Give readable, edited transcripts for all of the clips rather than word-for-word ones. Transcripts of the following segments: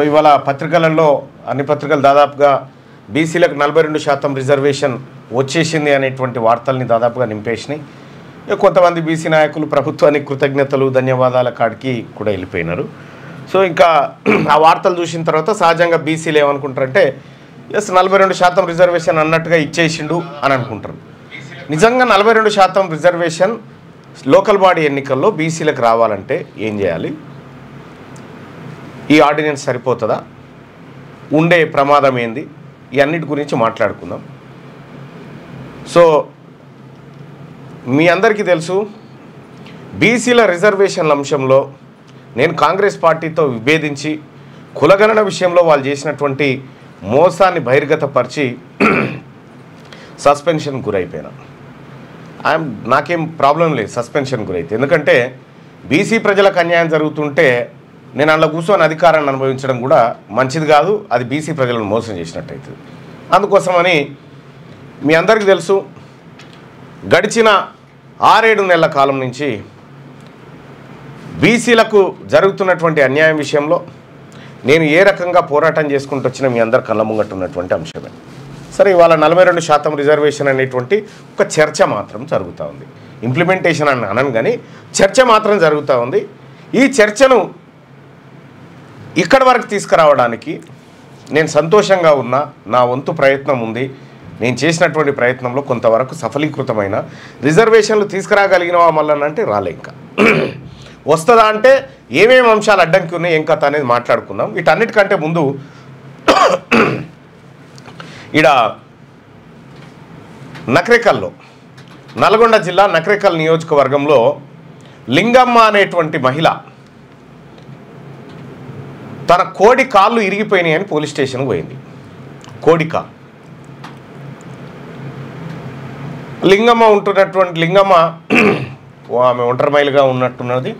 ఇవాళ పత్రికలలో అన్ని పత్రికలు దాదాపుగా బీసీలకు 42% రిజర్వేషన్ వచ్చేసింది అనేటువంటి వార్తల్ని దాదాపుగా నింపేసినాయి. కొంతమంది బీసీ నాయకులు ప్రభుత్వానికి కృతజ్ఞతలు ధన్యవాదాల కాడికి కూడా వెళ్ళిపోయినారు. సో ఇంకా ఆ వార్తలు చూసిన తర్వాత సహజంగా బీసీలు ఏమనుకుంటారంటే ఎస్ 42% రిజర్వేషన్ అన్నట్టుగా ఇచ్చేసిండు అని అనుకుంటారు. నిజంగా 42% రిజర్వేషన్ లోకల్ బాడీ ఎన్నికల్లో బీసీలకు రావాలంటే ఏం చేయాలి? ఈ ఆర్డినెన్స్ సరిపోతుందా? ఉండే ప్రమాదం ఏంది? ఈ అన్నిటి గురించి మాట్లాడుకుందాం. సో మీ అందరికీ తెలుసు, బీసీల రిజర్వేషన్ల అంశంలో నేను కాంగ్రెస్ పార్టీతో విభేదించి కులగణన విషయంలో వాళ్ళు చేసినటువంటి మోసాన్ని బహిర్గతపరిచి సస్పెన్షన్ గురైపోయినా. నాకేం ప్రాబ్లం లేదు సస్పెన్షన్ గురైతే, ఎందుకంటే బీసీ ప్రజలకు అన్యాయం జరుగుతుంటే నేను అందులో కూర్చొని అధికారాన్ని అనుభవించడం కూడా మంచిది కాదు. అది బీసీ ప్రజలను మోసం చేసినట్టయితుంది. అందుకోసమని మీ అందరికీ తెలుసు, గడిచిన 6-7 నెలల కాలం నుంచి బీసీలకు జరుగుతున్నటువంటి అన్యాయం విషయంలో నేను ఏ రకంగా పోరాటం చేసుకుంటూ వచ్చినా మీ అందరు కళ్ళ ముంగట్టున్నటువంటి అంశమే. సరే, ఇవాళ 42% రిజర్వేషన్ అనేటువంటి ఒక చర్చ మాత్రం జరుగుతూ ఉంది. ఇంప్లిమెంటేషన్ అని అనను కానీ చర్చ మాత్రం జరుగుతూ ఉంది. ఈ చర్చను ఇక్కడి వరకు తీసుకురావడానికి నేను సంతోషంగా ఉన్నా. నా వంతు ప్రయత్నం ఉంది. నేను చేసినటువంటి ప్రయత్నంలో కొంతవరకు సఫలీకృతమైన రిజర్వేషన్లు తీసుకురాగలిగినవా మళ్ళనంటే రాలే. ఇంకా వస్తుందా అంటే ఏమేమి అంశాలు అడ్డంకి ఉన్నాయి, ఏం కథ అనేది మాట్లాడుకుందాం. వీటన్నిటికంటే ముందు ఈడ నకరేకల్లో, నల్గొండ జిల్లా నకరేకల్ నియోజకవర్గంలో లింగమ్మ అనేటువంటి మహిళ తన కోడి కాళ్ళు ఇరిగిపోయినాయి అని పోలీస్ స్టేషన్కి పోయింది. కోడిక లింగమ్మ ఉంటున్నటువంటి లింగమ్మ ఆమె ఒంటరి మహిళగా ఉన్నట్టున్నది.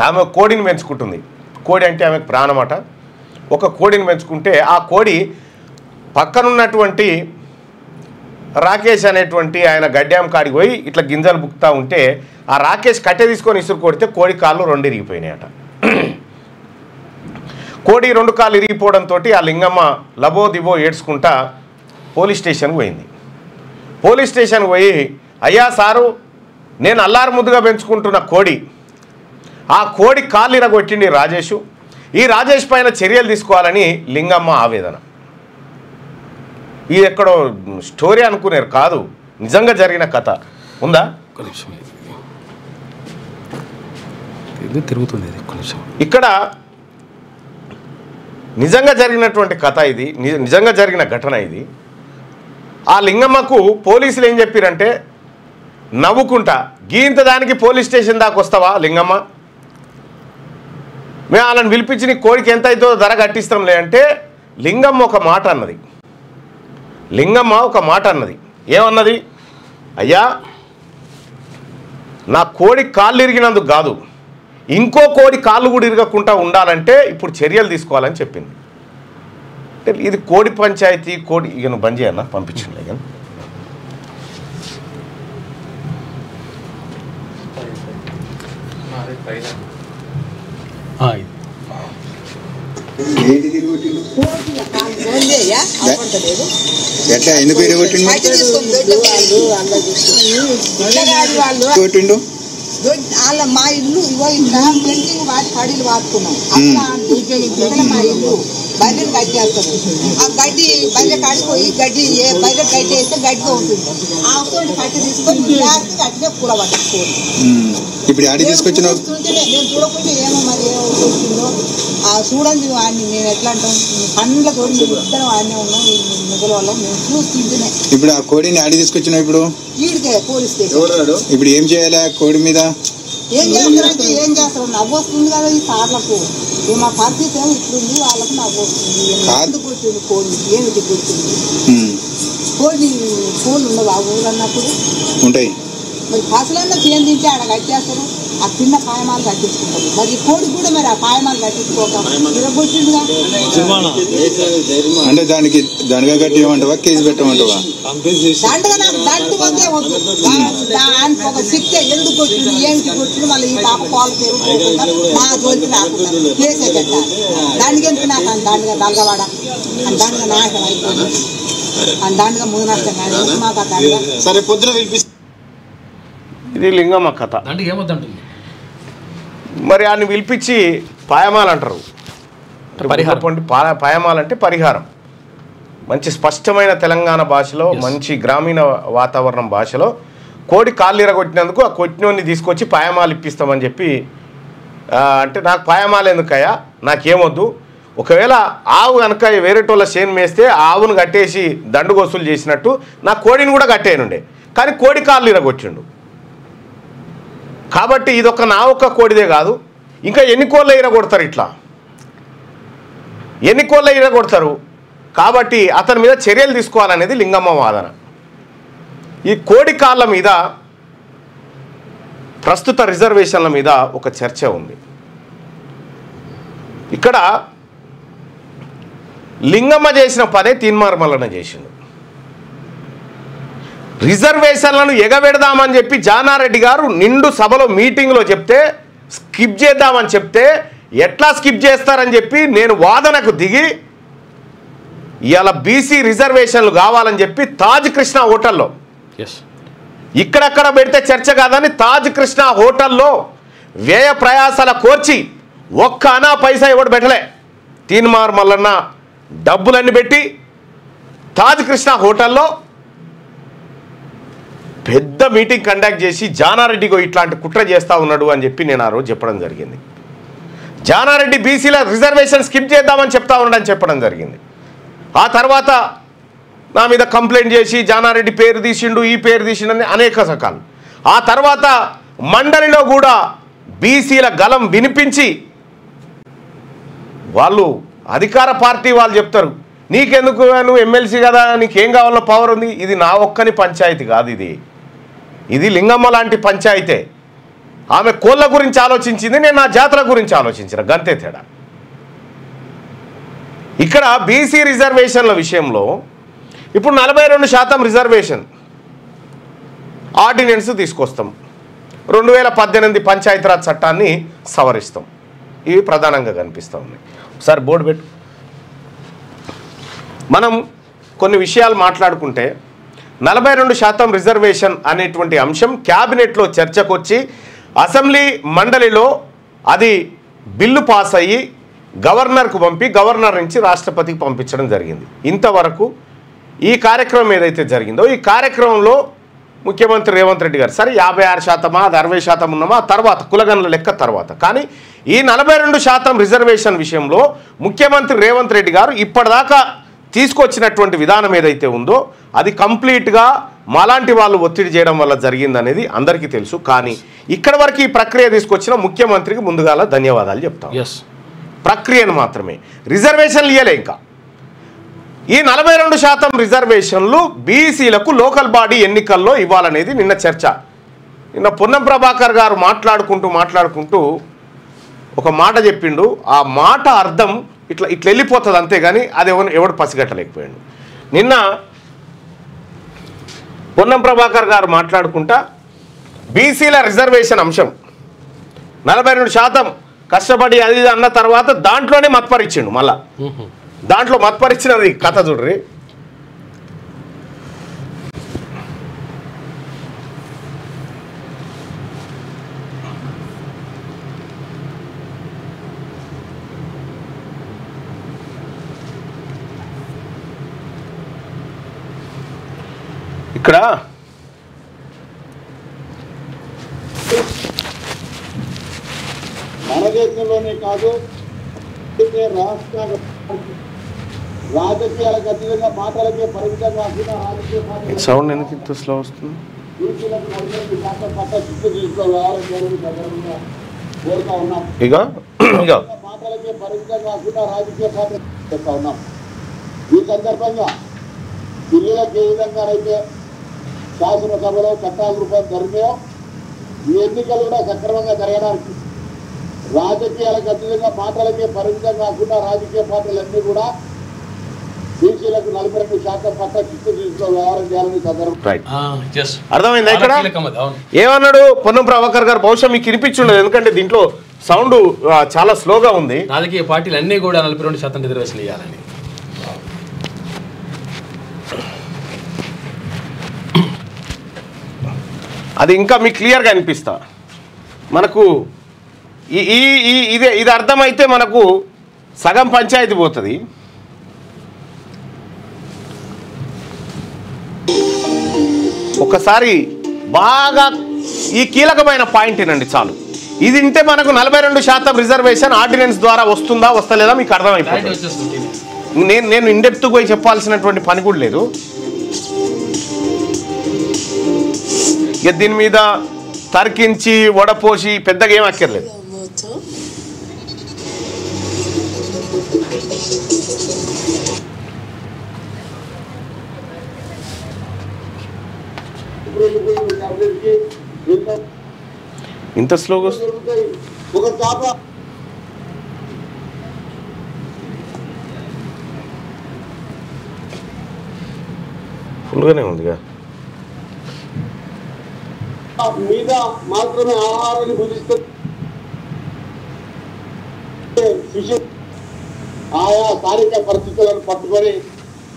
ఆమె కోడిని పెంచుకుంటుంది. కోడి అంటే ఆమెకు ప్రాణమట. ఒక కోడిని పెంచుకుంటే ఆ కోడి పక్కనున్నటువంటి రాకేష్ అనేటువంటి ఆయన గడ్డాం కాడికి పోయి ఇట్లా గింజలు బుక్తా ఉంటే ఆ రాకేష్ కట్టె తీసుకొని ఇసురు కొడితే కోడి కాళ్ళు 2 ఇరిగిపోయినాయట. కోడి 2 కాళ్ళు ఇరిగిపోవడంతో ఆ లింగమ్మ లబో దిబో ఏడ్చుకుంటా పోలీస్ స్టేషన్కి పోయింది. పోలీస్ స్టేషన్కి పోయి, అయ్యా సారు, నేను అల్లారు ముద్దుగా పెంచుకుంటున్న కోడి, ఆ కోడి కాళ్ళు ఇరగొట్టింది రాజేష్, ఈ రాజేష్ పైన చర్యలు తీసుకోవాలని లింగమ్మ ఆవేదన. ఇది ఎక్కడో స్టోరీ అనుకునేరు కాదు, నిజంగా జరిగిన కథ. ఉందా? ఇక్కడ నిజంగా జరిగినటువంటి కథ ఇది, నిజంగా జరిగిన ఘటన ఇది. ఆ లింగమ్మకు పోలీసులు ఏం చెప్పారంటే, నవ్వుకుంటా, గీంత దానికి పోలీస్ స్టేషన్ దాకా వస్తావా లింగమ్మ, మేము వాళ్ళని పిలిపించి నీ కోడికి ఎంత అవుతుందో ధర కట్టిస్తాంలే అంటే లింగమ్మ ఒక మాట అన్నది. లింగమ్మ ఒక మాట అన్నది. ఏమన్నది? అయ్యా, నా కోడి కాళ్ళు ఇరిగినందుకు కాదు, ఇంకో కోడి కాళ్ళు కూడా ఇరగకుండా ఉండాలంటే ఇప్పుడు చర్యలు తీసుకోవాలని చెప్పింది. ఇది కోడి పంచాయతీ. కోడి ఇక నువ్వు బంద్ చేయన్నా, పంపించలే కానీ ఎట్లా ఎందుకు కొట్టిండు? మా ఇల్లు ఇవో ఇంట్లో పెయింటింగ్ వాటి పడీలు వాడుకున్నాం. అట్లా మా ఇల్లు బర్రెలు కట్టేస్తారు. ఆ గడ్డి బర్రె కాడిపోయి గడ్డి బర్రె గడ్డి వేస్తే గడ్డిగా ఉంటుంది. ఆ అవసరం కట్టి తీసుకొని కట్టినే కూర పట్టుకోండి. ఇప్పుడు ఆడి తీసుకొచ్చిన నేను చూడకుంటే ఏమో మరి ఏమో వచ్చిందో చూడండి. వాడిని మేము ఎట్లా అంటాం, పండ్ల తోటి ఇద్దరం వాడినే ఉన్నాం. ముగ్గుల వల్ల మేము చూస్తుంటేనే. ఇప్పుడు ఆ కోడిని ఆడి తీసుకొచ్చినా ఇప్పుడు వీడికే పోలీస్ స్టేషన్. ఇప్పుడు ఏం చేయాలి ఆ కోడి మీద? ఏం చేస్తారంటే ఏం చేస్తారు, నవ్వు వస్తుంది కదా ఈ సార్లకు. మా పరిస్థితి ఏమో ఇట్లుంది, వాళ్ళకు నవ్వు వస్తుంది. ఎందుకు కొట్టింది కోడి, ఏమిటి కొట్టింది? కోడి కోళ్ళు ఉండవు ఆ ఊరు అన్నప్పుడు ఉంటాయి. మరి పసలన్నా పేరు తింటే ఆడ కట్టేస్తారు. ఆ చిన్న పాయమాలు కట్టించుకుంటారు. మరి ఈ కోడి కూడా మరి ఆ పాయమాలు కట్టించుకోక ఇరగొచ్చిండుగా. అంటే దానికి దండగా కట్టి ఇవ్వమంటావా, కేసు పెట్టమంటావా? దండగా నాకు దండు వద్దే వద్దు. దానికి ఒక శిక్ష ఎందుకు కొట్టిండు, ఏంటి కొట్టిండు, మళ్ళీ ఈ పాప పాలు పెరుగుకోకుండా మా జోలికి రాకుండా కేసే పెట్టాలి. దానికి ఎందుకు నాకు అని దండగా దల్గవాడ అని దండగా నాశనం అయిపోయింది అని దండగా ముందు నష్టం కానీ మాకు ఆ దండగా. సరే పొద్దున పిలిపిస్తా. ఇది లింగమ్మ కథ. మరి ఆయన పిలిపించి పాయమాలు అంటారు. పాయమాలంటే పరిహారం. మంచి స్పష్టమైన తెలంగాణ భాషలో, మంచి గ్రామీణ వాతావరణం భాషలో కోడి కాళ్ళు ఇరగొట్టినందుకు ఆ కొట్టినోని తీసుకొచ్చి పాయమాలు ఇప్పిస్తామని చెప్పి, అంటే నాకు పాయమాలు ఎందుకయ్యా, నాకేమొద్దు, ఒకవేళ ఆవు కనుక వేరేటోళ్ళ చేను మేస్తే ఆవును కట్టేసి దండు వసూలు చేసినట్టు నా కోడిని కూడా కట్టేయనుండే, కానీ కోడి కాళ్ళు ఇరగొచ్చిండు. కాబట్టి ఇదొక నా ఒక్క కోడిదే కాదు, ఇంకా ఎన్ని కోళ్ళ ఇరగొడతారు, ఇట్లా ఎన్ని కోళ్ళ ఇరగొడతారు. కాబట్టి అతని మీద చర్యలు తీసుకోవాలనేది లింగమ్మ వాదన. ఈ కోడి కాళ్ళ మీద, ప్రస్తుత రిజర్వేషన్ల మీద ఒక చర్చ ఉంది. ఇక్కడ లింగమ్మ చేసిన పనే తీన్మార్మలన చేసిండు. రిజర్వేషన్లను ఎగబెడదామని చెప్పి జానారెడ్డి గారు నిండు సభలో మీటింగ్లో చెప్తే, స్కిప్ చేద్దామని చెప్తే, ఎట్లా స్కిప్ చేస్తారని చెప్పి నేను వాదనకు దిగి ఇవాళ బీసీ రిజర్వేషన్లు కావాలని చెప్పి తాజ్ కృష్ణ హోటల్లో, ఇక్కడక్కడ పెడితే చర్చ కాదని తాజ్ కృష్ణ హోటల్లో వ్యయ ప్రయాసాల కోర్చి ఒక్క అనా పైసా ఎవడు పెట్టలే, తీన్మార్ మల్లన్న డబ్బులన్నీ పెట్టి తాజ్ కృష్ణ హోటల్లో పెద్ద మీటింగ్ కండక్ట్ చేసి జానారెడ్డిగో ఇట్లాంటి కుట్ర చేస్తూ ఉన్నాడు అని చెప్పి నేను ఆ రోజు చెప్పడం జరిగింది. జానారెడ్డి బీసీల రిజర్వేషన్ స్కిప్ చేద్దామని చెప్తా ఉన్నాడని చెప్పడం జరిగింది. ఆ తర్వాత నా మీద కంప్లైంట్ చేసి జానారెడ్డి పేరు తీసిండు, ఈ పేరు తీసిండని అనేక రకాలు. ఆ తర్వాత మండలిలో కూడా బీసీల గలం వినిపించి, వాళ్ళు అధికార పార్టీ వాళ్ళు చెప్తారు, నీకెందుకు, నువ్వు ఎమ్మెల్సీ కదా, నీకేం కావాలో పవర్ ఉంది. ఇది నా ఒక్కని పంచాయతీ కాదు, ఇది లింగమ్మ లాంటి పంచాయతే. ఆమె కోళ్ళ గురించి ఆలోచించింది, నేను నా జాతర గురించి ఆలోచించిన, గంతే తేడా. ఇక్కడ బీసీ రిజర్వేషన్ల విషయంలో ఇప్పుడు 42% రిజర్వేషన్ ఆర్డినెన్స్ తీసుకొస్తాం, 2018 పంచాయతీరాజ్ చట్టాన్ని సవరిస్తాం. ఇవి ప్రధానంగా కనిపిస్తూ ఉన్నాయి. ఒకసారి బోర్డు పెట్టు. మనం కొన్ని విషయాలు మాట్లాడుకుంటే 42% రిజర్వేషన్ అనేటువంటి అంశం క్యాబినెట్లో చర్చకు వచ్చి అసెంబ్లీ మండలిలో అది బిల్లు పాస్ అయ్యి గవర్నర్కు పంపి గవర్నర్ నుంచి రాష్ట్రపతికి పంపించడం జరిగింది. ఇంతవరకు ఈ కార్యక్రమం ఏదైతే జరిగిందో ఈ కార్యక్రమంలో ముఖ్యమంత్రి రేవంత్ రెడ్డి గారు, సరే 56% అది 60% ఉన్నామా తర్వాత కులగణల లెక్క తర్వాత, కానీ ఈ 42% రిజర్వేషన్ విషయంలో ముఖ్యమంత్రి రేవంత్ రెడ్డి గారు ఇప్పటిదాకా తీసుకొచ్చినటువంటి విధానం ఏదైతే ఉందో అది కంప్లీట్గా మాలాంటి వాళ్ళు ఒత్తిడి చేయడం వల్ల జరిగిందనేది అందరికీ తెలుసు. కానీ ఇక్కడ వరకు ఈ ప్రక్రియ తీసుకొచ్చిన ముఖ్యమంత్రికి ముందుగాల ధన్యవాదాలు చెప్తాం. ప్రక్రియను మాత్రమే, రిజర్వేషన్లు ఇవ్వలే. ఇంకా ఈ 42% రిజర్వేషన్లు బీసీలకు లోకల్ బాడీ ఎన్నికల్లో ఇవ్వాలనేది నిన్న చర్చ. నిన్న పొన్నం ప్రభాకర్ గారు మాట్లాడుకుంటూ ఒక మాట చెప్పిండు. ఆ మాట అర్థం ఇట్లా వెళ్ళిపోతుంది అంతేగాని అది ఎవడు పసిగట్టలేకపోయాడు. నిన్న పొన్నం ప్రభాకర్ గారు మాట్లాడుకుంటా బీసీల రిజర్వేషన్ అంశం 42% కష్టపడి అది అన్న తర్వాత దాంట్లోనే మత్పరిచ్చిండు. మళ్ళా దాంట్లో మత్పరిచ్చినది కథ చూడ్రి. ఇక్కడ మన దేశంలోనే కాదు రాష్ట్ర రాజకీయాలకు అతీతంగా మాటలకే పరిమితం కాకుండా రాజకీయ సౌండ్ ఎందుకు ఇంత స్లో వస్తుంది? కోరుతా ఉన్నాం. ఇక మాటలకే పరిమితం కాకుండా రాజకీయ పార్టీ చేస్తా ఉన్నాం. ఈ సందర్భంగా పిల్లలకు ఏ విధంగానైతే శాసనసభలో చట్టాల రూపాయలు జరిగాయో ఈ ఎన్నికలు కూడా సక్రమంగా జరగడానికి రాజకీయాలకు అతీతంగా మాటలకే పరిమితం కాకుండా రాజకీయ పార్టీలన్నీ కూడా బీసీలకు 42% పట్ల చిత్తశుద్ధితో వ్యవహారం చేయాలని సందర్భం. అర్థమైందా? ఇక్కడ ఏమన్నాడు పొన్నం ప్రభాకర్ గారు? బహుశా మీకు వినిపించుండదు, ఎందుకంటే దీంట్లో సౌండ్ చాలా స్లోగా ఉంది. రాజకీయ పార్టీలు అన్నీ కూడా 42% రిజర్వేషన్ ఇవ్వాలని. అది ఇంకా మీకు క్లియర్గా అనిపిస్తా. మనకు ఇది అర్థమైతే మనకు సగం పంచాయతీ పోతుంది. ఒకసారి బాగా ఈ కీలకమైన పాయింట్ ఏనండి, చాలు. ఇది వింటే మనకు 42% రిజర్వేషన్ ఆర్డినెన్స్ ద్వారా వస్తుందా వస్తలేదా మీకు అర్థమైపోతుంది. నేను ఇండెప్త్ పోయి చెప్పాల్సినటువంటి పని కూడా లేదు. ఇక దీని మీద తర్కించి వడపోసి పెద్దగా ఏం అక్కర్లేదు. ఇంత స్లోగా ఒక చాప ఫుల్గానే ఉందిగా. మీద మాత్రమే ఆహారాన్ని భుజిస్తే ఆయా స్థానిక పరిస్థితులను పట్టుకొని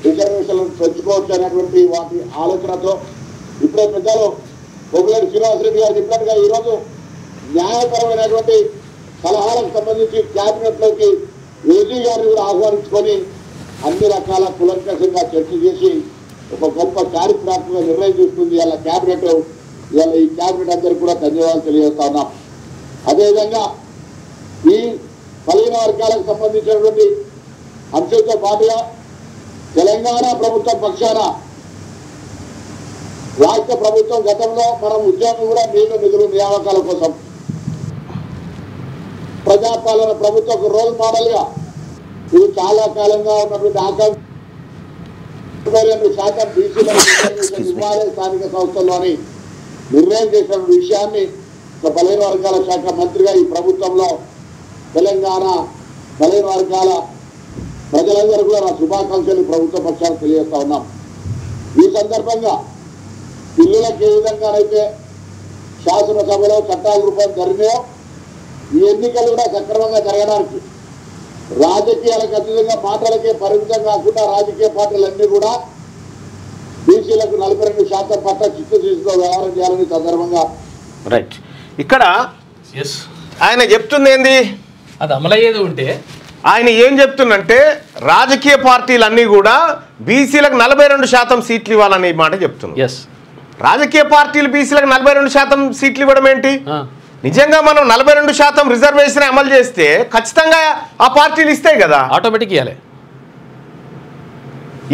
రిజర్వేషన్లను పెంచుకోవచ్చు అనేటువంటి వాటి ఆలోచనతో ఇప్పుడే పెద్దలు పొగులేరు శ్రీనివాసరెడ్డి గారు చెప్పినట్టుగా ఈరోజు న్యాయపరమైనటువంటి సలహాలకు సంబంధించి క్యాబినెట్లోకి ఏజీ గారిని కూడా ఆహ్వానించుకొని అన్ని రకాల కులంకషంగా చర్చ చేసి ఒక గొప్ప చారిత్రాత్మక నిర్ణయం తీసుకుంది ఇలా క్యాబినెట్. ఇవాళ ఈ క్యాబినెట్ అందరికీ కూడా ధన్యవాదాలు తెలియజేస్తా ఉన్నాం. అదేవిధంగా ఈ బలహీన వర్గాలకు సంబంధించినటువంటి అంశంతో పాటుగా తెలంగాణ ప్రభుత్వం పక్షాన రాష్ట్ర ప్రభుత్వం గతంలో మనం ఉద్యోగం కూడా నిధులు నియామకాల కోసం ప్రజాపాలన ప్రభుత్వం ఒక రోల్ మోడల్ గా ఇది చాలా కాలంగా ఉన్నటువంటి ఆకాంక్ష 42% బీసీలకు ఇవ్వాలి స్థానిక సంస్థల్లోని నిర్ణయం చేసిన విషయాన్ని బలహీన వర్గాల శాఖ మంత్రిగా ఈ ప్రభుత్వంలో తెలంగాణ బలహీన వర్గాల ప్రజలందరూ కూడా నా శుభాకాంక్షలు ప్రభుత్వ పక్షాలు తెలియజేస్తా ఉన్నాం. ఈ సందర్భంగా పిల్లలకు ఏ విధంగానైతే శాసనసభలో చట్టాల రూపం జరిగినాయో ఈ ఎన్నికలు కూడా సక్రమంగా జరగడానికి రాజకీయాలకు అతీతంగా మాటలకే పరిమితం కాకుండా రాజకీయ పార్టీలన్నీ కూడా బీసీలకు 42% పట్ల చిత్తశుద్ధితో వ్యవహారం చేయాలని సందర్భంగా. రైట్. ఇక్కడ ఆయన చెప్తుంది ఏంది? అది అమలయ్యేది ఉంటే ఆయన ఏం చెప్తుందంటే రాజకీయ పార్టీలన్నీ కూడా బీసీలకు 42% సీట్లు ఇవ్వాలనే మాట చెప్తున్నాం. రాజకీయ పార్టీలు బీసీలకు 42% సీట్లు ఇవ్వడం ఏంటి? నిజంగా మనం 42% రిజర్వేషన్ అమలు చేస్తే ఖచ్చితంగా ఆ పార్టీలు ఇస్తాయి కదా, ఆటోమేటిక్ ఇవ్వాలి.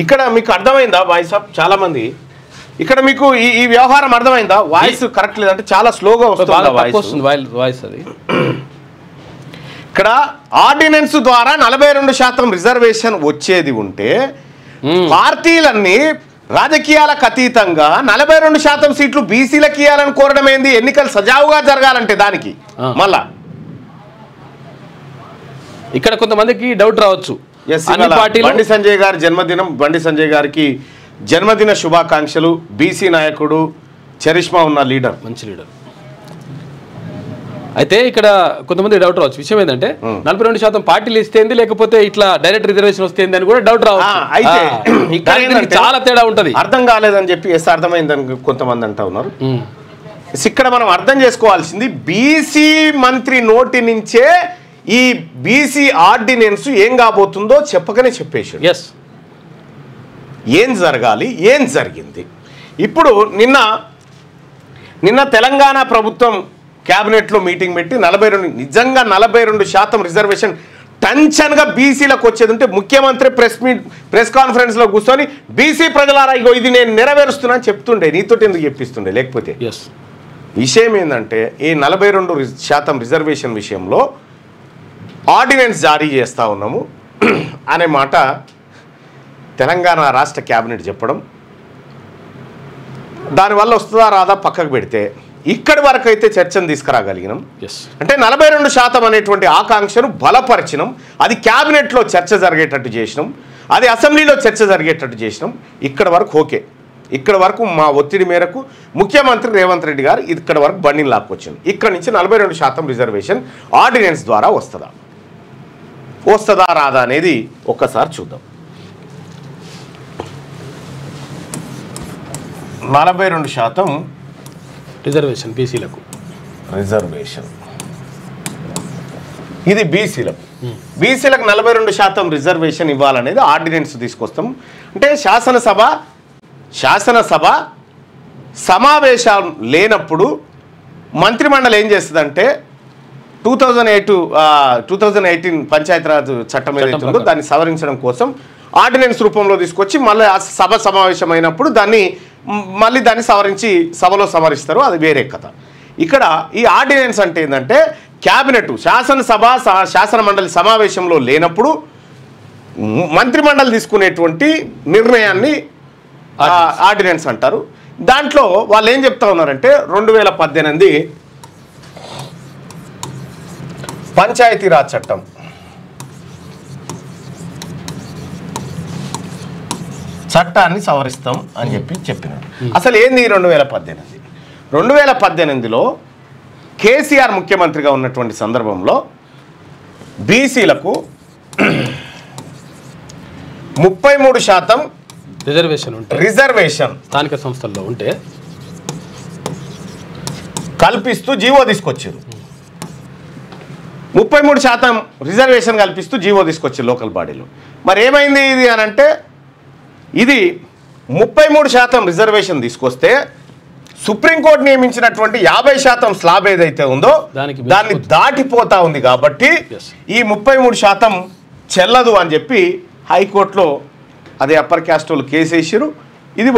ఇక్కడ మీకు అర్థమైందా వాయిస్? చాలా మంది ఇక్కడ మీకు ఈ వ్యవహారం అర్థమైందా? వాయిస్ కరెక్ట్ లేదంటే చాలా స్లోగా వస్తుంది వాయిస్. అది ఇక్కడ ఆర్డినెన్స్ ద్వారా 42% రిజర్వేషన్ వచ్చేది ఉంటే పార్టీలన్నీ రాజకీయాలకు అతీతంగా 42% సీట్లు బీసీలకు ఇవ్వాలని కోరడం ఏంది? ఎన్నికలు సజావుగా జరగాలంటే దానికి మళ్ళా ఇక్కడ కొంతమందికి డౌట్ రావచ్చు. బండి సంజయ్ గారి జన్మదినం, బండి సంజయ్ గారికి జన్మదిన శుభాకాంక్షలు. బీసీ నాయకుడు, చరిష్మా ఉన్న లీడర్, మంచి లీడర్. అయితే ఇక్కడ కొంతమంది డౌట్ రావచ్చు. విషయం ఏంటంటే 42% పార్టీలు ఇస్తేంది లేకపోతే ఇట్లా డైరెక్ట్ రిజర్వేషన్ వస్తేంది అని కూడా డౌట్ రావచ్చు. అయితే చాలా తేడా ఉంటది. అర్థం కాలేదని చెప్పి అర్థమైందని కొంతమంది అంటా ఉన్నారు. ఇక్కడ మనం అర్థం చేసుకోవాల్సింది బీసీ మంత్రి నోటి నుంచే ఈ బీసీ ఆర్డినెన్స్ ఏం కాబోతుందో చెప్పకనే చెప్పేశాడు. ఏం జరగాలి, ఏం జరిగింది. ఇప్పుడు నిన్న తెలంగాణ ప్రభుత్వం క్యాబినెట్లో మీటింగ్ పెట్టి 42 నిజంగా 42% రిజర్వేషన్ టెన్షన్గా బీసీలకు వచ్చేది ఉంటే ముఖ్యమంత్రి ప్రెస్ కాన్ఫరెన్స్లో కూర్చొని బీసీ ప్రజలారా ఇగో ఇది నేను నెరవేరుస్తున్నా చెప్తుండే, నీతోటి ఎందుకు చెప్పిస్తుండే. లేకపోతే విషయం ఏంటంటే ఈ 42% రిజర్వేషన్ విషయంలో ఆర్డినెన్స్ జారీ చేస్తూ ఉన్నాము అనే మాట తెలంగాణ రాష్ట్ర క్యాబినెట్ చెప్పడం, దానివల్ల వస్తుందా రాదా పక్కకు పెడితే ఇక్కడి వరకు అయితే చర్చను తీసుకురాగలిగినాం. ఎస్, అంటే 42% అనేటువంటి ఆకాంక్షను బలపరిచినాం. అది క్యాబినెట్లో చర్చ జరిగేటట్టు చేసినాం, అది అసెంబ్లీలో చర్చ జరిగేటట్టు చేసినాం. ఇక్కడ వరకు ఓకే. ఇక్కడ వరకు మా ఒత్తిడి మేరకు ముఖ్యమంత్రి రేవంత్ రెడ్డి గారు ఇక్కడ వరకు బండిని లాక్కొచ్చింది. ఇక్కడ నుంచి 42% రిజర్వేషన్ ఆర్డినెన్స్ ద్వారా వస్తుందా రాదా అనేది ఒక్కసారి చూద్దాం. 42% రిజర్వేషన్ బీసీలకు, రిజర్వేషన్ ఇది బీసీలకు 42% రిజర్వేషన్ ఇవ్వాలనేది ఆర్డినెన్స్ తీసుకొస్తాం. అంటే శాసనసభ సమావేశాలు లేనప్పుడు మంత్రిమండలి ఏం చేస్తుందంటే 2018 పంచాయతీరాజ్ చట్టం ఏదైతుందో దాన్ని సవరించడం కోసం ఆర్డినెన్స్ రూపంలో తీసుకొచ్చి మళ్ళీ సభ సమావేశమైనప్పుడు దాన్ని సవరించి సభలో సవరిస్తారు. అది వేరే కథ. ఇక్కడ ఈ ఆర్డినెన్స్ అంటే ఏంటంటే క్యాబినెట్ శాసన మండలి సమావేశంలో లేనప్పుడు మంత్రిమండలి తీసుకునేటువంటి నిర్ణయాన్ని ఆర్డినెన్స్ అంటారు. దాంట్లో వాళ్ళు ఏం చెప్తా ఉన్నారంటే 2018 పంచాయతీరాజ్ చట్టం చట్టాన్ని సవరిస్తాం అని చెప్పినారు. అసలు ఏంది 2018లో కేసీఆర్ ముఖ్యమంత్రిగా ఉన్నటువంటి సందర్భంలో బీసీలకు 33% రిజర్వేషన్ స్థానిక సంస్థల్లో ఉంటే కల్పిస్తూ జీవో తీసుకొచ్చారు. 33% రిజర్వేషన్ కల్పిస్తూ జీవో తీసుకొచ్చారు లోకల్ బాడీలో. మరి ఏమైంది ఇది అని అంటే, ఇది 33% రిజర్వేషన్ తీసుకొస్తే సుప్రీంకోర్టు నియమించినటువంటి 50% స్లాబ్ ఏదైతే ఉందో దాన్ని దాటిపోతా ఉంది. కాబట్టి ఈ 33% చెల్లదు అని చెప్పి హైకోర్టులో అదే అప్పర్ క్యాస్ట్ వాళ్ళు కేసు వేసారు. ఇది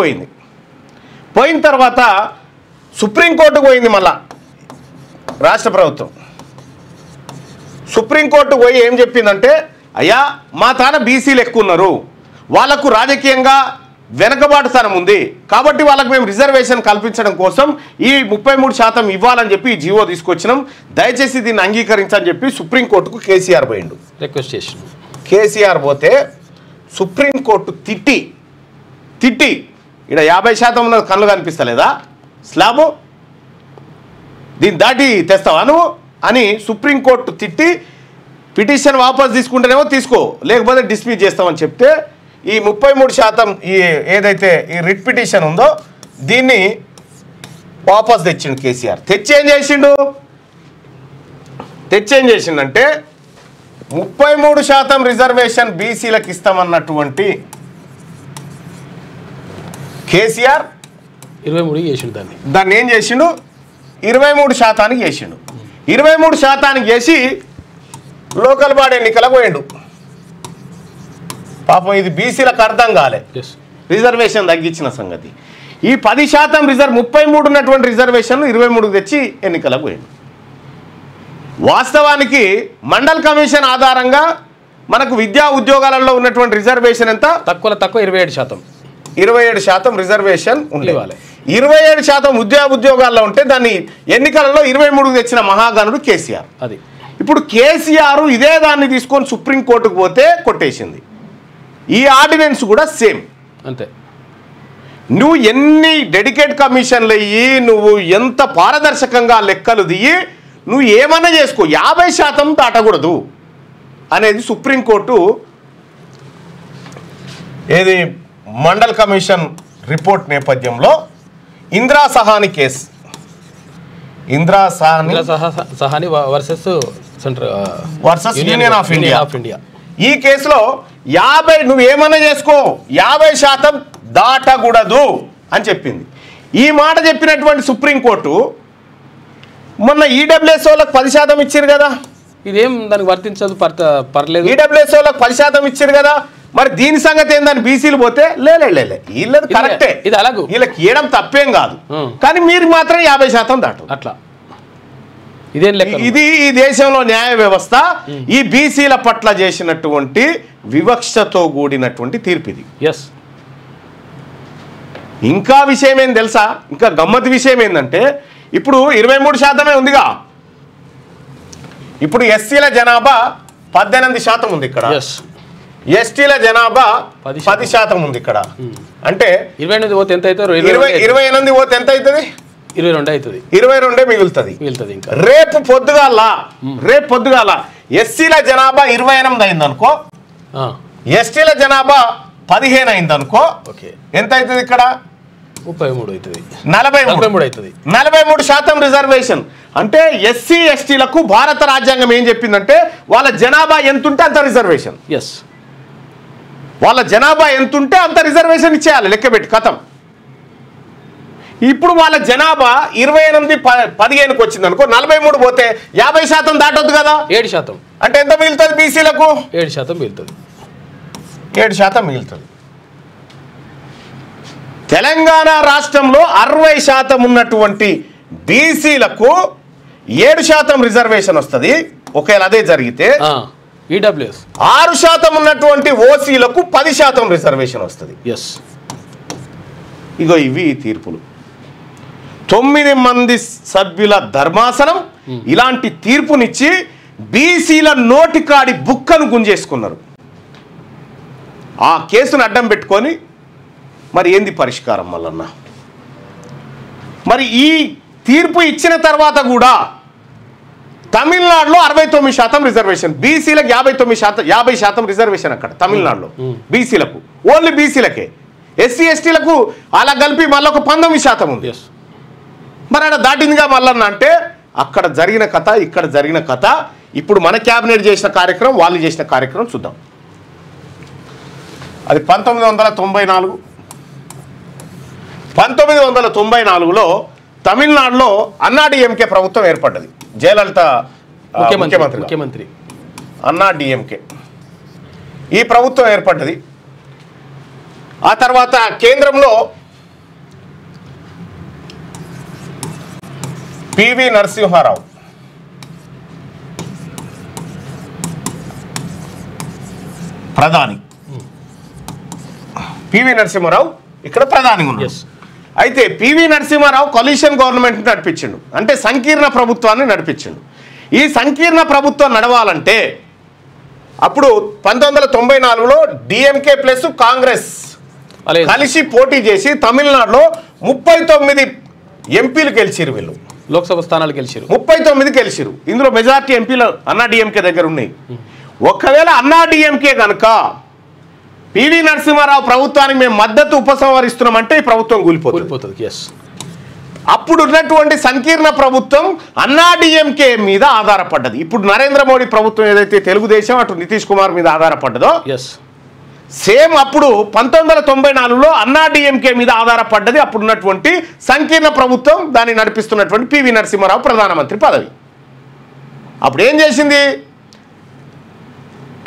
పోయిన తర్వాత సుప్రీంకోర్టుకు పోయింది. మళ్ళా రాష్ట్ర ప్రభుత్వం సుప్రీంకోర్టుకు పోయి ఏం చెప్పిందంటే, అయ్యా మా తాన బీసీలు ఎక్కువ ఉన్నారు, వాళ్లకు రాజకీయంగా వెనకబాటుతనం ఉంది, కాబట్టి వాళ్ళకు మేము రిజర్వేషన్ కల్పించడం కోసం ఈ 33% ఇవ్వాలని చెప్పి ఈ జీవో తీసుకొచ్చినాం, దయచేసి దీన్ని అంగీకరించని చెప్పి సుప్రీంకోర్టుకు కేసీఆర్ పోయిండు. రిక్వెస్ట్ చేసి కేసీఆర్ పోతే సుప్రీంకోర్టు తిట్టి ఇక్కడ 50% ఉన్న కళ్ళు కనిపిస్తలేదా స్లాబు, దీన్ని దాటి తెస్తావా నువ్వు అని సుప్రీంకోర్టు తిట్టి పిటిషన్ వాపస్ తీసుకుంటేనేమో తీసుకో, లేకపోతే డిస్మిస్ చేస్తామని చెప్తే ఈ 33% ఈ ఏదైతే ఈ రిట్ పిటిషన్ ఉందో దీన్ని వాపస్ తెచ్చిండు కేసీఆర్. తెచ్చేం చేసిండంటే 33% రిజర్వేషన్ బీసీలకు ఇస్తామన్నటువంటి కేసీఆర్ 23 చేసిండు. దాన్ని ఏం చేసిండు, 23% చేసిండు. 23% చేసి లోకల్ బాడీ ఎన్నికలకు పోయిండు. పాపం ఇది బీసీలకు అర్థం కాలే రిజర్వేషన్ తగ్గించిన సంగతి. ఈ 10% 33 ఉన్నటువంటి రిజర్వేషన్లు 23 తెచ్చి ఎన్నికలకు పోయిండు. వాస్తవానికి మండల్ కమిషన్ ఆధారంగా మనకు విద్యా ఉద్యోగాలలో ఉన్నటువంటి రిజర్వేషన్ ఎంత, తక్కువ 27%. 27% రిజర్వేషన్ ఉండేవాళ్ళే. 27% ఉద్యోగాల్లో ఉంటే దాన్ని ఎన్నికలలో 23 తెచ్చిన మహాగణుడు కేసీఆర్. అది ఇప్పుడు కేసీఆర్ ఇదే దాన్ని తీసుకొని సుప్రీంకోర్టుకు పోతే కొట్టేసింది. ఈ ఆర్డినెన్స్ కూడా సేమ్ అంతే. నువ్వు ఎన్ని డెడికేట్ కమిషన్లు అయ్యి, నువ్వు ఎంత పారదర్శకంగా లెక్కలు దిగి నువ్వు ఏమన్నా చేసుకో, 50% దాటకూడదు అనేది సుప్రీంకోర్టు ఏది మండల్ కమిషన్ రిపోర్ట్ నేపథ్యంలో Indira Sahani case, Indira Sahani versus union of India, ఈ కేసులో 50 నువ్వు ఏమన్నా చేసుకో 50% దాటకూడదు అని చెప్పింది. ఈ మాట చెప్పినటువంటి సుప్రీంకోర్టు మొన్న ఈడబ్ల్యూఎస్ వాళ్ళకి 10% ఇచ్చారు కదా, ఇదేం దానికి వర్తించదు, పర్లేదు. ఈడబ్ల్యూఎస్ వాళ్ళకి 10% ఇచ్చారు కదా, మరి దీని సంగతి ఏందని బీసీలు పోతే వీళ్ళది కరెక్టే, ఇది అలాగే వీళ్ళకి ఇవ్వడం తప్పేం కాదు, కానీ మీరు మాత్రం 50% దాటు. అట్లా ఇదేం లెక్క. ఇది ఈ దేశంలో న్యాయ వ్యవస్థ ఈ బీసీల పట్ల చేసినటువంటి వివక్షతో కూడినటువంటి తీర్పు ఇది. ఎస్. ఇంకా విషయం ఏం తెలుసా, ఇంకా గమ్మత్ విషయం ఏంటంటే ఇప్పుడు 23% ఉందిగా. ఇప్పుడు ఎస్సీల జనాభా 18% ఉంది ఇక్కడ, ఎస్టీల జనాభా 10% ఉంది ఇక్కడ. అంటే 28 పోతే ఎంత అవుతారు? 28 పోతే ఎంత అవుతుంది? 22 అవుతుంది. 22 మిగులుతుంది. ఇంకా రేపు పొద్దుగాల ఎస్సీల జనాభా 28 అయింది అనుకో, ఎస్టీల జనాభా 15 అయింది అనుకో, ఎంత అవుతుంది ఇక్కడ? 33 అవుతుంది. 43 అవుతుంది. 43% రిజర్వేషన్. అంటే ఎస్సీ ఎస్టీలకు భారత రాజ్యాంగం ఏం చెప్పిందంటే వాళ్ళ జనాభా ఎంత ఉంటే అంత రిజర్వేషన్. వాళ్ళ జనాభా ఎంత ఉంటే అంత రిజర్వేషన్ ఇచ్చేయాలి, లెక్కబెట్టి కథం. ఇప్పుడు వాళ్ళ జనాభా 28 15కి వచ్చింది అనుకో, 43 పోతే 50% దాటొద్దు కదా, 7%. అంటే ఎంత మిగులుతుంది బీసీలకు? 7% మిగులుతుంది. 7% మిగులుతుంది. తెలంగాణ రాష్ట్రంలో 60% ఉన్నటువంటి బీసీలకు 7% రిజర్వేషన్ వస్తుంది. ఒకవేళ అదే జరిగితే 6% ఉన్నటువంటి ఓసీలకు 10% రిజర్వేషన్ వస్తుంది. ఇగో ఇవి తీర్పులు. 9 మంది సభ్యుల ధర్మాసనం ఇలాంటి తీర్పునిచ్చి బీసీల నోటికాడి బుక్కను గుంజేసుకున్నారు. ఆ కేసును అడ్డం పెట్టుకొని మరి ఏంది పరిష్కారం మల్లన్న? మరి ఈ తీర్పు ఇచ్చిన తర్వాత కూడా తమిళనాడులో 69% రిజర్వేషన్, బీసీలకు 50% రిజర్వేషన్ అక్కడ తమిళనాడులో బీసీలకు, ఓన్లీ బీసీలకే. ఎస్సీ ఎస్టీలకు అలా కలిపి మళ్ళీ ఒక 19% ఉంది. మరి అక్కడ దాటిందిగా మల్లన్న. అంటే అక్కడ జరిగిన కథ, ఇక్కడ జరిగిన కథ. ఇప్పుడు మన క్యాబినెట్ చేసిన కార్యక్రమం, వాళ్ళు చేసిన కార్యక్రమం చూద్దాం. అది 1994. 1994లో తమిళనాడులో అన్నాడీఎంకే ప్రభుత్వం ఏర్పడ్డది. జయలలిత ముఖ్యమంత్రి, అన్నాడీఎంకే ఈ ప్రభుత్వం ఏర్పడ్డది. ఆ తర్వాత కేంద్రంలో పివి నరసింహారావు ప్రధాని. పివి నరసింహారావు ఇక్కడ ప్రధాని ఉన్నారు. అయితే పివి నరసింహారావు కొలిషన్ గవర్నమెంట్ నడిపించిండు, అంటే సంకీర్ణ ప్రభుత్వాన్ని నడిపించిండు. ఈ సంకీర్ణ ప్రభుత్వం నడవాలంటే అప్పుడు 1994లో డిఎంకే ప్లస్ కాంగ్రెస్ కలిసి పోటీ చేసి తమిళనాడులో 39 ఎంపీలు గెలిచిరు. వీళ్ళు లోక్సభ స్థానాలు గెలిచిరు, 39 గెలిచిరు. ఇందులో మెజారిటీ ఎంపీలు అన్నాడీఎంకే దగ్గర ఉన్నాయి. ఒకవేళ అన్నాడీఎంకే కనుక పివి నరసింహారావు ప్రభుత్వానికి మేము మద్దతు ఉపసంహరిస్తున్నామంటే ఈ ప్రభుత్వం కూలిపోతుంది. అప్పుడు ఉన్నటువంటి సంకీర్ణ ప్రభుత్వం అన్నాడీఎంకే మీద ఆధారపడ్డది. ఇప్పుడు నరేంద్ర మోడీ ప్రభుత్వం ఏదైతే తెలుగుదేశం అటు నితీష్ కుమార్ మీద ఆధారపడ్డదో, సేమ్ అప్పుడు 1994లో అన్నాడీఎంకే మీద ఆధారపడ్డది అప్పుడున్నటువంటి సంకీర్ణ ప్రభుత్వం. దాన్ని నడిపిస్తున్నటువంటి పివి నరసింహారావు ప్రధానమంత్రి పదవి. అప్పుడు ఏం చేసింది?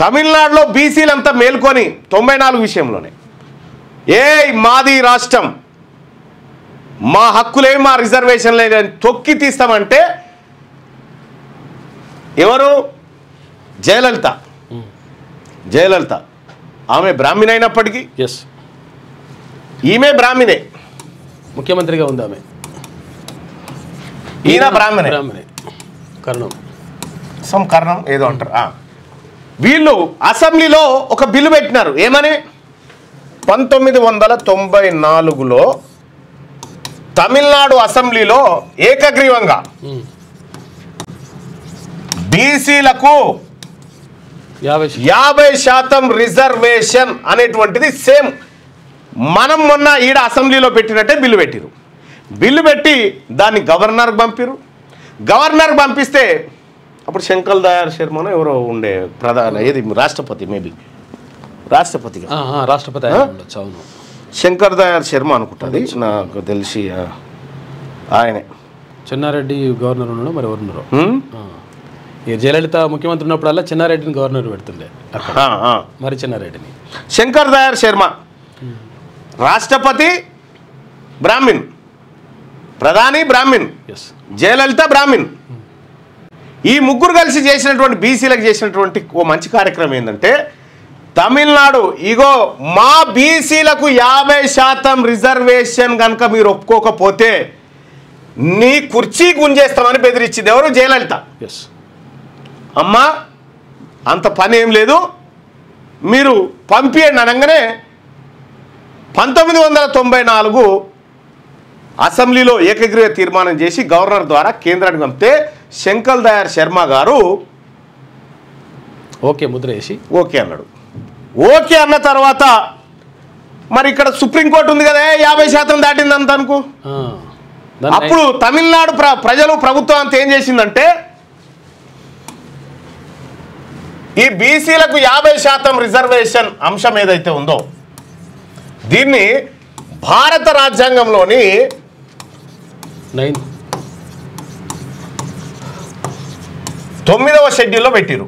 తమిళనాడులో బీసీలంతా మేల్కొని 94 విషయంలోనే మాది రాష్ట్రం, మా హక్కులేవి, మా రిజర్వేషన్ లేదని తొక్కి తీస్తామంటే ఎవరు? జయలలిత. ఆమె బ్రాహ్మణ అయినప్పటికీ ఈమె బ్రాహ్మణే, ముఖ్యమంత్రిగా ఉంది ఆమె. ఈయన బ్రాహ్మణే, కర్ణం ఏదో అంటారు. వీళ్ళు అసెంబ్లీలో ఒక బిల్లు పెట్టినారు. ఏమని? 1994లో తమిళనాడు అసెంబ్లీలో ఏకగ్రీవంగా బీసీలకు 50% రిజర్వేషన్ అనేటువంటిది సేమ్ మనం మొన్న ఈడ అసెంబ్లీలో పెట్టినట్టే బిల్లు పెట్టిరు. బిల్లు పెట్టి దాన్ని గవర్నర్కి పంపిరు. గవర్నర్కి పంపిస్తే అప్పుడు శంకర్ దయాళ్ శర్మను ఎవరో ఉండే ప్రధాన, ఏది రాష్ట్రపతి, మేబీ రాష్ట్రపతి శంకర్ దయాళ్ శర్మ అనుకుంటుంది నాకు తెలిసి. ఆయనే చెన్నారెడ్డి గవర్నర్ ఉన్నాడు, మరి ఎవరు ఉన్నారు? జయలలిత ముఖ్యమంత్రి ఉన్నప్పుడల్లా చెన్నారెడ్డిని గవర్నర్ పెడుతుండే, మరి చెన్నారెడ్డిని. శంకర్ దయాళ్ శర్మ రాష్ట్రపతి బ్రాహ్మిన్, ప్రధాని బ్రాహ్మిన్, జయలలిత బ్రాహ్మిన్. ఈ ముగ్గురు కలిసి చేసినటువంటి బీసీలకు చేసినటువంటి ఓ మంచి కార్యక్రమం ఏంటంటే, తమిళనాడు ఇగో మా బీసీలకు 50% రిజర్వేషన్ కనుక మీరు ఒప్పుకోకపోతే నీ కుర్చీ గుంజేస్తామని బెదిరించింది ఎవరు? జయలలిత. అమ్మా అంత పని ఏం లేదు, మీరు పంపియండి అనగానే 1994 అసెంబ్లీలో ఏకగ్రీవ తీర్మానం చేసి గవర్నర్ ద్వారా కేంద్రానికి పంపితే శంకర్ దయాళ్ శర్మ గారు ఓకే ముద్ర వేసి ఓకే అన్నాడు. ఓకే అన్న తర్వాత మరి ఇక్కడ సుప్రీంకోర్టు ఉంది కదా, 50% దాటిందంత అనుకో. అప్పుడు తమిళనాడు ప్రజలు ప్రభుత్వం అంతా ఏం చేసిందంటే ఈ బీసీలకు 50% రిజర్వేషన్ అంశం ఏదైతే ఉందో దీన్ని భారత రాజ్యాంగంలోని 9వ షెడ్యూల్లో పెట్టిరు.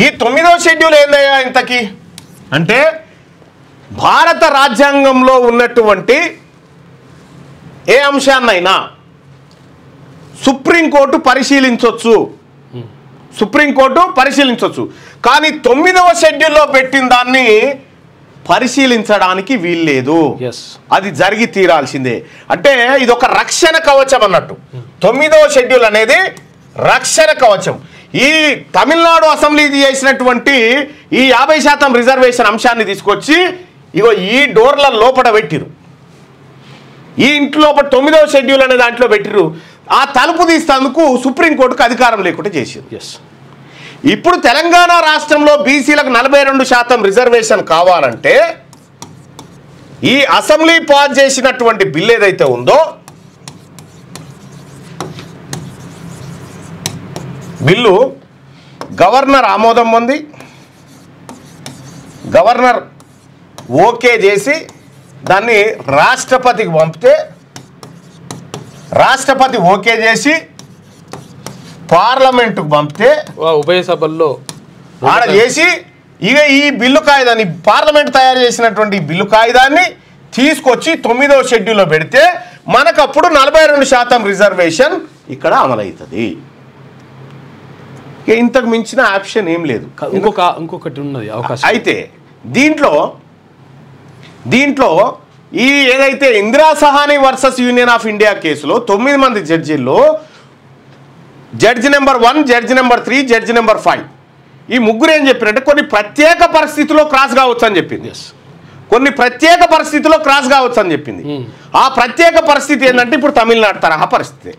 ఈ 9వ షెడ్యూల్ ఏందయ్యా ఇంతకీ అంటే భారత రాజ్యాంగంలో ఉన్నటువంటి ఏ అంశాన్నైనా సుప్రీంకోర్టు పరిశీలించవచ్చు. కానీ 9వ షెడ్యూల్లో పెట్టిన దాన్ని పరిశీలించడానికి వీల్లేదు. అది జరిగి తీరాల్సిందే. అంటే ఇది ఒక రక్షణ కవచం అన్నట్టు. 9వ షెడ్యూల్ అనేది రక్షణ కవచం. ఈ తమిళనాడు అసెంబ్లీ చేసినటువంటి ఈ 50% రిజర్వేషన్ అంశాన్ని తీసుకొచ్చి ఇగో ఈ డోర్ల లోపల పెట్టిరు. ఈ ఇంట్లో 9వ షెడ్యూల్ అనే దాంట్లో పెట్టిరు. ఆ తలుపు తీసేందుకు సుప్రీంకోర్టుకు అధికారం లేకుండా చేశారు. ఇప్పుడు తెలంగాణ రాష్ట్రంలో బీసీలకు 42% రిజర్వేషన్ కావాలంటే ఈ అసెంబ్లీ పాస్ చేసినటువంటి బిల్ ఏదైతే ఉందో బిల్లు గవర్నర్ ఆమోదం పొంది గవర్నర్ ఓకే చేసి దాన్ని రాష్ట్రపతికి పంపితే రాష్ట్రపతి ఓకే చేసి పార్లమెంటుకు పంపితే ఉభయ సభల్లో ఆడ చేసి ఇక ఈ బిల్లు కాయిదాన్ని పార్లమెంట్ తయారు చేసినటువంటి బిల్లు కాయిదాన్ని తీసుకొచ్చి 9వ షెడ్యూల్లో పెడితే మనకప్పుడు 42% రిజర్వేషన్ ఇక్కడ అమలవుతుంది. ఇంతకు మించిన ఆప్షన్ ఏం లేదు. ఇంకొకటి ఉన్నది అవకాశం. అయితే దీంట్లో ఈ ఏదైతే Indira Sahani versus union of India కేసులో 9 మంది జడ్జీల్లో judge number 1, judge number 3, judge number 5 ఈ ముగ్గురు ఏం చెప్పారంటే కొన్ని ప్రత్యేక పరిస్థితుల్లో క్రాస్ కావచ్చు అని చెప్పింది. కొన్ని ప్రత్యేక పరిస్థితుల్లో క్రాస్ కావచ్చు అని చెప్పింది. ఆ ప్రత్యేక పరిస్థితి ఏంటంటే ఇప్పుడు తమిళనాడు తరహా పరిస్థితి.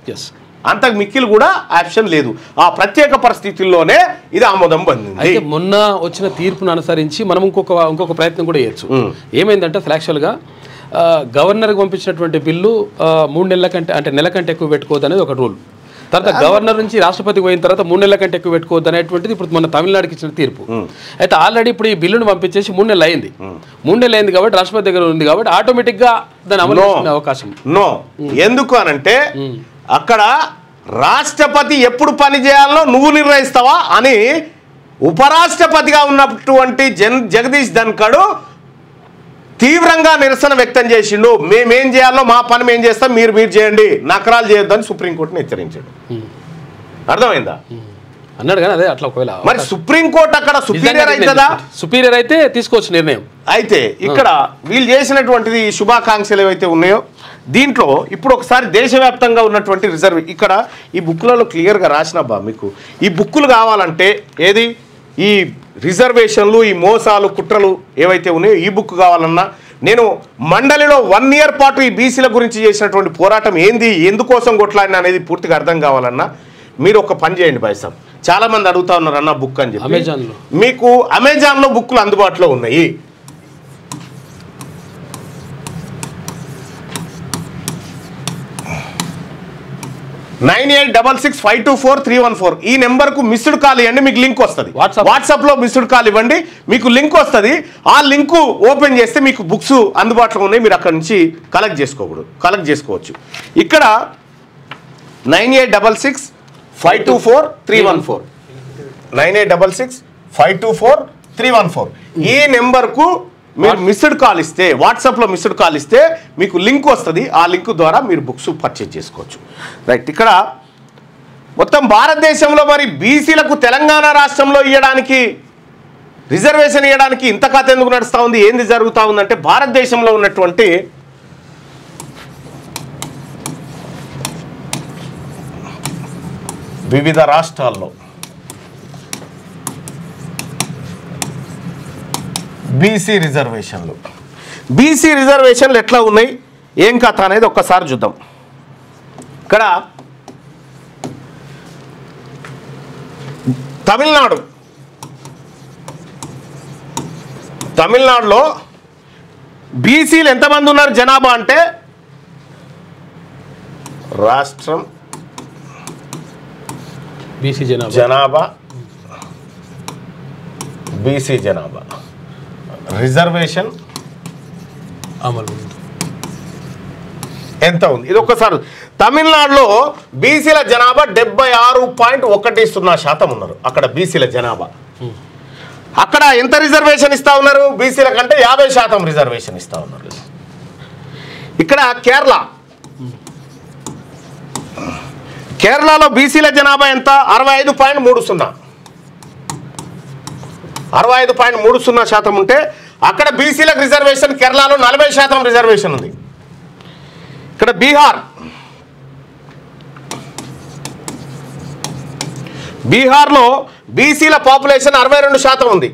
అంతకు మిక్కిలు కూడా ఆప్షన్ లేదు. ఆ ప్రత్యేక పరిస్థితుల్లోనే ఇది ఆమోదం పొందింది. అయితే మొన్న వచ్చిన తీర్పును అనుసరించి మనం ఇంకొక ప్రయత్నం కూడా చేయొచ్చు. ఏమైందంటే యాక్చువల్గా గవర్నర్కి పంపించినటువంటి బిల్లు 3 నెలల కంటే అంటే నెల కంటే ఎక్కువ పెట్టుకోవద్దు అనేది ఒక రూల్. తర్వాత గవర్నర్ నుంచి రాష్ట్రపతికి పోయిన తర్వాత 3 నెలల కంటే ఎక్కువ పెట్టుకోవద్దు అనేటువంటిది ఇప్పుడు మన తమిళనాడుకి ఇచ్చిన తీర్పు. అయితే ఆల్రెడీ ఇప్పుడు ఈ బిల్లును పంపించేసి 3 నెలలు అయింది. 3 నెలలు అయింది కాబట్టి రాష్ట్రపతి దగ్గర ఉంది కాబట్టి ఆటోమేటిక్గా దాని అమలు అవకాశం నో. ఎందుకు అనంటే అక్కడ రాష్ట్రపతి ఎప్పుడు పని చేయాలో నువ్వు నిర్ణయిస్తావా అని ఉపరాష్ట్రపతిగా ఉన్నటువంటి జగదీష్ ధన్ఖడ్ తీవ్రంగా నిరసన వ్యక్తం చేసిండు. మేమేం చేయాలో మా పని మేము చేస్తాం, మీరు చేయండి, నకరాలు చేయొద్దని సుప్రీంకోర్టుని హెచ్చరించాడు. అర్థమైందా? అన్నాడు కానీ అదే అట్లా ఒకవేళ మరి సుప్రీంకోర్టు అక్కడ సుపీరియర్ అవుతుందా? సుపీరియర్ అయితే తీసుకోవచ్చు నిర్ణయం. అయితే ఇక్కడ వీళ్ళు చేసినటువంటిది శుభాకాంక్షలు ఏవైతే ఉన్నాయో దీంట్లో ఇప్పుడు ఒకసారి దేశవ్యాప్తంగా ఉన్నటువంటి రిజర్వ్ ఇక్కడ ఈ బుక్లలో క్లియర్గా రాసినబ్బా మీకు ఈ బుక్కులు కావాలంటే ఏది ఈ రిజర్వేషన్లు ఈ మోసాలు కుట్రలు ఏవైతే ఉన్నాయో ఈ బుక్ కావాలన్నా నేను మండలిలో 1 ఇయర్ పాటు ఈ బీసీల గురించి చేసినటువంటి పోరాటం ఏంది, ఎందుకోసం కొట్లాడిన అనేది పూర్తిగా అర్థం కావాలన్నా మీరు ఒక పని చేయండి బైసాబ్. చాలా మంది అడుగుతా ఉన్నారు అన్న బుక్ అని చెప్పి. మీకు అమెజాన్లో బుక్లు అందుబాటులో ఉన్నాయి. (9866524314) ఈ నెంబర్కు మిస్డ్ కాల్ ఇవ్వండి, మీకు లింక్ వస్తుంది. వాట్సాప్లో మిస్డ్ కాల్ ఇవ్వండి, మీకు లింక్ వస్తుంది. ఆ లింకు ఓపెన్ చేస్తే మీకు బుక్స్ అందుబాటులో ఉన్నాయి, మీరు అక్కడ నుంచి కలెక్ట్ చేసుకోవచ్చు. ఇక్కడ 9866524314 9866524314 ఈ నెంబర్కు మీరు మిస్డ్ కాల్ ఇస్తే వాట్సాప్లో మిస్డ్ కాల్ ఇస్తే మీకు లింక్ వస్తుంది. ఆ లింక్ ద్వారా మీరు బుక్స్ పర్చేజ్ చేసుకోవచ్చు. రైట్. ఇక్కడ మొత్తం భారతదేశంలో మరి బీసీలకు తెలంగాణ రాష్ట్రంలో ఇవ్వడానికి రిజర్వేషన్ ఇవ్వడానికి ఇంత కథ ఎందుకు నడుస్తూ ఉంది, ఏంది జరుగుతూ ఉందంటే భారతదేశంలో ఉన్నటువంటి వివిధ రాష్ట్రాల్లో బీసీ రిజర్వేషన్లు ఎట్లా ఉన్నాయి, ఏం కథ అనేది ఒక్కసారి చూద్దాం. ఇక్కడ తమిళనాడులో బీసీలు ఎంతమంది ఉన్నారు జనాభా అంటే, రాష్ట్రం బీసీ జనాభా రిజర్వేషన్ అమలు ఎంత ఉంది ఇది ఒక్కసారి. తమిళనాడులో బీసీల జనాభా 76.10% ఉన్నారు. అక్కడ బీసీల జనాభా, అక్కడ ఎంత రిజర్వేషన్ ఇస్తా ఉన్నారు, బీసీల కంటే 50% రిజర్వేషన్ ఇస్తా ఉన్నారు. ఇక్కడ కేరళలో బీసీల జనాభా ఎంత, 65.30% ఉంటే అక్కడ బీసీలకు రిజర్వేషన్ కేరళలో 40% రిజర్వేషన్ ఉంది. ఇక్కడ బీహార్లో బీసీల పాపులేషన్ 62% ఉంది,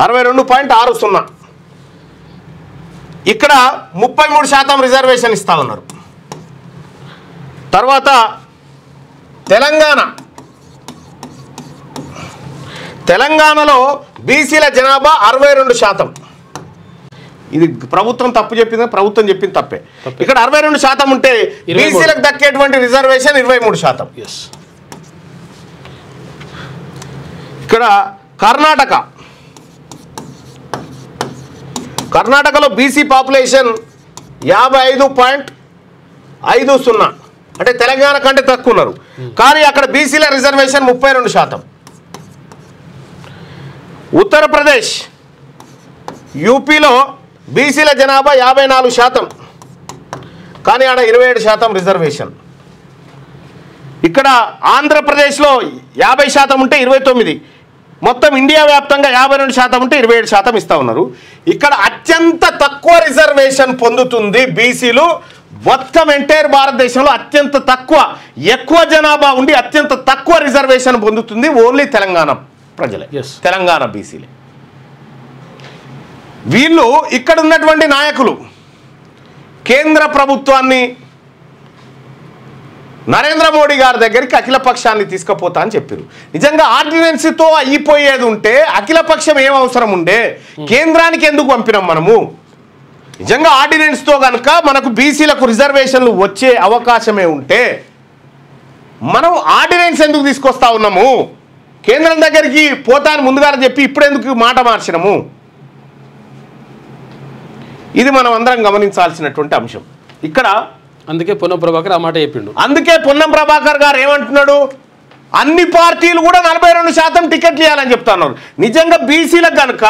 62.60. ఇక్కడ 33% రిజర్వేషన్ ఇస్తా ఉన్నారు. తర్వాత తెలంగాణలో బీసీల జనాభా 62%. ఇది ప్రభుత్వం తప్పు చెప్పింది, ప్రభుత్వం చెప్పింది తప్పే. ఇక్కడ 62% ఉంటే బీసీలకు దక్కేటువంటి రిజర్వేషన్ 23%. ఇక్కడ కర్ణాటకలో బీసీ పాపులేషన్ 55.50, అంటే తెలంగాణ కంటే తక్కువ ఉన్నారు, కానీ అక్కడ బీసీల రిజర్వేషన్ 32%. ఉత్తరప్రదేశ్ యూపీలో బీసీల జనాభా 54%, కానీ ఆడ 27% రిజర్వేషన్. ఇక్కడ ఆంధ్రప్రదేశ్లో 50% ఉంటే 29, మొత్తం ఇండియా వ్యాప్తంగా 52% ఉంటే 27% ఇస్తా ఉన్నారు. ఇక్కడ అత్యంత తక్కువ రిజర్వేషన్ పొందుతుంది బీసీలు మొత్తం ఎంటైర్ భారతదేశంలో అత్యంత తక్కువ, ఎక్కువ జనాభా ఉండి అత్యంత తక్కువ రిజర్వేషన్ పొందుతుంది ఓన్లీ తెలంగాణ ప్రజలే, తెలంగాణ బీసీలే. వీళ్ళు ఇక్కడ ఉన్నటువంటి నాయకులు కేంద్ర ప్రభుత్వాన్ని నరేంద్ర మోడీ గారి దగ్గరికి అఖిలపక్షాన్ని తీసుకుపోతా అని చెప్పారు. నిజంగా ఆర్డినెన్స్తో అయిపోయేది ఉంటే అఖిలపక్షం ఏం అవసరం ఉండే, కేంద్రానికి ఎందుకు పంపినాం మనము? నిజంగా ఆర్డినెన్స్తో కనుక మనకు బీసీలకు రిజర్వేషన్లు వచ్చే అవకాశమే ఉంటే మనం ఆర్డినెన్స్ ఎందుకు తీసుకొస్తా ఉన్నాము? కేంద్రం దగ్గరికి పోతాను ముందుగానే చెప్పి ఇప్పుడు ఎందుకు మాట మార్చినాము? ఇది మనం అందరం గమనించాల్సినటువంటి అంశం. ఇక్కడ అందుకే పొన్నం ప్రభాకర్ ఆ మాట చెప్పిండు. అందుకే పొన్నం ప్రభాకర్ గారు ఏమంటున్నాడు, అన్ని పార్టీలు కూడా 42% టికెట్లు ఇవ్వాలని చెప్తున్నారు. నిజంగా బీసీలకు కనుక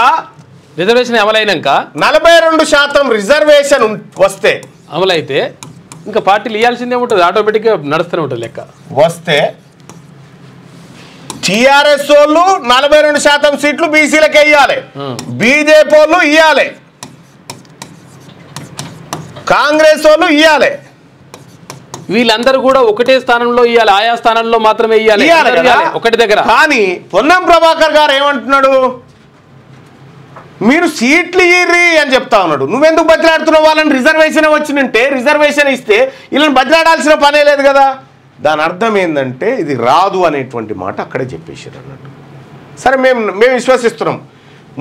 రిజర్వేషన్ అమలైనాక 42% రిజర్వేషన్ వస్తే, అమలైతే ఇంకా పార్టీలు ఇవ్వాల్సిందే ఉంటుంది, ఆటోమేటిక్గా నడుస్తూనే ఉంటుంది లెక్క. వస్తే టీఆర్ఎస్ వాళ్ళు 42% సీట్లు బీసీలకే ఇవ్వాలి, బీజేపీ వాళ్ళు ఇవ్వాలి, కాంగ్రెస్ వాళ్ళు ఇవ్వాలి. వీళ్ళందరూ కూడా ఒకటే స్థానంలో ఇవ్వాలి, ఆయా స్థానంలో మాత్రమే ఇవ్వాలి ఒకటి దగ్గర. కానీ పొన్నం ప్రభాకర్ గారు ఏమంటున్నాడు, మీరు సీట్లు ఇయ్యి అని చెప్తా ఉన్నాడు. నువ్వెందుకు బదిలాడుతున్నావు? వాళ్ళని రిజర్వేషన్ వచ్చినంటే రిజర్వేషన్ ఇస్తే వీళ్ళని బదిలాడాల్సిన పనే లేదు కదా. దాని అర్థం ఏంటంటే ఇది రాదు అనేటువంటి మాట అక్కడే చెప్పేసారు అన్నట్టు. సరే, మేము విశ్వసిస్తున్నాం,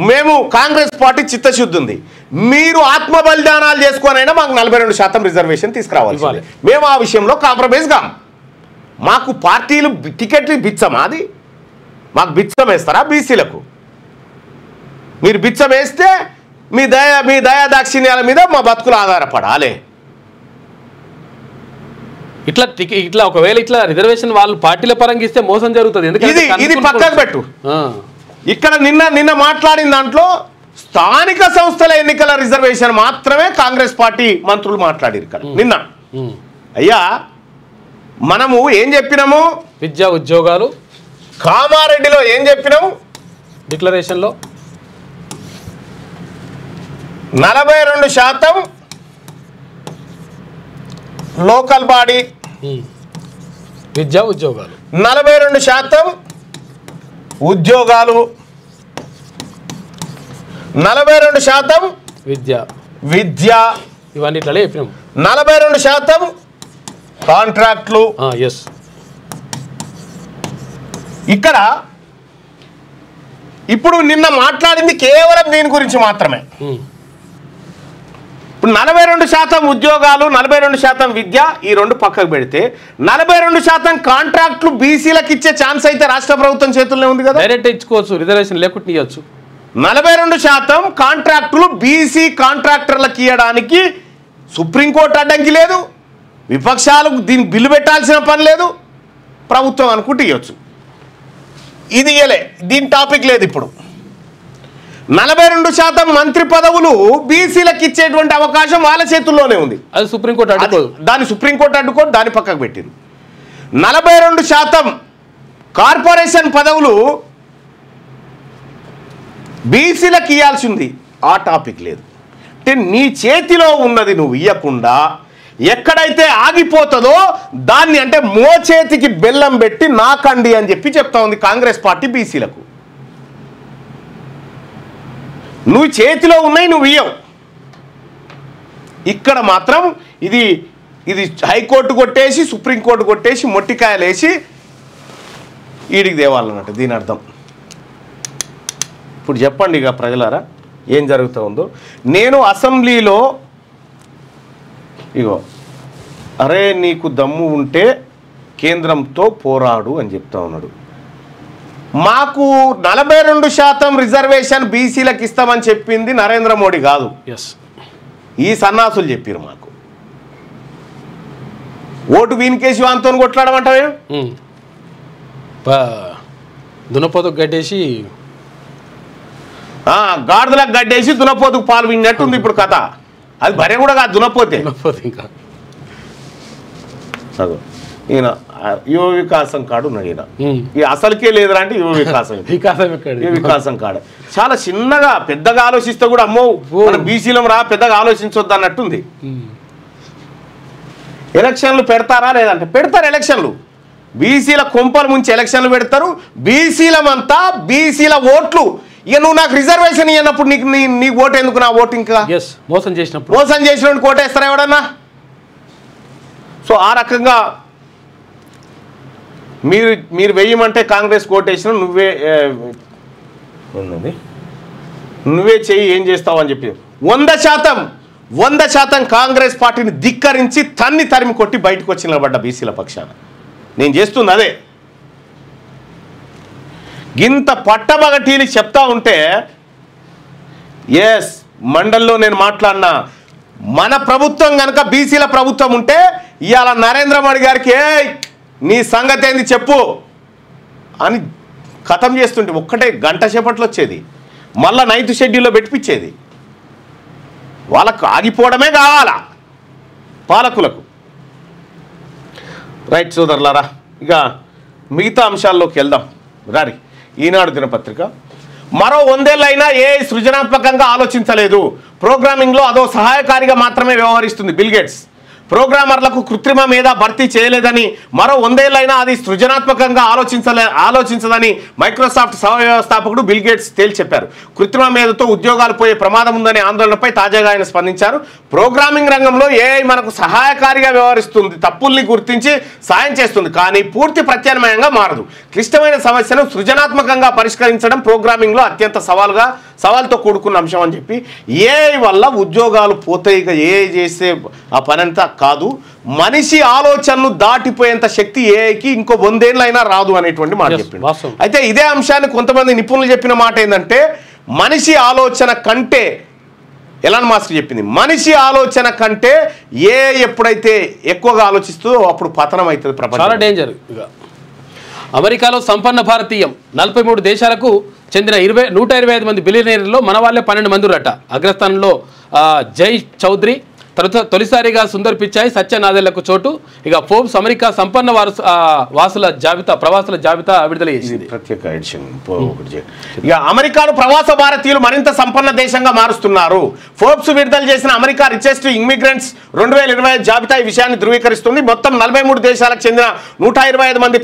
మేము కాంగ్రెస్ పార్టీ చిత్తశుద్ధి ఉంది, మీరు ఆత్మ బలిదానాలు చేసుకొనైనా మాకు 42% రిజర్వేషన్ తీసుకురావాలి. మేము ఆ విషయంలో కాంప్రమైజ్ కాం. మాకు పార్టీలు టికెట్లు బిచ్చమా? అది మాకు బిచ్చం వేస్తారా? బీసీలకు మీరు బిచ్చం వేస్తే మీ దయా దాక్షిణ్యాల మీద మా బతుకులు ఆధారపడాలి. ఇట్లా ఒకవేళ ఇట్లా రిజర్వేషన్ వాళ్ళు పార్టీల పరంగా ఇస్తే మోసం జరుగుతుంది. ఇది పక్కకు పెట్టు. ఇక్కడ నిన్న మాట్లాడిన దాంట్లో స్థానిక సంస్థల ఎన్నికల రిజర్వేషన్ మాత్రమే కాంగ్రెస్ పార్టీ మంత్రులు మాట్లాడారు ఇక్కడ నిన్న. అయ్యా, మనము ఏం చెప్పినాము? విద్యా ఉద్యోగాలు కామారెడ్డిలో ఏం చెప్పినాము? డిక్లరేషన్లో 42% లోకల్ బాడీ విద్యా ఉద్యోగాలు 42% ఉద్యోగాలు, 42% విద్య, ఇవన్నిట్లే చెప్పినాం. 42% కాంట్రాక్ట్లు. ఎస్, ఇక్కడ ఇప్పుడు నిన్న మాట్లాడింది కేవలం దీని గురించి మాత్రమే. ఇప్పుడు 42% ఉద్యోగాలు, 42% విద్య, ఈ రెండు పక్కకు పెడితే 42% కాంట్రాక్ట్లు బీసీలకు ఇచ్చే ఛాన్స్ అయితే రాష్ట్ర ప్రభుత్వం చేతుల్లో ఉంది కదా. డైరెక్ట్ ఇచ్చుకోవచ్చు, రిజర్వేషన్ లేకుండా ఇవ్వచ్చు. 42% కాంట్రాక్టులు బీసీ కాంట్రాక్టర్లకు ఇవ్వడానికి సుప్రీంకోర్టు అడ్డంకి లేదు, విపక్షాలు దీన్ని బిల్లు పెట్టాల్సిన పని లేదు, ప్రభుత్వం అనుకుంటే ఇవ్వచ్చు. ఇది ఇయ్యలే, దీని టాపిక్ లేదు. ఇప్పుడు 42% మంత్రి పదవులు బీసీలకు ఇచ్చేటువంటి అవకాశం వాళ్ళ చేతుల్లోనే ఉంది. అది సుప్రీంకోర్టు అడ్డుకోదు, దాన్ని సుప్రీంకోర్టు అడ్డుకోదు, దాన్ని పక్కకు పెట్టింది. 42% కార్పొరేషన్ పదవులు బీసీలకు ఇవ్వాల్సింది, ఆ టాపిక్ లేదు. అంటే నీ చేతిలో ఉన్నది నువ్వు ఇవ్వకుండా ఎక్కడైతే ఆగిపోతుందో దాన్ని, అంటే మోచేతికి బెల్లం పెట్టి నాకండి అని చెప్తా ఉంది కాంగ్రెస్ పార్టీ బీసీలకు. నువ్వు చేతిలో ఉన్నాయి నువ్వు ఇయ్యవు. ఇక్కడ మాత్రం ఇది హైకోర్టు కొట్టేసి సుప్రీంకోర్టు కొట్టేసి మొట్టికాయలు వేసి ఈడికి దేవాలన్నట్టు దీని అర్థం. ఇప్పుడు చెప్పండి ఇక ప్రజలారా ఏం జరుగుతూ ఉందో. నేను అసెంబ్లీలో ఇగో, అరే నీకు దమ్ము ఉంటే కేంద్రంతో పోరాడు అని చెప్తా ఉన్నాడు. మాకు 42% రిజర్వేషన్ బీసీలకు ఇస్తామని చెప్పింది నరేంద్ర మోడీ కాదు, ఈ సన్నాసులు చెప్పారు మాకు. ఓటు వీనికేసి వాంతో కొట్లాడమంటావే, దున్నపోతుకు గడ్డేసి గాడిదలకు గడ్డేసి దున్నపోతుకు పాలు విన్నట్టుంది ఇప్పుడు కథ. అది భరే కూడా కాదు, దున్నపోతే. ఇంకా ఈయన యువ వికాసం కార్డు ఉన్నాడు. ఈయన ఈ అసలుకే లేదురా అంటే యువ వికాసం వికాసం కార్డు చాలా చిన్నగా, పెద్దగా ఆలోచిస్తే కూడా అమ్మో మన బీసీలం రా పెద్దగా ఆలోచించొద్దు అన్నట్టుంది. ఎలక్షన్లు పెడతారా లేదంటే పెడతారు ఎలక్షన్లు, బీసీల కొంపలు ముంచి ఎలక్షన్లు పెడతారు. బీసీలమంతా బీసీల ఓట్లు, ఇక నువ్వు నాకు రిజర్వేషన్ ఇవ్వనప్పుడు నీకు ఓటు ఎందుకు, నా ఓటు ఇంకా మోసం చేసిన కోటేస్తారా ఎవడన్నా. సో ఆ రకంగా మీరు వెయ్యమంటే కాంగ్రెస్ కోటేసిన నువ్వే చెయ్యి ఏం చేస్తావు అని చెప్పి 100% కాంగ్రెస్ పార్టీని ధిక్కరించి తరిమి కొట్టి బయటకు వచ్చి నిలబడ్డ బీసీల పక్షాన నేను చేస్తుంది అదే. గింత పట్టబగటీలు చెప్తా ఉంటే ఎస్ మండల్లో నేను మాట్లాడినా, మన ప్రభుత్వం కనుక బీసీల ప్రభుత్వం ఉంటే ఇవాళ నరేంద్ర మోడీ గారికి నీ సంగతి ఏంది చెప్పు అని ఖతం చేస్తుంటే ఒక్కటే గంట సేపట్లో వచ్చేది, మళ్ళా 9th షెడ్యూల్లో పెట్టిపించేది. వాళ్ళకు ఆగిపోవడమే కావాలా పాలకులకు. రైట్ సోదరులారా, ఇక మిగతా అంశాల్లోకి వెళ్దాం రారి. ఈనాడు దినపత్రిక, మరో 100 ఏళ్ళైనా సృజనాత్మకంగా ఆలోచించలేదు, ప్రోగ్రామింగ్లో అదో సహాయకారిగా మాత్రమే వ్యవహరిస్తుంది బిల్ గేట్స్. ప్రోగ్రామర్లకు కృత్రిమ మీద భర్తీ చేయలేదని, మరో 100 ఏళ్ళైనా అది సృజనాత్మకంగా ఆలోచించదని మైక్రోసాఫ్ట్ సహ వ్యవస్థాపకుడు బిల్ గేట్స్ తేల్చి చెప్పారు. కృత్రిమ మేధతో ఉద్యోగాలు పోయే ప్రమాదం ఉందనే ఆందోళనపై తాజాగా ఆయన స్పందించారు. ప్రోగ్రామింగ్ రంగంలో ఏఐ మనకు సహాయకారిగా వ్యవహరిస్తుంది, తప్పుల్ని గుర్తించి సాయం చేస్తుంది, కానీ పూర్తి ప్రత్యామ్నాయంగా మారదు. క్లిష్టమైన సమస్యను సృజనాత్మకంగా పరిష్కరించడం ప్రోగ్రామింగ్లో అత్యంత సవాల్తో కూడుకున్న అంశం అని చెప్పి, ఏఐ వల్ల ఉద్యోగాలు పోతాయి, ఇక ఏఐ చేసే ఆ పనంతా కాదు, మనిషి ఆలోచనను దాటిపోయేంత శక్తి ఏఐకి ఇంకో 100 ఏళ్ళైనా రాదు అనేటువంటి మాట చెప్పింది. అయితే ఇదే అంశాన్ని కొంతమంది నిపుణులు చెప్పిన మాట ఏంటంటే, మనిషి ఆలోచన కంటే, ఎలాన్ మాస్క్ చెప్పింది, మనిషి ఆలోచన కంటే ఏఐ ఎప్పుడైతే ఎక్కువగా ఆలోచిస్తుందో అప్పుడు పతనం అవుతుంది ప్రపంచం. చాలా డేంజర్. అమెరికాలో సంపన్న భారతీయం 43 దేశాలకు చెందిన 125 మంది బిలియనీర్లలో మన వాళ్ళే 12 మంది ఉరట. అగ్రస్థానంలో జై చౌదరి, తొలిసారిగా సుందర్ పిచాయ్ సత్యనాదెళ్లకు చోటు. ఇక ఫోర్బ్స్ అమెరికా సంపన్న ప్రవాసుల జాబితా విడుదల చేసింది. ప్రత్యేక ఎడిషన్. ఇక అమెరికాను ప్రవాస భారతీయులు మరింత సంపన్న దేశంగా మారుస్తున్నారు. ఫోర్బ్స్ విడుదల చేసిన అమెరికా రిచెస్ట్ ఇమిగ్రెంట్స్ 2025 జాబితా ఈ విషయాన్ని ధృవీకరిస్తుంది. మొత్తం 43 దేశాలకు చెందిన 125 మంది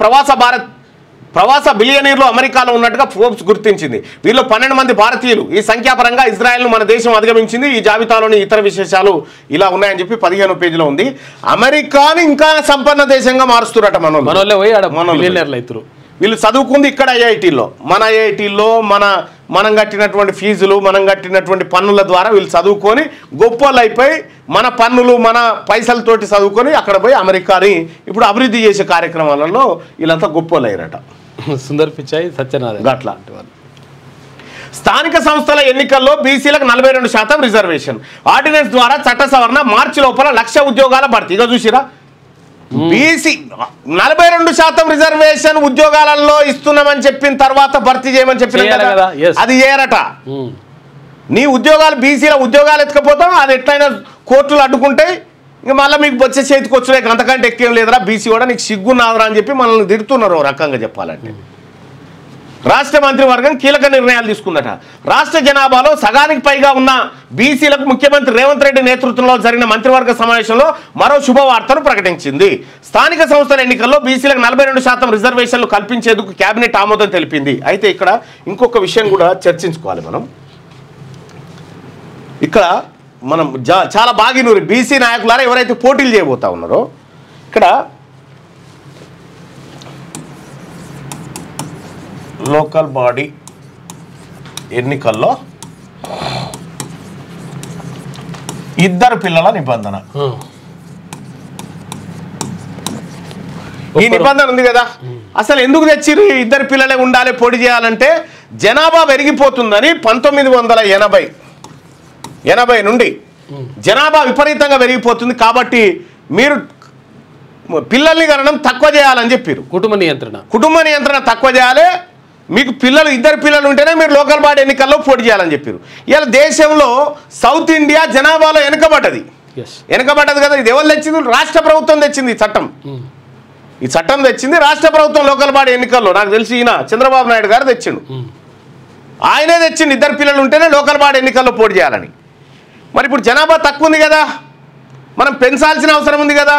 ప్రవాస బిలియనీర్లు అమెరికాలో ఉన్నట్టుగా ఫోర్బ్స్ గుర్తించింది. వీళ్ళు 12 మంది భారతీయులు. ఈ సంఖ్యాపరంగా ఇజ్రాయెల్ను మన దేశం అధిగమించింది. ఈ జాబితాలోని ఇతర విశేషాలు ఇలా ఉన్నాయని చెప్పి 15వ పేజీలో ఉంది. అమెరికాని ఇంకా సంపన్న దేశంగా మారుస్తున్నట మనోళ్ళే పోయి బిలియనీర్లు అవుతారు. వీళ్ళు చదువుకుంది ఇక్కడ ఐఐటీలో, మన ఐఐటీలో మనం కట్టినటువంటి ఫీజులు, మనం కట్టినటువంటి పన్నుల ద్వారా వీళ్ళు చదువుకొని గొప్పలు అయిపోయి మన పన్నులు మన పైసలతోటి చదువుకొని అక్కడ పోయి అమెరికాని ఇప్పుడు అభివృద్ధి చేసే కార్యక్రమాలలో వీళ్ళంతా గొప్పలు అయ్యారట. సుందర్ పిచాయ్ సత్యనారాయణ గట్లా. స్థానిక సంస్థల ఎన్నికల్లో బీసీలకు 42% రిజర్వేషన్. ఆర్డినెన్స్ ద్వారా చట్ట సవరణ. మార్చి లోపల 1,00,000 ఉద్యోగాల భర్తీ. ఇక చూసిరా, బీసీ 42% రిజర్వేషన్ ఉద్యోగాలలో ఇస్తున్నామని చెప్పిన తర్వాత భర్తీ చేయమని చెప్పిన కదా, అది చేయరట. నీ ఉద్యోగాలు బీసీల ఉద్యోగాలు ఎత్తుకపోతాం, అది ఎట్లయినా కోర్టులు అడ్డుకుంటాయి. ఇంక మళ్ళీ మీకు వచ్చే చేతికి వచ్చే అంతకంటే ఎక్కువ లేదురా బీసీ కూడా, నీకు సిగ్గున్నాదురా అని చెప్పి మనల్ని తిడుతున్నారు. రకంగా చెప్పాలంటే రాష్ట్ర మంత్రివర్గం కీలక నిర్ణయాలు తీసుకుందట. రాష్ట్ర జనాభాలో సగానికి పైగా ఉన్న బీసీలకు ముఖ్యమంత్రి రేవంత్ రెడ్డి నేతృత్వంలో జరిగిన మంత్రివర్గ సమావేశంలో మరో శుభవార్తను ప్రకటించింది. స్థానిక సంస్థల ఎన్నికల్లో బీసీలకు 42% రిజర్వేషన్లు కల్పించేందుకు కేబినెట్ ఆమోదం తెలిపింది. అయితే ఇక్కడ ఇంకొక విషయం కూడా చర్చించుకోవాలి మనం. ఇక్కడ మనం చాలా బాగినూరి బీసీ నాయకులారా ఎవరైతే పోటీలు చేయబోతా ఉన్నారో, ఇక్కడ లోకల్ బాడీ ఎన్నికల్లో 2 పిల్లల నిబంధన. ఈ నిబంధన ఉంది కదా, అసలు ఎందుకు తెచ్చిర్రు? 2 పిల్లలే ఉండాలి పోటీ చేయాలంటే జనాభా పెరిగిపోతుందని 1980 నుండి జనాభా విపరీతంగా పెరిగిపోతుంది కాబట్టి మీరు పిల్లల్ని కనడం తక్కువ చేయాలని చెప్పారు. కుటుంబ నియంత్రణ తక్కువ చేయాలి, మీకు 2 పిల్లలు ఉంటేనే మీరు లోకల్ బాడీ ఎన్నికల్లో పోటీ చేయాలని చెప్పారు. ఇలా దేశంలో సౌత్ ఇండియా జనాభాలో వెనుకబడ్డది కదా. ఇది ఎవరు తెచ్చింది? రాష్ట్ర ప్రభుత్వం తెచ్చింది ఈ చట్టం తెచ్చింది రాష్ట్ర ప్రభుత్వం. లోకల్ బాడీ ఎన్నికల్లో నాకు తెలిసి ఈయన చంద్రబాబు నాయుడు గారు తెచ్చిండు. ఆయనే తెచ్చిండు 2 పిల్లలు ఉంటేనే లోకల్ బాడీ ఎన్నికల్లో పోటీ చేయాలని. మరి ఇప్పుడు జనాభా తక్కువ ఉంది కదా, మనం పెంచాల్సిన అవసరం ఉంది కదా.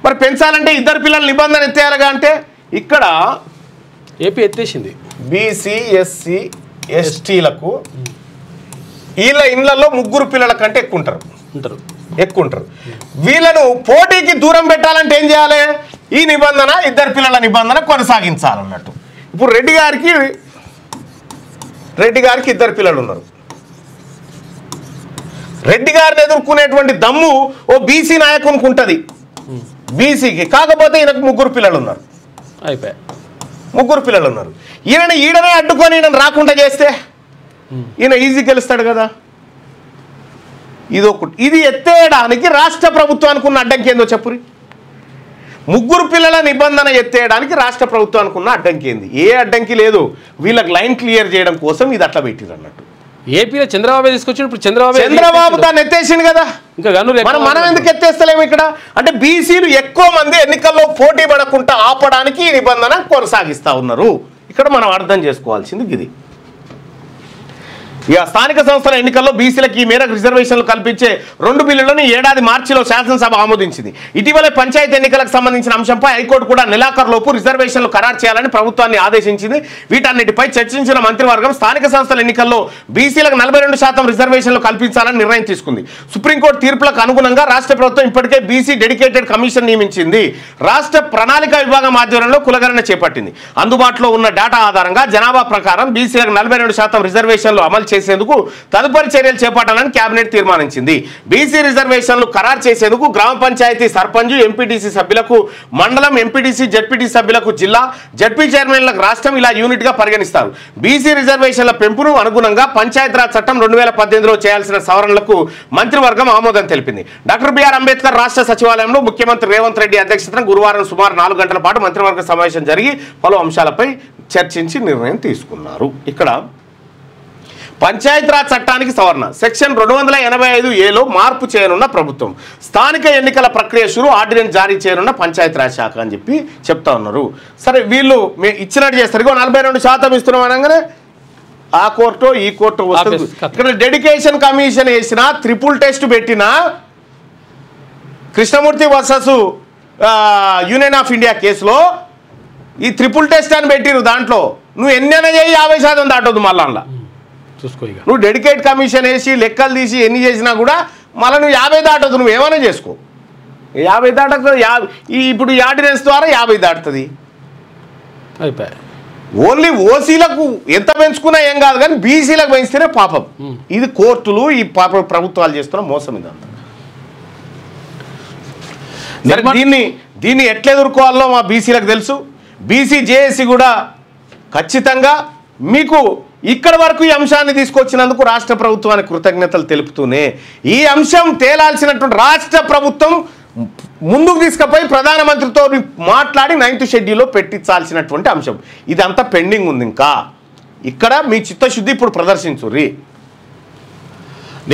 మరి పెంచాలంటే 2 పిల్లల నిబంధన ఎత్తేయాలిగా. అంటే ఇక్కడ ఏపీ ఎత్తేసింది. బీసీ ఎస్సీ ఎస్టీలకు వీళ్ళ ఇళ్లలో 3 పిల్లల కంటే ఎక్కువ ఉంటారు. వీళ్ళను పోటీకి దూరం పెట్టాలంటే ఏం చేయాలి? ఈ నిబంధన 2 పిల్లల నిబంధన కొనసాగించాలన్నట్టు. ఇప్పుడు రెడ్డి గారికి 2 పిల్లలు ఉన్నారు. రెడ్డి గారిని ఎదుర్కొనేటువంటి దమ్ము ఓ బీసీ నాయకునికి ఉంటుంది బీసీకి. కాకపోతే ఈయనకు 3 పిల్లలు ఉన్నారు. 3 పిల్లలు ఉన్నారు. ఈయననే అడ్డుకొని ఈయన రాకుండా చేస్తే ఈయన ఈజీ గెలుస్తాడు కదా. ఇది ఎత్తేయడానికి రాష్ట్ర ప్రభుత్వానికి ఉన్న అడ్డంకి ఏందో చెప్పురి. 3 పిల్లల నిబంధన ఎత్తేయడానికి రాష్ట్ర ప్రభుత్వానికి ఉన్న అడ్డంకి ఏంది? ఏ అడ్డంకి లేదు. వీళ్ళకి లైన్ క్లియర్ చేయడం కోసం ఇది అట్లా పెట్టిరు అన్నట్టు. ఏపీలో చంద్రబాబు తీసుకొచ్చి ఇప్పుడు చంద్రబాబు దాన్ని ఎత్తేసిండు కదా. మనం ఎందుకు ఎత్తేస్తలేము ఇక్కడ అంటే బీసీలు ఎక్కువ మంది ఎన్నికల్లో పోటీ పడకుండా ఆపడానికి ఈ నిబంధన కొనసాగిస్తా ఉన్నారు. ఇక్కడ మనం అర్థం చేసుకోవాల్సింది ఇది. ఇక స్థానిక సంస్థల ఎన్నికల్లో బీసీలకు ఈ మేరకు రిజర్వేషన్లు కల్పించే 2 బిల్లులను ఏడాది మార్చిలో శాసనసభ ఆమోదించింది. ఇటీవలే పంచాయతీ ఎన్నికలకు సంబంధించిన అంశంపై హైకోర్టు కూడా నెలాఖరులోపు రిజర్వేషన్లు ఖరారు చేయాలని ప్రభుత్వాన్ని ఆదేశించింది. వీటన్నిటిపై చర్చించిన మంత్రివర్గం స్థానిక సంస్థల ఎన్నికల్లో బీసీలకు 42% రిజర్వేషన్లు కల్పించాలని నిర్ణయం తీసుకుంది. సుప్రీంకోర్టు తీర్పులకు అనుగుణంగా రాష్ట్ర ప్రభుత్వం ఇప్పటికే బీసీ డెడికేటెడ్ కమిషన్ నియమించింది. రాష్ట్ర ప్రణాళిక విభాగం ఆధ్వర్యంలో కులగణన చేపట్టింది. అందుబాటులో ఉన్న డేటా ఆధారంగా జనాభా ప్రకారం బీసీలకు 42% రిజర్వేషన్లు అమలు చేసేందుకు తదుపరి చర్యలు చేపట్టాలని కేబినెట్ తీర్మానించింది. బీసీ రిజర్వేషన్లు ఖరారు చేసేందుకు గ్రామ పంచాయతీ సర్పంచ్, ఎంపీటీసీ సభ్యులకు మండలం, ఎంపీటీసీ, జడ్పీటీసీ సభ్యులకు జిల్లా, జడ్పీ చైర్మన్లకు రాష్ట్రం ఇలా యూనిట్ గా పరిగణిస్తారు. బీసీ రిజర్వేషన్ల పెంపును అనుగుణంగా పంచాయతీరాజ్ చట్టం 2018లో చేయాల్సిన సవరణలకు మంత్రివర్గం ఆమోదం తెలిపింది. డాక్టర్ బిఆర్ అంబేద్కర్ రాష్ట్ర సచివాలయంలో ముఖ్యమంత్రి రేవంత్ రెడ్డి అధ్యక్షతన గురువారం సుమారు 4 గంటల పాటు మంత్రివర్గ సమావేశం జరిగి పలు అంశాలపై చర్చించి నిర్ణయం తీసుకున్నారు. ఇక్కడ పంచాయతీరాజ్ చట్టానికి సవరణ సెక్షన్ 285A మార్పు చేయనున్న ప్రభుత్వం, స్థానిక ఎన్నికల ప్రక్రియ షురు, ఆర్డినెన్స్ జారీ చేయనున్న పంచాయతీరాజ్ శాఖ అని చెప్పి చెప్తా ఉన్నారు. సరే వీళ్ళు ఇచ్చినట్టు చేస్తారు, 42% ఇస్తున్నాం అనగానే ఆ కోర్టు ఈ కోర్టు వస్తుంది. ఇక్కడ డెడికేషన్ కమిషన్ వేసిన, ట్రిపుల్ టెస్ట్ పెట్టిన, Krishnamurthy versus union of India కేసులో ఈ ట్రిపుల్ టెస్ట్ అని పెట్టిరు. దాంట్లో నువ్వు ఎన్నైనా చేయి 50% దాటొద్దు. మళ్ళా అందులో చూసుకో, నువ్వు డెడికేట్ కమిషన్ వేసి లెక్కలు తీసి ఎన్ని చేసినా కూడా మళ్ళీ నువ్వు 50 దాటొద్దు. నువ్వు ఏమైనా చేసుకో, 50 దాటక ఇప్పుడు ఈ ఆర్డినెన్స్ ద్వారా 50 దాటుతుంది. అయిపోయాయి. ఓన్లీ ఓసీలకు ఎంత పెంచుకున్నా ఏం కాదు, కానీ బీసీలకు పెంచితేనే పాపం. ఇది కోర్టులు ఈ పాప ప్రభుత్వాలు చేస్తున్న మోసం ఇదంతా. దీన్ని ఎట్లా ఎదుర్కోవాలో మా బీసీలకు తెలుసు. బీసీ జేఏసీ కూడా ఖచ్చితంగా మీకు ఇక్కడ వరకు ఈ అంశాన్ని తీసుకొచ్చినందుకు రాష్ట్ర ప్రభుత్వానికి కృతజ్ఞతలు తెలుపుతూనే, ఈ అంశం తేలాల్సినటువంటి రాష్ట్ర ప్రభుత్వం ముందుకు తీసుకుపోయి ప్రధానమంత్రితో మాట్లాడి 9th షెడ్యూల్లో పెట్టించాల్సినటువంటి అంశం. ఇదంతా పెండింగ్ ఉంది. ఇంకా ఇక్కడ మీ చిత్తశుద్ధి ఇప్పుడు ప్రదర్శించుర్రి.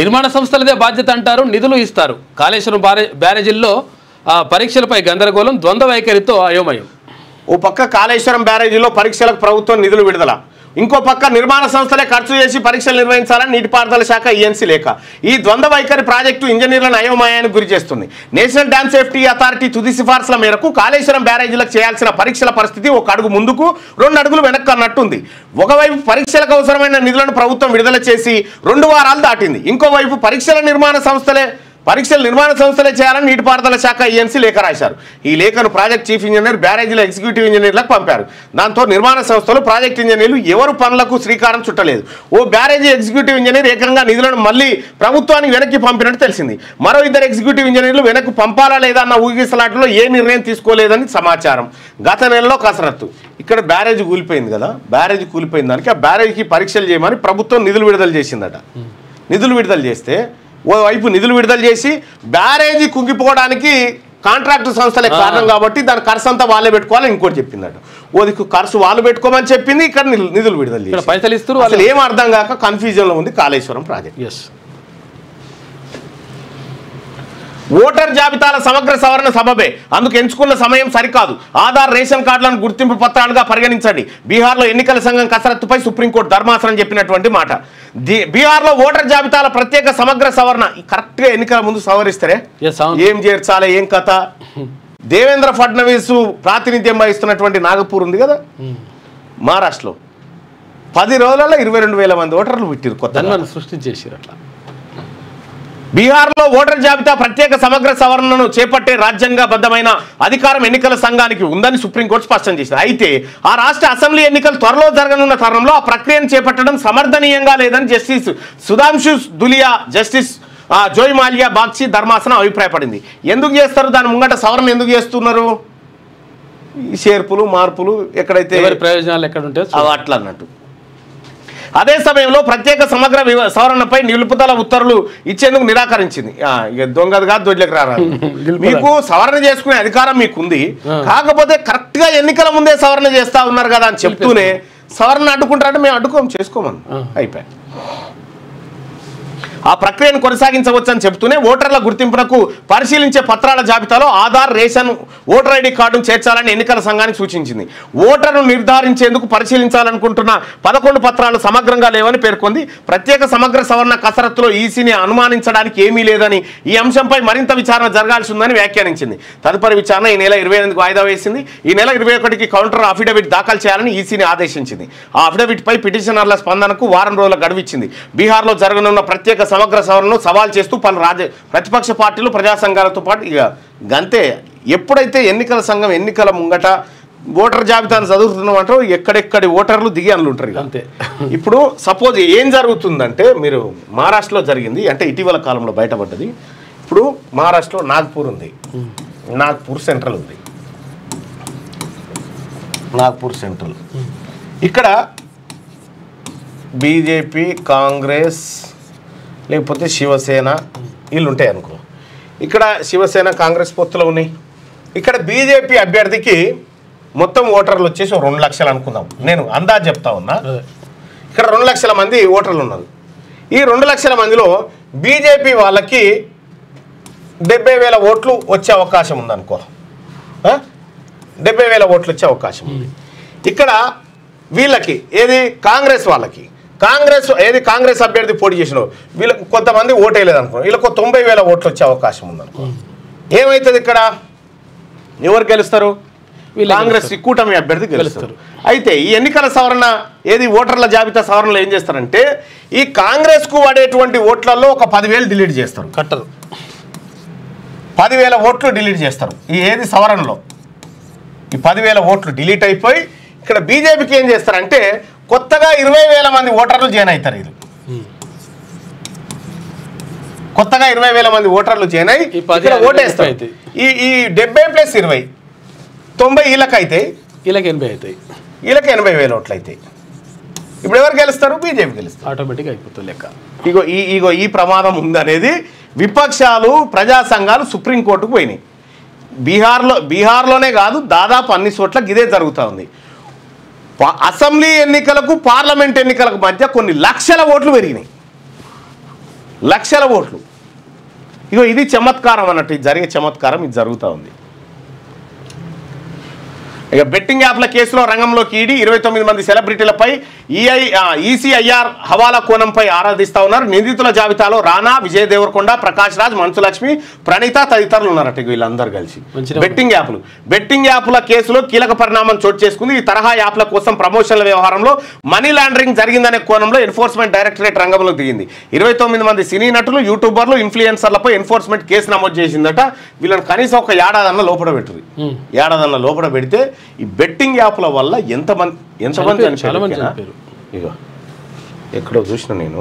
నిర్మాణ సంస్థలదే బాధ్యత అంటారు, నిధులు ఇస్తారు. కాళేశ్వరం బ్యారేజీల్లో పరీక్షలపై గందరగోళం, ద్వంద్వ వైఖరితో అయోమయం. ఓ పక్క కాళేశ్వరం బ్యారేజీలో పరీక్షలకు ప్రభుత్వం నిధులు విడుదల, ఇంకో పక్క నిర్మాణ సంస్థలే ఖర్చు చేసి పరీక్షలు నిర్వహించాలని నీటిపారుదల శాఖ ఈఎన్సీ లేఖ. ఈ ద్వంద్వ వైఖరి ప్రాజెక్టు ఇంజనీర్లను అయోమయానికి గురి చేస్తుంది. నేషనల్ డ్యామ్ సేఫ్టీ అథారిటీ తుది సిఫార్సుల మేరకు కాళేశ్వరం బ్యారేజీలకు చేయాల్సిన పరీక్షల పరిస్థితి ఒక అడుగు ముందుకు 2 అడుగులు వెనక్కి అన్నట్టుంది. ఒకవైపు పరీక్షలకు అవసరమైన నిధులను ప్రభుత్వం విడుదల చేసి 2 వారాలు దాటింది. ఇంకోవైపు పరీక్షల నిర్మాణ సంస్థలే చేయాలని నీటిపారుదల శాఖ ఈఎన్సీ లేఖ రాశారు. ఈ లేఖను ప్రాజెక్ట్ చీఫ్ ఇంజనీర్, బ్యారేజీల ఎగ్జిక్యూటివ్ ఇంజనీర్లకు పంపారు. దాంతో నిర్మాణ సంస్థలు, ప్రాజెక్ట్ ఇంజనీర్లు ఎవరు పనులకు శ్రీకారం చుట్టలేదు. ఓ బ్యారేజీ ఎగ్జిక్యూటివ్ ఇంజనీర్ ఏకంగా నిధులను మళ్ళీ ప్రభుత్వానికి వెనక్కి పంపినట్టు తెలిసింది. మరో 2 ఎగ్జిక్యూటివ్ ఇంజనీర్లు వెనక్కి పంపాలా లేదా అన్న ఊగిసలాటలో ఏ నిర్ణయం తీసుకోలేదని సమాచారం. గత నెలలో కసరత్తు. ఇక్కడ బ్యారేజీ కూలిపోయింది కదా, బ్యారేజీ కూలిపోయిన దానికి ఆ బ్యారేజీకి పరీక్షలు చేయమని ప్రభుత్వం నిధులు విడుదల చేసిందట. నిధులు విడుదల చేస్తే ఓవైపు నిధులు విడుదల చేసి బ్యారేజీ కుంగిపోవడానికి కాంట్రాక్టు సంస్థలే కారణం కాబట్టి దాని ఖర్చు అంతా వాళ్ళే పెట్టుకోవాలని ఇంకోటి చెప్పిందట. ఓదికు ఖర్చు వాళ్ళు పెట్టుకోమని చెప్పింది, ఇక్కడ నిధులు విడుదల చేసి పైసలు ఇస్తారు. అసలు ఏం అర్థం కాక కన్ఫ్యూజన్లో ఉంది కాళేశ్వరం ప్రాజెక్ట్. ఓటర్ జాబితాల సమగ్ర సవరణ సబబే, అందుకు ఎంచుకున్న సమయం సరికాదు. ఆధార్, రేషన్ కార్డులను గుర్తింపు పత్రాలుగా పరిగణించండి. బీహార్లో ఎన్నికల సంఘం కసరత్తుపై సుప్రీంకోర్టు ధర్మాసనం చెప్పినటువంటి మాట. బీహార్లో ఓటర్ జాబితాల ప్రత్యేక సమగ్ర సవరణ కరెక్ట్గా ఎన్నికల ముందు సవరిస్తారే, ఏం చేర్చాలి ఏం కథ. దేవేంద్ర ఫడ్నవీస్ ప్రాతినిధ్యం వహిస్తున్నటువంటి నాగపూర్ ఉంది కదా మహారాష్ట్రలో, 10 రోజులలో 22,000 మంది ఓటర్లు పెట్టారు, కొత్త సృష్టించేసారు. అట్లా బీహార్లో ఓటర్ జాబితా ప్రత్యేక సమగ్ర సవరణను చేపట్టే రాజ్యాంగబద్ధమైన అధికారం ఎన్నికల సంఘానికి ఉందని సుప్రీంకోర్టు స్పష్టం చేసింది. అయితే ఆ రాష్ట్ర అసెంబ్లీ ఎన్నికలు త్వరలో జరగనున్న తరుణంలో ఆ ప్రక్రియను చేపట్టడం సమర్థనీయంగా లేదని జస్టిస్ సుధాంశు దులియా, జస్టిస్ జోయ్ మాలియా బాగ్చి ధర్మాసనం అభిప్రాయపడింది. ఎందుకు చేస్తారు దాని ముంగట సవరణ ఎందుకు చేస్తున్నారు? ఈ చేర్పులు మార్పులు ఎక్కడైతే ప్రయోజనాలు ఎక్కడ ఉంటే అట్లా అన్నట్టు. అదే సమయంలో ప్రత్యేక సమగ్ర సవరణపై నిలుపుదల ఉత్తర్వులు ఇచ్చేందుకు నిరాకరించింది. దొంగది కాదు దొడ్లకు రారా, మీకు సవరణ చేసుకునే అధికారం మీకుంది, కాకపోతే కరెక్ట్ గా ఎన్నికల ముందే సవరణ చేస్తా ఉన్నారు కదా అని చెప్తూనే సవరణ అడ్డుకుంటారంటే మేము చేసుకోమని అయిపోయాయి. ఆ ప్రక్రియను కొనసాగించవచ్చని చెబుతూనే ఓటర్ల గుర్తింపునకు పరిశీలించే పత్రాల జాబితాలో ఆధార్, రేషన్, ఓటర్ ఐడి కార్డును చేర్చాలని ఎన్నికల సంఘానికి సూచించింది. ఓటర్ను నిర్ధారించేందుకు పరిశీలించాలనుకుంటున్న 11 పత్రాలు సమగ్రంగా లేవని పేర్కొంది. ప్రత్యేక సమగ్ర సవరణ కసరత్తులో ఈసీని అనుమానించడానికి ఏమీ లేదని, ఈ అంశంపై మరింత విచారణ జరగాల్సి ఉందని వ్యాఖ్యానించింది. తదుపరి విచారణ ఈ నెల 28కు వాయిదా వేసింది. ఈ నెల 21కి కౌంటర్ అఫిడవిట్ దాఖలు చేయాలని ఈసీని ఆదేశించింది. ఆ అఫిడవిట్పై పిటిషనర్ల స్పందనకు వారం రోజుల గడువిచ్చింది. బీహార్లో జరగనున్న ప్రత్యేక సమగ్ర సవరణను సవాల్ చేస్తూ పలు ప్రతిపక్ష పార్టీలు, ప్రజా సంఘాలతో పాటు ఇక గంతే ఎప్పుడైతే ఎన్నికల సంఘం ఎన్నికల ముంగట ఓటర్ జాబితాను చదువుతున్నామంటో ఎక్కడెక్కడి ఓటర్లు దిగి అందులో ఉంటారు అంతే. ఇప్పుడు సపోజ్ ఏం జరుగుతుందంటే, మీరు మహారాష్ట్రలో జరిగింది అంటే ఇటీవల కాలంలో బయటపడ్డది. ఇప్పుడు మహారాష్ట్రలో నాగ్పూర్ ఉంది, నాగ్పూర్ సెంట్రల్ ఉంది, నాగ్పూర్ సెంట్రల్. ఇక్కడ బీజేపీ, కాంగ్రెస్ లేకపోతే శివసేన వీళ్ళు ఉంటాయి అనుకో. ఇక్కడ శివసేన, కాంగ్రెస్ పొత్తులు ఉన్నాయి. ఇక్కడ బీజేపీ అభ్యర్థికి మొత్తం ఓటర్లు వచ్చేసి 2 లక్షలు అనుకుందాం, నేను అందాజు చెప్తా ఉన్నా. ఇక్కడ 2 లక్షల మంది ఓటర్లు ఉన్నారు. ఈ 2 లక్షల మందిలో బీజేపీ వాళ్ళకి 70,000 ఓట్లు వచ్చే అవకాశం ఉందనుకో, 70,000 ఓట్లు వచ్చే అవకాశం ఉంది. ఇక్కడ వీళ్ళకి ఏది కాంగ్రెస్ వాళ్ళకి కాంగ్రెస్ అభ్యర్థి పోటీ చేసిన వీళ్ళకి కొంతమంది ఓటేయలేదు అనుకో, వీళ్ళకు 90,000 ఓట్లు వచ్చే అవకాశం ఉందనుకో. ఏమవుతుంది ఇక్కడ? ఎవరు గెలుస్తారు? కాంగ్రెస్ కూటమి అభ్యర్థి గెలుస్తారు. అయితే ఈ ఎన్నికల సవరణ ఓటర్ల జాబితా సవరణలో ఏం చేస్తారంటే ఈ కాంగ్రెస్ కు పడేటువంటి ఓట్లలో ఒక 10,000 డిలీట్ చేస్తారు, కట్టరు. 10,000 ఓట్లు డిలీట్ చేస్తారు. ఈ సవరణలో ఈ 10,000 ఓట్లు డిలీట్ అయిపోయి ఇక్కడ బీజేపీకి ఏం చేస్తారంటే కొత్తగా 20,000 మంది ఓటర్లు జాయిన్ అవుతారు. ఇది కొత్తగా 20,000 మంది ఓటర్లు జాయిన్ అయ్యి ఓటేస్తారు. ఈ 70+20 90 వీళ్ళకైతే వీళ్ళకి 80 అవుతాయి, వీళ్ళకి 80,000 ఓట్లు అవుతాయి. ఇప్పుడు ఎవరు గెలుస్తారు? బీజేపీ గెలుస్తారు. ఆటోమేటిక్గా అయిపోతుంది లెక్క. ఈ ప్రమాదం ఉందనేది విపక్షాలు ప్రజా సంఘాలు సుప్రీంకోర్టుకు పోయినాయి. బీహార్లోనే కాదు దాదాపు అన్ని చోట్ల ఇదే జరుగుతూ ఉంది. అసెంబ్లీ ఎన్నికలకు పార్లమెంట్ ఎన్నికలకు మధ్య కొన్ని లక్షల ఓట్లు పెరిగినాయి, లక్షల ఓట్లు. ఇది చమత్కారం అన్నట్టు, ఇది జరిగే చమత్కారం ఇది జరుగుతూ ఉంది. ఇక బెట్టింగ్ యాప్ల కేసులో రంగంలోకి ఈడీ 29 మంది సెలబ్రిటీలపై ఈసీఐఆర్ హవాలా కోణంపై ఆరాధిస్తా ఉన్నారు. నిందితుల జాబితాలో రానా, విజయ్ దేవరకొండ, ప్రకాష్ రాజ్, మంచు లక్ష్మి, ప్రణీత తదితరులు ఉన్నారట. వీళ్ళందరూ కలిసి బెట్టింగ్ యాప్ల కేసులో కీలక పరిణామం చోటు చేసుకుంది. ఈ తరహా యాప్ల కోసం ప్రమోషన్ల వ్యవహారంలో మనీ లాండరింగ్ జరిగిందనే కోణంలో ఎన్ఫోర్స్మెంట్ డైరెక్టరేట్ రంగంలోకి దిగింది. 29 మంది సినీ నటులు, యూట్యూబర్లు, ఇన్ఫ్లుయెన్సర్లపై ఎన్ఫోర్స్మెంట్ కేసు నమోదు చేసిందట. వీళ్ళని కనీసం ఒక ఏడాదన్న లోపల పెట్టుది. ఏడాదన్న లోపల పెడితే ఈ బెట్టింగ్ యాప్ల వల్ల ఎంతమంది చనిపోయారు. ఇగో ఎక్కడో చూసిన నేను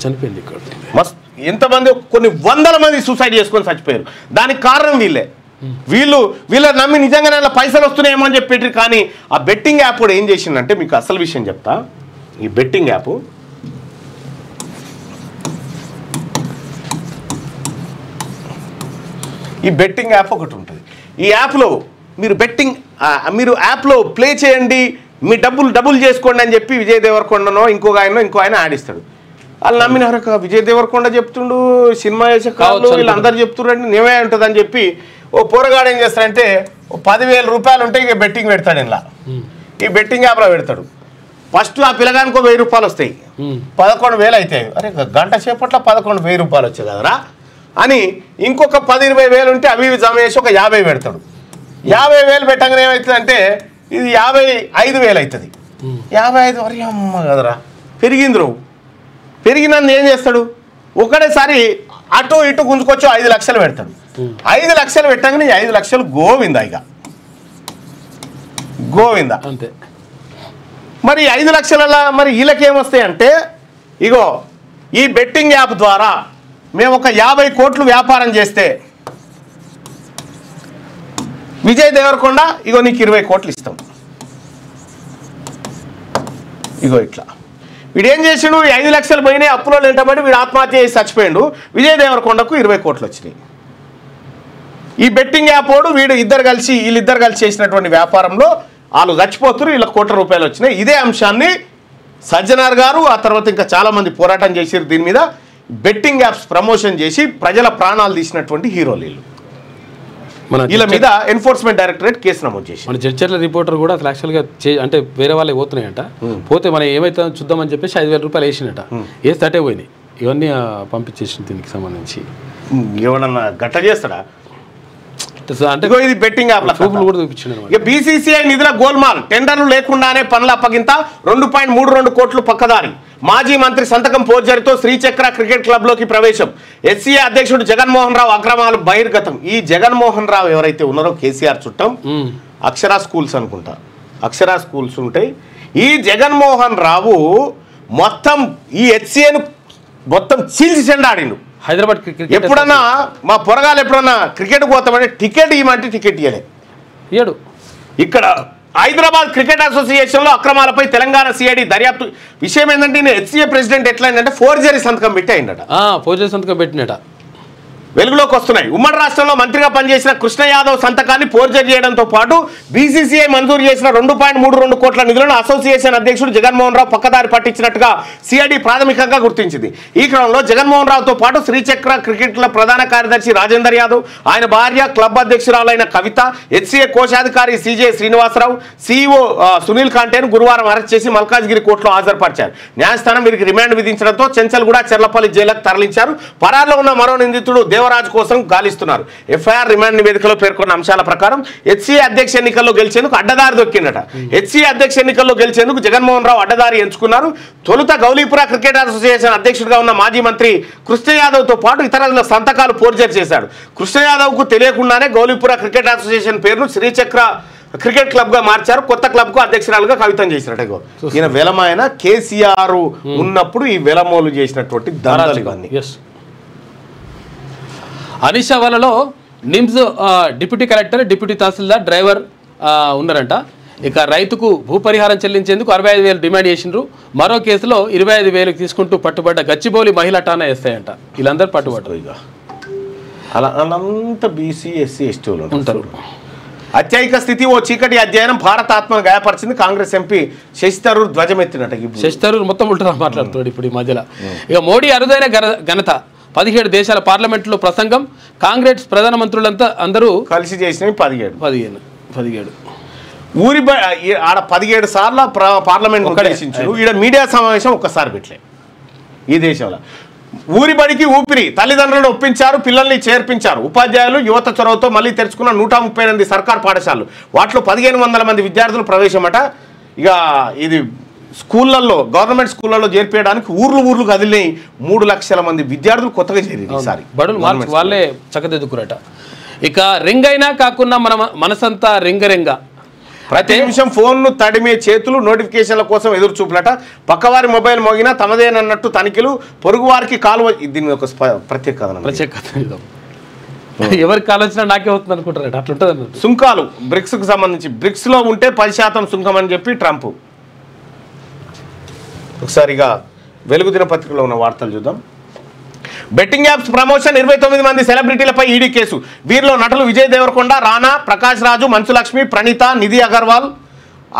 చనిపోయింది ఇక్కడ మస్త్ ఎంతమంది కొన్ని 100 మంది సూసైడ్ చేసుకొని చచ్చిపోయారు. దానికి కారణం వీళ్ళ నమ్మి నిజంగానే పైసలు వస్తున్నాయేమో అని చెప్పి. కానీ ఆ బెట్టింగ్ యాప్ కూడా ఏం చేసిందంటే మీకు అసలు విషయం చెప్తా. ఈ బెట్టింగ్ యాప్ ఒకటి ఉంటుంది. ఈ యాప్లో మీరు యాప్లో ప్లే చేయండి, మీ డబ్బులు చేసుకోండి అని చెప్పి విజయ్ దేవరకొండనో ఇంకో ఆయన ఆడిస్తాడు. వాళ్ళు నమ్మినారు. విజయ్ దేవరకొండ చెప్తుండు, సినిమా చేసే కాదు వీళ్ళందరూ చెప్తుండ్రండి నేమే ఉంటుంది అని చెప్పి ఓ పోరగాడు ఏం చేస్తాడంటే 10,000 రూపాయలు ఉంటే ఇక బెట్టింగ్ పెడతాడు. ఇలా ఈ బెట్టింగ్ యాప్లో పెడతాడు. ఫస్ట్ ఆ పిల్లగానికి 1,000 రూపాయలు వస్తాయి, 11,000 అవుతాయి. అరే గంట సేపట్లో 11,000 రూపాయలు వచ్చాయి కదరా అని ఇంకొక 10-20,000 ఉంటే అవి జమ చేసి ఒక 50 పెడతాడు. 50,000 పెట్టగానే ఏమవుతుందంటే ఇది 55,000 అవుతుంది. 55 వరకు అమ్మ కదరా పెరిగినందు ఏం చేస్తాడు? ఒకటేసారి అటు ఇటు గుంజుకొచ్చి 5 లక్షలు పెడతాడు. 5 లక్షలు పెట్టగానే 5 లక్షలు గోవిందా అంతే. మరి 5 లక్షల మరి వీళ్ళకేమొస్తాయి అంటే ఇగో ఈ బెట్టింగ్ యాప్ ద్వారా మేము ఒక 50 కోట్లు వ్యాపారం చేస్తే విజయ్ దేవరకొండ ఇగో నీకు 20 కోట్లు ఇస్తాం. ఇగో ఇట్లా వీడేం చేసాడు? 5 లక్షలు పోయినాయి, అప్పులో వెంటబడి వీడు ఆత్మహత్య చేసి చచ్చిపోయాడు. విజయ్ దేవరకొండకు 20 కోట్లు వచ్చినాయి. ఈ బెట్టింగ్ యాప్ వాడు వీళ్ళిద్దరు కలిసి చేసినటువంటి వ్యాపారంలో వాళ్ళు చచ్చిపోతున్నారు, వీళ్ళ కోట్ల రూపాయలు వచ్చినాయి. ఇదే అంశాన్ని సజ్జనార్ గారు ఆ తర్వాత ఇంకా చాలామంది పోరాటం చేశారు. దీని మీద బెట్టింగ్ యాప్స్ ప్రమోషన్ చేసి ప్రజల ప్రాణాలు తీసినటువంటి హీరోలు వీళ్ళ మీద ఎన్ఫోర్స్మెంట్ డైరెక్టరేట్ కేసు నమోదు చేసి మన జడ్చర్ల రిపోర్టర్ కూడా అసలు యాక్చువల్గా అంటే వేరే వాళ్ళే పోతున్నాయంట. పోతే మనం ఏమైతే చూద్దామని చెప్పేసి 5,000 రూపాయలు వేసినట, వేసి తటే పోయినాయి. ఇవన్నీ పంపించేసిన దీనికి సంబంధించి ఎవడన్నా గట్ట చేస్తాడా అంటే ఇది బెట్టింగ్ యాప్ ప్రూఫ్లు కూడా చూపించాను. ఇక బీసీసీఐ నిధుల గోల్మాల్, టెండర్లు లేకుండానే పనుల అప్పగింత, 2.32 కోట్లు పక్కదారి. మాజీ మంత్రి సంతకం ఫోర్జరీతో శ్రీచక్ర క్రికెట్ క్లబ్ లోకి ప్రవేశం. ఎస్సీఏ అధ్యక్షుడు జగన్మోహన్ రావు అక్రమాలు బహిర్గతం. ఈ జగన్మోహన్ రావు ఎవరైతే ఉన్నారో కేసీఆర్ చుట్టం, అక్షరా స్కూల్స్ అనుకుంటా, అక్షరా స్కూల్స్ ఉంటాయి. ఈ జగన్మోహన్ రావు మొత్తం ఈ హెచ్సిఏను మొత్తం చీల్చి చెండాడిండు. హైదరాబాద్ క్రికెట్ ఎప్పుడన్నా మా పొరగాలు ఎప్పుడన్నా క్రికెట్ పోతామంటే టికెట్ ఇవ్వమంటే టికెట్ ఇవ్వలేదు. ఇక్కడ హైదరాబాద్ క్రికెట్ అసోసియేషన్లో అక్రమాలపై తెలంగాణ సిఐడి దర్యాప్తు. విషయం ఏంటంటే హెచ్సిఏ ప్రెసిడెంట్ ఎట్లా అయిందంటే ఫోర్జరీ సంతకం పెట్టి అయిందట. ఫోర్జరీ సంతకం పెట్టినట. వెలుగులోకి వస్తున్నాయి. ఉమ్మడి రాష్ట్రంలో మంత్రిగా పనిచేసిన కృష్ణ యాదవ్ సంతకాన్ని ఫోర్జరీ చేయడంతో పాటు బీసీసీఐ మంజూరు చేసిన 2.32 కోట్ల నిధులను అసోసియేషన్ అధ్యక్షుడు జగన్మోహన్ రావు పక్కదారి పట్టించినట్టుగా సిఐడి ప్రాథమికంగా గుర్తించింది. ఈ క్రమంలో జగన్మోహన్ రావుతో పాటు శ్రీచక్ర క్రికెట్ క్లబ్ ప్రధాన కార్యదర్శి రాజేందర్ యాదవ్, ఆయన భార్య, క్లబ్ అధ్యక్షురాలైన కవిత, హెచ్సీఏ కోశాధికారి సిజే శ్రీనివాసరావు, సీఈఓ సునీల్ కాంటేను గురువారం అరెస్ట్ చేసి మల్కాజ్గిరి కోర్టులో హాజరుపరిచారు. న్యాయస్థానం వీరికి రిమాండ్ విధించడంతో చెంచల్గూడ, చెర్లపల్లి జైలుకు తరలించారు. పరారులో ఉన్న మరో నిందితుడు దేవరాజు కోసం గాలిస్తున్నారు. ఎఫ్ఐఆర్ రిమాండ్ నివేదికలో పేర్కొన్న అంశాల ప్రకారం హెచ్సీఏ అధ్యక్ష ఎన్నికల్లో గెలిచేందుకు అడ్డదారి దొక్కిందట. హెచ్సీఏ అధ్యక్ష ఎన్నికల్లో గెలిచేందుకు జగన్మోహన్ రావు అడ్డదారి ఎంచుకున్నారు. తొలుత గౌలీపుర క్రికెట్ అసోసియేషన్ అధ్యక్షుడిగా ఉన్న మాజీ మంత్రి కృష్ణ యాదవ్తో పాటు ఇతరుల సంతకాలు ఫోర్జరీ చేశాడు. కృష్ణ యాదవ్కు తెలియకుండానే గౌలీపుర క్రికెట్ అసోసియేషన్ పేరును శ్రీచక్ర క్రికెట్ క్లబ్ గా మార్చారు. కొత్త క్లబ్ కు అధ్యక్షురాలుగా కవితం చేసినట్టు. ఈయన వెలమాయన కేసీఆర్ ఉన్నప్పుడు ఈ వెలమోలు చేసినటువంటి దందాలు ఇవన్నీ. అనిషావాలలో నిమ్స్ డిప్యూటీ కలెక్టర్, డిప్యూటీ తహసీల్దార్, డ్రైవర్ ఉన్నారంట. ఇక రైతుకు భూపరిహారం చెల్లించేందుకు 65,000 డిమాండ్ చేసిండ్రు. మరో కేసులో 25,000 తీసుకుంటూ పట్టుబడ్డ గచ్చిబౌలి మహిళా ఠాణా ఎస్ఐ అంట. వీళ్ళందరూ పట్టుబడ్డారు. ఇక అలా అంతా బీసీ, ఎస్సీ, ఎస్టీలు ఉంటారు. అత్యయిక స్థితి ఓ చీకటి అధ్యయనం భారత ఆత్మను గాయపరిచింది. కాంగ్రెస్ ఎంపీ శశి థరూర్ ధ్వజమెత్తినట్టు. శశి థరూర్ మొత్తం ఉల్టా మాట్లాడుతున్నాడు ఇప్పుడు ఈ మధ్యలో. ఇక మోడీ అరుదైన ఘనత 17 దేశాల పార్లమెంట్లో ప్రసంగం. కాంగ్రెస్ ప్రధానమంత్రులంతా అందరూ కలిసి చేసినవి 17 ఊరి ఆడ 17 సార్లు పార్లమెంట్ ఉద్దేశించారు. ఈడ మీడియా సమావేశం ఒక్కసారి పెట్టలే ఈ దేశంలో. ఊరి బడికి ఊపిరి, తల్లిదండ్రులను ఒప్పించారు, పిల్లల్ని చేర్పించారు. ఉపాధ్యాయులు యువత చొరవతో మళ్ళీ తెరుచుకున్న 138 సర్కార్ పాఠశాలలు, వాటిలో 1500 మంది విద్యార్థులు ప్రవేశమట. ఇక ఇది స్కూళ్ళల్లో, గవర్నమెంట్ స్కూళ్ళల్లో చేర్పేయడానికి ఊర్లు కదిలినాయి. 3 లక్షల మంది విద్యార్థులు కొత్తగా చేరారు ఈసారి. బడులు వాళ్ళే చక్కదిద్దుకురట. ఇక రింగైనా కాకుండా మన మనసంతా రింగ ప్రతి నిమిషం ఫోన్ను తడిమే చేతులు నోటిఫికేషన్ల కోసం ఎదురు చూపులట. పక్కవారి మొబైల్ మోగినా తమదేనన్నట్టు తనిఖీలు, పొరుగు వారికి కాలు. దీని ఒక ప్రత్యేక కథనం. ఎవరికి కాలు వచ్చినా నాకే అవుతుంది అనుకుంటారట. అట్లుంటుంది అన్నట్టు. సుంకాలు బ్రిక్స్కు సంబంధించి, బ్రిక్స్లో ఉంటే 10% సుంకం అని చెప్పి ట్రంప్. ఒకసారిగా వెలుగు దినపత్రికలో ఉన్న వార్తలు చూద్దాం. బెట్టింగ్ యాప్స్ ప్రమోషన్, 29 మంది సెలబ్రిటీలపై ఈడీ కేసు. వీరిలో నటులు విజయ్ దేవరకొండ, రానా, ప్రకాష్ రాజు, మంచులక్ష్మి, ప్రణీత, నిధి అగర్వాల్,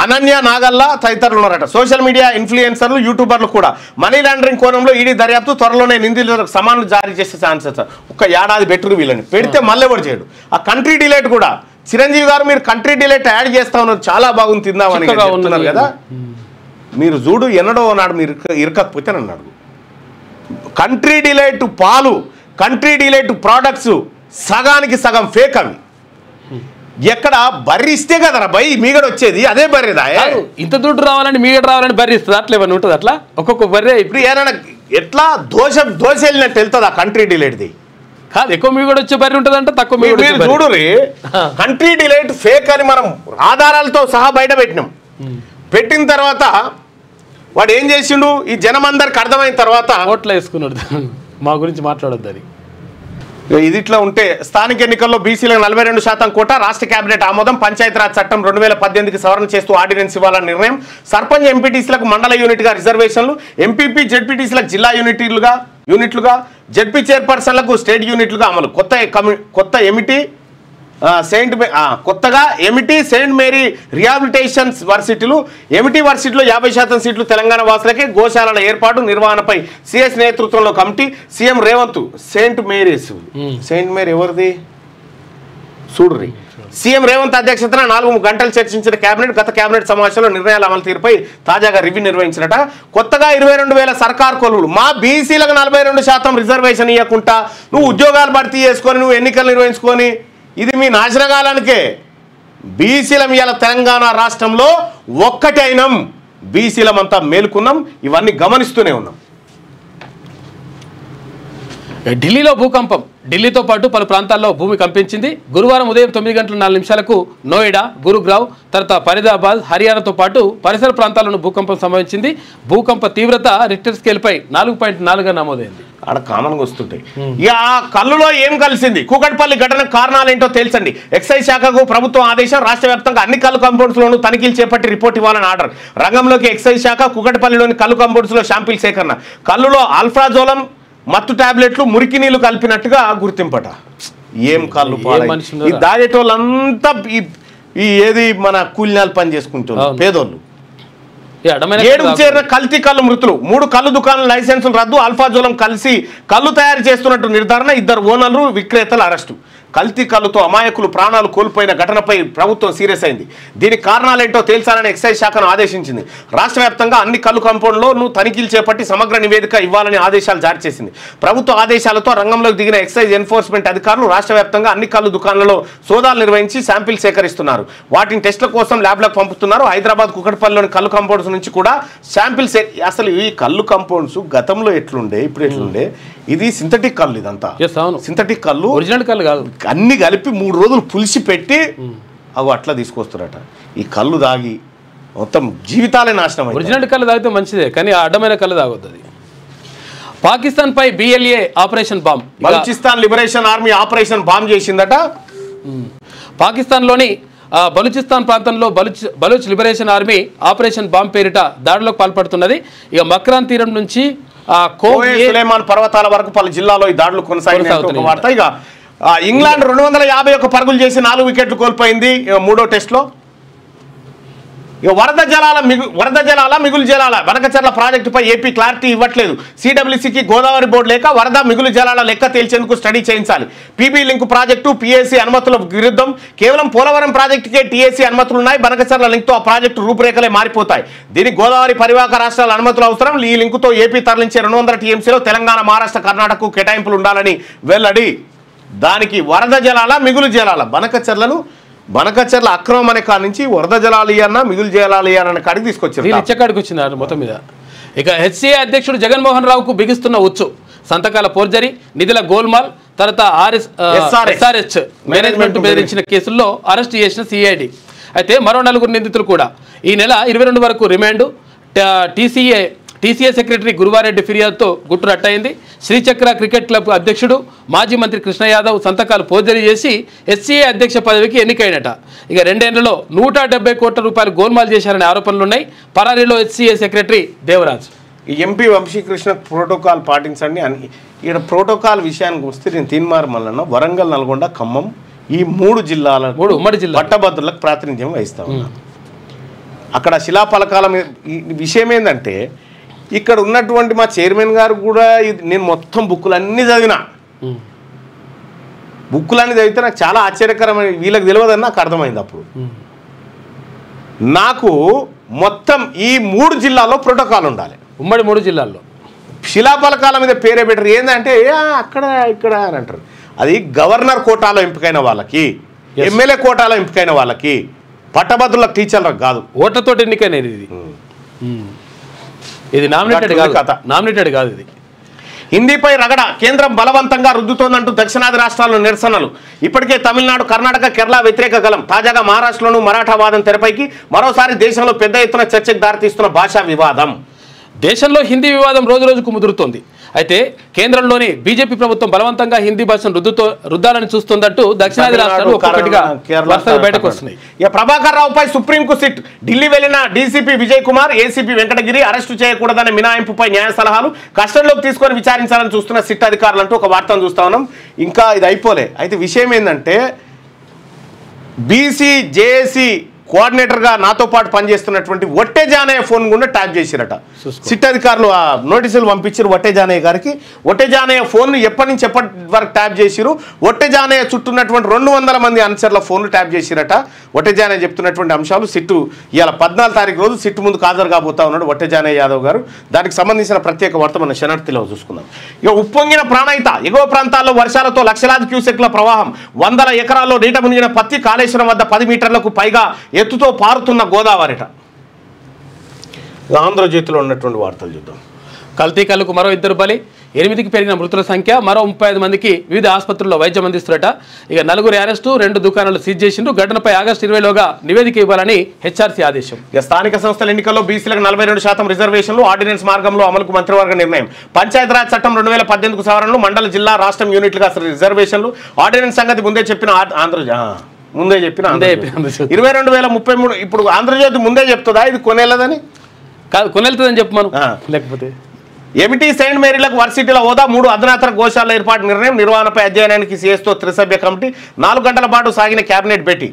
అనన్య నాగల్లా తదితరులు ఉన్నారట. సోషల్ మీడియా ఇన్ఫ్లుయెన్సర్లు, యూట్యూబర్లు కూడా. మనీ లాండరింగ్ కోణంలో ఈడీ దర్యాప్తు. త్వరలోనే నిందితులకు సమన్లు జారీ చేసే ఛాన్సెస్. ఒక ఏడాది బెట్టురు వీళ్ళని పెడితే మళ్ళీ ఎవరు చేయడు. ఆ కంట్రీ డిలేట్ కూడా చిరంజీవి గారు మీరు కంట్రీ డిలేట్ యాడ్ చేస్తా ఉన్నారు, చాలా బాగుంది తిందామని చెప్తున్నారు కదా. మీరు చూడు ఎన్నడో నాడు మీరు ఇరకకపోతే అన్నాడు. కంట్రీ డిలైట్ పాలు, కంట్రీ డిలైట్ ప్రోడక్ట్స్ సగానికి సగం ఫేక్. అవి ఎక్కడ బర్రి ఇస్తే కదరా బై మీగడ వచ్చేది, అదే బర్రెదా? ఇంత దుడ్డు రావాలని మీగడ రావాలని బర్రి ఇస్తుంది. అట్లా ఏమన్నా ఉంటుంది అట్లా ఒక్కొక్క బర్రె. ఇప్పుడు ఏమైనా ఎట్లా దోశ వెళ్ళినట్టు వెళ్తుంది ఆ కంట్రీ డిలైట్ది. కాదు, ఎక్కువ మీగడ వచ్చే బర్రి ఉంటుంది అంటే తక్కువ మీరు చూడు రే. కంట్రీ డిలైట్ ఫేక్ అని మనం ఆధారాలతో సహా బయట పెట్టిన తర్వాత వాడు ఏం చేసిండు, ఈ జనం అందరికి అర్థమైన తర్వాత ఓట్లు వేసుకున్నాడు. మా గురించి మాట్లాడొద్దు అది. ఇది ఇట్లా ఉంటే స్థానిక ఎన్నికల్లో బీసీలకు 42% కోటా, రాష్ట్ర కేబినెట్ ఆమోదం. పంచాయతీరాజ్ చట్టం 2018కి సవరణ చేస్తూ ఆర్డినెన్స్ ఇవ్వాలని నిర్ణయం. సర్పంచ్ ఎంపీటీసీలకు మండల యూనిట్గా రిజర్వేషన్లు, ఎంపీపీ జెడ్పీటీసీలకు జిల్లా యూనిట్లుగా, జెడ్పీ చైర్పర్సన్లకు స్టేట్ యూనిట్లుగా అమలు. కొత్త ఎమిటీ కొత్తగా ఎమిటీ సెయింట్ మేరీ రిహాబిలిటేషన్ వర్సిటీలు. ఎమిటీ వర్సిటీలో 50% సీట్లు తెలంగాణ వాసులకే. గోశాలల ఏర్పాటు నిర్వహణపై సిఎస్ నేతృత్వంలో కమిటీ. సీఎం రేవంత్ సెయింట్ మేరీ ఎవరిది చూడుర్రి. సీఎం రేవంత్ అధ్యక్షతన 4 గంటలు చర్చించిన కేబినెట్. గత కేబినెట్ సమావేశంలో నిర్ణయాల అమలు తీరుపై తాజాగా రివ్యూ నిర్వహించినట. కొత్తగా 22,000 సర్కార్ కొలువులు. మా బీసీలకు 42% రిజర్వేషన్ ఇవ్వకుండా నువ్వు ఉద్యోగాలు భర్తీ చేసుకొని నువ్వు ఎన్నికలు నిర్వహించుకొని ఇది మీ నాశనకాలానికే. బీసీలం ఇవాళ తెలంగాణ రాష్ట్రంలో ఒక్కటైనం, బీసీలమంతా మేలుకున్నాం. ఇవన్నీ గమనిస్తూనే ఉన్నాం. ఢిల్లీలో భూకంపం. ఢిల్లీతో పాటు పలు ప్రాంతాల్లో భూమి కంపించింది. గురువారం ఉదయం 9:04 నోయిడా, గురుగ్రావ్, తర్వాత ఫరీదాబాద్, హర్యానాతో పాటు పరిసర ప్రాంతాలను భూకంపం సంభవించింది. భూకంప తీవ్రత రిక్టర్ స్కేల్పై 4.4గా నమోదైంది. ఆడ కామన్గా వస్తుంటాయి. ఇక ఆ కల్లులో ఏం కలిసింది? కూకట్పల్లి ఘటనకు కారణాలేంటో తెలుసండి. ఎక్సైజ్ శాఖకు ప్రభుత్వం ఆదేశం. రాష్ట్ర వ్యాప్తంగా అన్ని కల్లు కాంపౌండ్స్లోనూ తనిఖీలు చేపట్టి రిపోర్ట్ ఇవ్వాలని ఆర్డర్. రంగంలోకి ఎక్సైజ్ శాఖ. కూకట్పల్లిలోని కల్లు కాంపౌండ్స్లో శాంపిల్ సేకరణ. కల్లులో అల్ఫ్రాజోలం, మత్తు టాబ్లెట్లు మురికి నీళ్లు కలిపినట్టుగా గుర్తింపట. ఏం కళ్ళు పాడు ఈ దాగేటోళ్ళంతా ఈ ఏది మన కూలినాలు పని చేసుకుంటున్నారు పేదోళ్ళు. 7 చేరిన కల్తీ కళ్ళు మృతులు. 3 కళ్ళు దుకాణాల లైసెన్సులు రద్దు. అల్ఫాజోలం కలిసి కళ్ళు తయారు చేస్తున్నట్టు నిర్ధారణ. 2 ఓనర్లు విక్రేతలు అరెస్టు. కల్తీ కళ్ళుతో అమాయకులు ప్రాణాలు కోల్పోయిన ఘటనపై ప్రభుత్వం సీరియస్ అయింది. దీనికి కారణాలేంటో తేల్చాలని ఎక్సైజ్ శాఖను ఆదేశించింది. రాష్ట్ర వ్యాప్తంగా అన్ని కళ్ళు కాంపౌండ్లోనూ తనిఖీలు చేపట్టి సమగ్ర నివేదిక ఇవ్వాలని ఆదేశాలు జారీ చేసింది. ప్రభుత్వ ఆదేశాలతో రంగంలోకి దిగిన ఎక్సైజ్ ఎన్ఫోర్స్మెంట్ అధికారులు రాష్ట్ర వ్యాప్తంగా అన్ని కళ్ళు దుకాణాలలో సోదాలు నిర్వహించి శాంపిల్ సేకరిస్తున్నారు. వాటిని టెస్టుల కోసం ల్యాబ్లకు పంపుతున్నారు. హైదరాబాద్ కుకట్పల్లిలోని కళ్ళు కాంపౌండ్స్ నుంచి కూడా శాంపిల్స్. అసలు ఈ కళ్ళు కాంపౌండ్స్ గతంలో ఎట్లుండే ఇప్పుడు ఎట్లుండే? ఇది సింథటిక్ కళ్ళు. ఇదంతా సింథటిక్ కళ్ళు, ఒరిజినల్ కళ్ళు కాదు. అన్ని కలిపి 3 రోజులు పులిసి పెట్టి అవి అట్లా తీసుకొస్తారట. ఈ కళ్ళు దాగి మొత్తం జీవితాలే నాశనం. ఒరిజినల్ కళ్ళు తాగితే మంచిదే, కానీ అడ్డమైన కళ్ళు తాగొద్దు. అది పాకిస్తాన్ పై BLA operation bomb. Balochistan liberation army operation bomb చేసిందట. పాకిస్తాన్లోని బలూచిస్తాన్ ప్రాంతంలో Baloch liberation army operation bomb పేరిట దాడులకు పాల్పడుతున్నది. ఇక మక్రాన్ తీరం నుంచి సులేమాన్ పర్వతాల వరకు పలు జిల్లాలో ఈ దాడులు కొనసాగుతున్నాయి. ఇక ఇంగ్లాండ్ 251 పరుగులు చేసి 4 వికెట్లు కోల్పోయింది 3వ టెస్ట్లో. ఇక వరద జలాల మిగులు జలాల బనకచర్ల ప్రాజెక్టుపై ఏపీ క్లారిటీ ఇవ్వట్లేదు. CWCకి గోదావరి బోర్డు లేక వరద మిగులు జలాల లెక్క తేల్చేందుకు స్టడీ చేయించాలి. PB లింక్ ప్రాజెక్టు PAC అనుమతుల విరుద్ధం. కేవలం పోలవరం ప్రాజెక్టుకే TAC అనుమతులున్నాయి. బనకచర్ల లింక్తో ఆ ప్రాజెక్టు రూపురేఖలే మారిపోతాయి. దీనికి గోదావరి పరివాహక రాష్ట్రాల అనుమతులు అవసరం. ఈ లింకుతో ఏపీ తరలించే 200 TMCలో తెలంగాణ, మహారాష్ట్ర, కర్ణాటకకు కేటాయింపులు ఉండాలని వెల్లడి. దానికి వరద జలాల మిగులు జలాల బనకచర్ల అక్రమం అనే కాడి నుంచి వరద జలాలు ఇయ్యన్నా మిగులు జలాలు ఇయ్యన్న కాడికి తీసుకొచ్చారు. ఇచ్చకాడికి వచ్చినారు మొత్తం మీద. ఇక HCA అధ్యక్షుడు జగన్మోహన్ రావుకు బిగిస్తున్న ఉచ్చు. సంతకాల ఫోర్జరీ, నిధుల గోల్మాల్, తర్వాత SRH మేనేజ్మెంట్ బెదిరించిన కేసుల్లో అరెస్ట్ చేసిన CID. అయితే మరో 4 నిందితులు కూడా ఈ నెల 22 వరకు రిమాండ్. TCA సెక్రటరీ గురువారెడ్డి ఫిర్యాదుతో గుట్టు రట్టయింది. శ్రీచక్ర క్రికెట్ క్లబ్ అధ్యక్షుడు మాజీ మంత్రి కృష్ణ యాదవ్ సంతకాలు ఫోర్జరీ చేసి HCA అధ్యక్ష పదవికి ఎన్నికైనట. ఇక 2 ఏళ్లలో 170 కోట్ల రూపాయలు గోల్మాల్ చేశారనే ఆరోపణలున్నాయి. పరారీలో HCA secretary Devaraj. MP Vamshikrishna protocol పాటించండి అని. ఇక్కడ ప్రోటోకాల్ విషయానికి వస్తే నేను తీన్మార్ మల్లన్న, వరంగల్, నల్గొండ, ఖమ్మం ఈ 3 జిల్లాల ఉమ్మడి జిల్లా పట్టభద్రులకు ప్రాతినిధ్యం వహిస్తా ఉన్నాను. అక్కడ శిలాఫలకాల మీద విషయం ఏంటంటే ఇక్కడ ఉన్నటువంటి మా చైర్మన్ గారు కూడా నేను మొత్తం బుక్కులన్నీ చదివినా. బుక్కులన్నీ చదివితే నాకు చాలా ఆశ్చర్యకరమైన, వీళ్ళకి తెలియదని నాకు అర్థమైంది. అప్పుడు నాకు మొత్తం ఈ 3 జిల్లాల్లో ప్రోటోకాల్ ఉండాలి. ఉమ్మడి 3 జిల్లాల్లో శిలాఫలకాల మీద పేరే పెట్టరు. ఏంటంటే అక్కడ ఇక్కడ అని అంటారు. అది గవర్నర్ కోటాలో ఎంపికైన వాళ్ళకి, ఎమ్మెల్యే కోటాలో ఎంపికైన వాళ్ళకి, పట్టభద్రులకు టీచర్లకు కాదు. ఓట్లతో ఎన్నికైనది ఇది నామినేటెడ్ కాదు. ఇది హిందీపై రగడ. కేంద్రం బలవంతంగా రుద్దుతోందంటూ దక్షిణాది రాష్ట్రాల్లో నిరసనలు. ఇప్పటికే తమిళనాడు, కర్ణాటక, కేరళ వ్యతిరేక గలం. తాజాగా మహారాష్ట్రలోనూ మరాఠా వాదం తెరపైకి. మరోసారి దేశంలో పెద్ద ఎత్తున చర్చకు దారితీస్తున్న భాషా వివాదం. దేశంలో హిందీ వివాదం రోజు రోజుకు ముదురుతోంది. అయితే కేంద్రంలోని బీజేపీ ప్రభుత్వం బలవంతంగా హిందీ భాషను రుద్దాలని చూస్తుందంటూ దక్షిణాది రాష్ట్రాలు ఒక్కొక్కటిగా బయటకు వస్తున్నాయి. ఇక ప్రభాకర్ రావుపై సుప్రీంకు సిట్. ఢిల్లీ వెళ్లిన DCP Vijay Kumar, ACP Venkatagiri arrest చేయకూడదనే మినహాయింపుపై న్యాయ సలహాలు. కస్టడీలోకి తీసుకొని విచారించాలని చూస్తున్న సిట్ అధికారులు అంటూ ఒక వార్తను చూస్తా ఉన్నాం. ఇంకా ఇది అయిపోలే. అయితే విషయం ఏంటంటే BC JAC కోఆర్డినేటర్గా నాతో పాటు పనిచేస్తున్నటువంటి వట్టే జానయ్య ఫోన్ కూడా ట్యాప్ చేసిరట. సిట్ అధికారులు ఆ నోటీసులు పంపించారు వట్టే జానయ్య గారికి. వట్టే జానయ్య ఫోన్ను ఎప్పటి నుంచి ఎప్పటి వరకు ట్యాప్ చేసిరు. వట్టే జానయ్య చుట్టూన్నటువంటి 200 మంది అనుచరుల ఫోన్లు ట్యాప్ చేసిరట. వట్టే జానయ్య చెప్తున్నటువంటి అంశాలు సిట్టు ఇవాళ 14 తారీఖు రోజు సిట్టు ముందు హాజరు కాబోతా ఉన్నాడు వట్టే జానయ్య యాదవ్ గారు. దానికి సంబంధించిన ప్రత్యేక వార్త మన శనార్థిలో చూసుకుందాం. ఇక ఉప్పొంగిన ప్రాణహిత. ఎగువ ప్రాంతాల్లో వర్షాలతో లక్షలాది క్యూసెక్ల ప్రవాహం. 100 ఎకరాల్లో నీట మునిగిన పత్తి. కాళేశ్వరం వద్ద 10 మీటర్లకు పైగా ఎత్తుతో పారుతున్న గోదావరిట. ఆంధ్రజ్యోతిలో ఉన్నటువంటి వార్తలు చూద్దాం. కల్తీ కళ్ళకు మరో 2 బలి. 8కి పెరిగిన మృతుల సంఖ్య. మరో 35 మందికి వివిధ ఆసుపత్రుల్లో వైద్యం అందిస్తున్నట. ఇక 4 అరెస్టు, 2 దుకాణాలు సీజ్ చేసిండ్రు. ఘటనపై ఆగస్టు 20లోగా నివేదిక ఇవ్వాలని HRC ఆదేశం. ఇక స్థానిక సంస్థల ఎన్నికల్లో బీసీలకు 42% రిజర్వేషన్లు. ఆర్డినెన్స్ మార్గంలో అమలుకు మంత్రివర్గ నిర్ణయం. పంచాయతీరాజ్ చట్టం 2018కు సవరణలు. మండల, జిల్లా, రాష్ట్రం యూనిట్లుగా రిజర్వేషన్లు. ఆర్డినెన్స్ సంగతి ముందే చెప్పిన 22,033. ఇప్పుడు ఆంధ్రజ్యోతి ముందే చెప్తుందా ఇది కొనేలేదని? కాదు, కొనేళ్తుందని చెప్పు మనం. లేకపోతే ఎంటీ సెయింట్ మేరీలకు వర్సిటీల హోదా 3 అధునాతన గోశాల ఏర్పాటు నిర్ణయం నిర్వహణపై అధ్యయనానికి సిఎస్తో త్రిసభ్య కమిటీ 4 గంటల పాటు సాగిన కేబినెట్ భేటీ.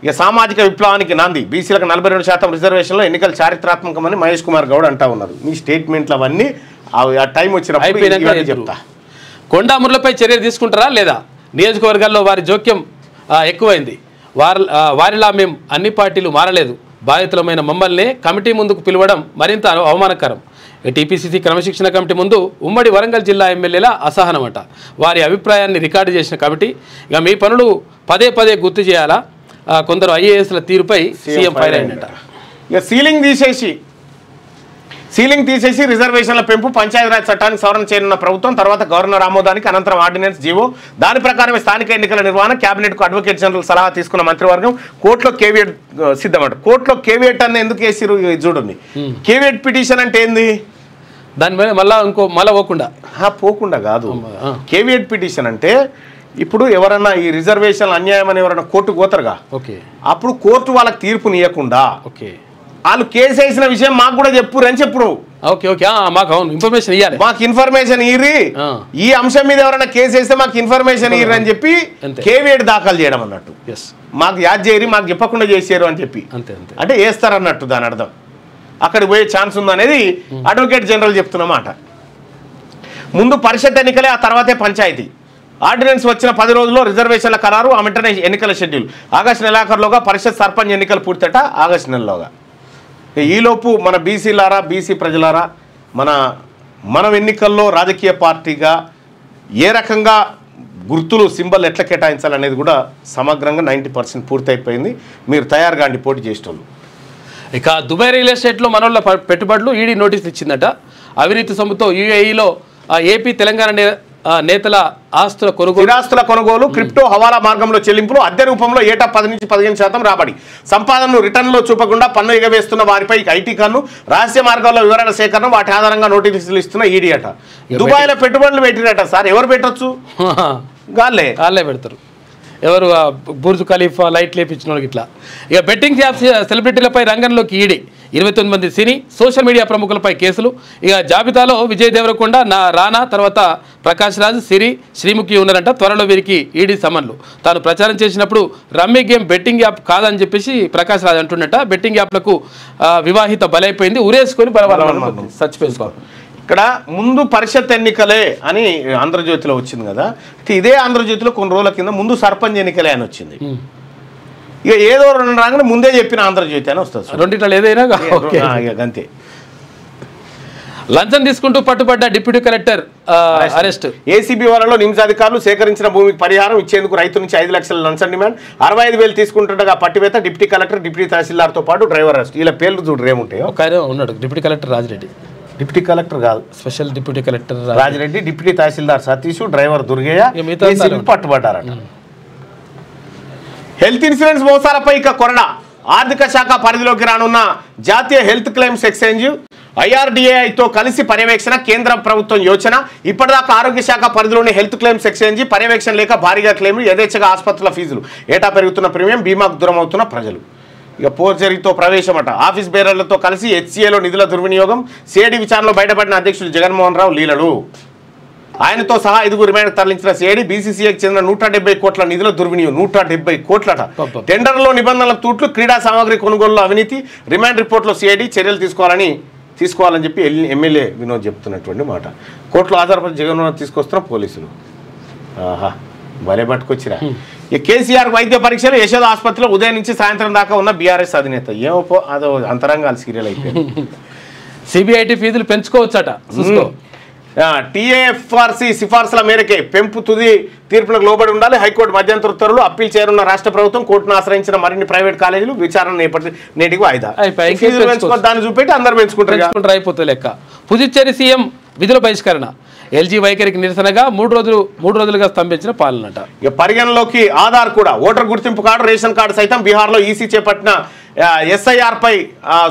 ఇక సామాజిక విప్లవానికి నాంది బీసీలకు 42% రిజర్వేషన్లో ఎన్నికలు చారిత్రాత్మకమని మహేష్ కుమార్ గౌడ్ అంటా ఉన్నారు. మీ స్టేట్మెంట్లు అవన్నీ ఆ టైం వచ్చినప్పుడు చెప్తా. కొండామురులపై చర్య తీసుకుంటారా లేదా? నియోజకవర్గాల్లో వారి జోక్యం ఎక్కువైంది. వారిలా మేము అన్ని పార్టీలు మారలేదు. బాధితులమైన మమ్మల్ని కమిటీ ముందుకు పిలవడం మరింత అవమానకరం. టీపీసీసీ క్రమశిక్షణ కమిటీ ముందు ఉమ్మడి వరంగల్ జిల్లా ఎమ్మెల్యేల అసహనమట. వారి అభిప్రాయాన్ని రికార్డు చేసిన కమిటీ ఇక మీ పనులు పదే పదే గుర్తు చేయాలా? కొందరు ఐఏఎస్ల తీరుపై సీఎం ఫైర్ అయినట. ఇక సీలింగ్ తీసేసి రిజర్వేషన్ల పెంపు పంచాయతీరాజ్ చట్టానికి సవరణ చేయనున్న ప్రభుత్వం తర్వాత గవర్నర్ ఆమోదానికి అనంతరం ఆర్డినెన్స్ జీవో దాని ప్రకారమే స్థానిక ఎన్నికల నిర్వహణ క్యాబినెట్కు అడ్వకేట్ జనరల్ సలహా తీసుకున్న మంత్రివర్గం కోర్టులో కేవియట్ సిద్ధమంట. కోర్టులో కేవియట్ అన్న ఎందుకు వేసిరు చూడండి. కేవియట్ పిటిషన్ అంటే ఏంది? దాని మీద మళ్ళీ పోకుండా కాదు. కేవియట్ పిటిషన్ అంటే ఇప్పుడు ఎవరన్నా ఈ రిజర్వేషన్ అన్యాయం అని ఎవరైనా కోర్టుకు పోతారుగా, అప్పుడు కోర్టు వాళ్ళకి తీర్పునియకుండా వాళ్ళు కేసు వేసిన విషయం మాకు కూడా చెప్పురు అని చెప్పుడు. మాకు ఇన్ఫర్మేషన్ ఇయ్యి, ఈ అంశం మీద ఎవరైనా కేసు వేస్తే మాకు ఇన్ఫర్మేషన్ ఇయ్యి అని చెప్పి కేవియట్ దాఖలు చేయడం అన్నట్టు. మాకు యాద్ చేయరు, మాకు చెప్పకుండా చేసారు అని చెప్పి అంటే వేస్తారన్నట్టు. దాని అర్థం అక్కడికి పోయే ఛాన్స్ ఉందనేది అడ్వకేట్ జనరల్ చెప్తున్నమాట. ముందు పరిషత్ ఎన్నికలే, ఆ తర్వాతే పంచాయతీ. ఆర్డినెన్స్ వచ్చిన 10 రోజుల్లో రిజర్వేషన్ల ఖరారు, ఆ వెంటనే ఎన్నికల షెడ్యూల్. ఆగస్టు నెలాఖరులోగా పరిషత్ సర్పంచ్ ఎన్నికలు పూర్తట ఆగస్టు నెలలోగా. ఈలోపు మన బీసీలారా, బీసీ ప్రజలారా, మనం ఎన్నికల్లో రాజకీయ పార్టీగా ఏ రకంగా గుర్తులు సింబల్ ఎట్లా కేటాయించాలనేది కూడా సమగ్రంగా 90% పూర్తయిపోయింది. మీరు తయారుగా అండి పోటీ చేసేటోళ్ళు. ఇక దుబాయ్ రియల్ ఎస్టేట్లో మనోళ్ళ పెట్టుబడులు ఈడీ నోటీస్ ఇచ్చిందట. అవినీతి సొమ్ముతో యూఏఈలో ఏపీ తెలంగాణ నేతల స్థిరాస్తుల కొనుగోలు, క్రిప్టో హవాలా మార్గంలో చెల్లింపులు, అద్దె రూపంలో ఏటా 10 నుంచి 15% రాబడి, సంపాదనను రిటర్న్లో చూపకుండా పన్ను ఎగవేస్తున్న వారిపై ఐటీ కన్ను, రహస్య మార్గాల్లో వివరణ సేకరణ, వాటి ఆధారంగా నోటీసులు ఇస్తున్న ఈడీ అట. దుబాయ్లో పెట్టుబడులు పెట్టినట సార్. ఎవరు పెట్టచ్చు? గాల్లే పెడతారు. ఎవరు? బుర్జ్ ఖలీఫా లైట్ లేపించిన వాళ్ళకి ఇట్లా. ఇక బెట్టింగ్ యాప్స్ సెలబ్రిటీలపై రంగంలోకి ఈడీ. 29 మంది సినీ సోషల్ మీడియా ప్రముఖులపై కేసులు. ఇక జాబితాలో విజయ్ దేవరకొండ, రానా, తర్వాత ప్రకాష్ రాజ్, సిరి, శ్రీముఖి ఉన్నారంట. త్వరలో వీరికి ఈడీ సమన్లు. తాను ప్రచారం చేసినప్పుడు రమ్మీ గేమ్ బెట్టింగ్ యాప్ కాదని చెప్పేసి ప్రకాష్ రాజ్ అంటున్నట్ట. బెట్టింగ్ యాప్లకు వివాహిత బలైపోయింది, ఉరేసుకొని చచ్చిపోయింది. ఇక్కడ ముందు పరిషత్ ఎన్నికలే అని ఆంధ్రజ్యోతిలో వచ్చింది కదా. ఇదే ఆంధ్రజ్యోతిలో కొన్ని రోజుల కింద ముందు సర్పంచ్ ఎన్నికలే అని వచ్చింది. ఇక ఏదో రెండు రాగానే ముందే చెప్పిన ఆంధ్రజ్యోతి అని వస్తుంది. రెండిట్లో ఏదైనా అంతే. లంచం తీసుకుంటూ పట్టుబడ్డ డిప్యూటీ కలెక్టర్ అరెస్ట్. ఏసీబీ వాళ్ళలో నిమ్స్ అధికారులు సేకరించిన భూమికి పరిహారం ఇచ్చేందుకు రైతు నుంచి 5 లక్షల లంచం డిమాండ్. 65,000 తీసుకుంటుండగా పట్టివేత. డిప్యూటీ కలెక్టర్, డిప్యూటీ తహసీల్దార్తో పాటు డ్రైవర్ అరెస్ట్. ఇలా పేర్లు చూడరు ఏముంటాయో. ఒక ఉన్నాడు deputy collector Rajireddy. Deputy collector కాదు, special deputy collector Rajireddy, deputy tahsildar Satish, driver Durgaiah పట్టుబడ్డారట. హెల్త్ ఇన్సూరెన్స్ మోసాలపై ఇక కొరడా. ఆర్థిక శాఖ పరిధిలోకి రానున్న జాతీయ హెల్త్ క్లెయిమ్స్ ఎక్స్చేంజ్ ఐఆర్డీఏతో కలిసి పర్యవేక్షణ కేంద్ర ప్రభుత్వం యోచన. ఇప్పటిదాకా ఆరోగ్య శాఖ పరిధిలోని హెల్త్ క్లెయిమ్స్ ఎక్స్చేంజ్ పర్యవేక్షణ లేక భారీగా క్లెయిమ్లు, యథేచ్ఛగా ఆసుపత్రుల ఫీజులు, ఏటా పెరుగుతున్న ప్రీమియం, బీమాకు దూరం అవుతున్న ప్రజలు. ఇక పోర్జరీతో ప్రవేశమట. ఆఫీస్ బేరర్లతో కలిసి హెచ్సిఏలో నిధుల దుర్వినియోగం. సిఐడి విచారణలో బయటపడిన అధ్యక్షుడు జగన్మోహన్ రావు లీలలు. ఆయనతో సహా 5 రిమాండ్కు తరలించిన సిఐడి. బీసీసీఐకి చెందిన 170 కోట్ల నిధుల దుర్వినియోగం. 170 కోట్లట. టెండర్లో నిబంధనల తూట్లు, క్రీడా సామాగ్రి కొనుగోలులో అవినీతి. రిమాండ్ రిపోర్ట్లో సిఐడి చర్యలు తీసుకోవాలని చెప్పి ఎమ్మెల్యే వినోద్ చెప్తున్నటువంటి మాట. కోర్టులో ఆధారపడి జగన్మోహన్ తీసుకొస్తున్న పోలీసులు. ఆహా, భలే పట్టుకొచ్చిరా. ఈ కేసీఆర్ వైద్య పరీక్షలు యశోద ఆసుపత్రిలో ఉదయం నుంచి సాయంత్రం దాకా ఉన్న బీఆర్ఎస్ అధినేత. ఏమో అదో అంతరంగాలు సీరియల్ అయిపోయింది. సిబిఐటి ఫీజులు పెంచుకోవచ్చట. టీఏఎఫ్ఆర్సీ సిఫార్సుల మేరకే పెంపు తుది తీర్పులకు లోబడి ఉండాలి. హైకోర్టు మధ్యంతర ఉత్తర్వులు. అప్పీల్ చేరున్న రాష్ట్ర ప్రభుత్వం కోర్టును ఆశ్రయించిన మరిన్ని ప్రైవేట్ కాలేజీలు విచారణ నేటికి వాయిదా. దాన్ని చూపెట్టి అందరు పెంచుకుంటారు, అయిపోతుంది లెక్క. పుదుచ్చేరి సీఎం విధుల బహిష్కరణ. ఎల్జీ వైఖరికి నిరసనగా 3 రోజులుగా స్తంభించిన పాలనట. ఇక పరిగణలోకి ఆధార్ కూడా. ఓటర్ గుర్తింపు కార్డు, రేషన్ కార్డు సైతం. బీహార్లో ఈసీ చేపట్టిన ఎస్ఐఆర్పై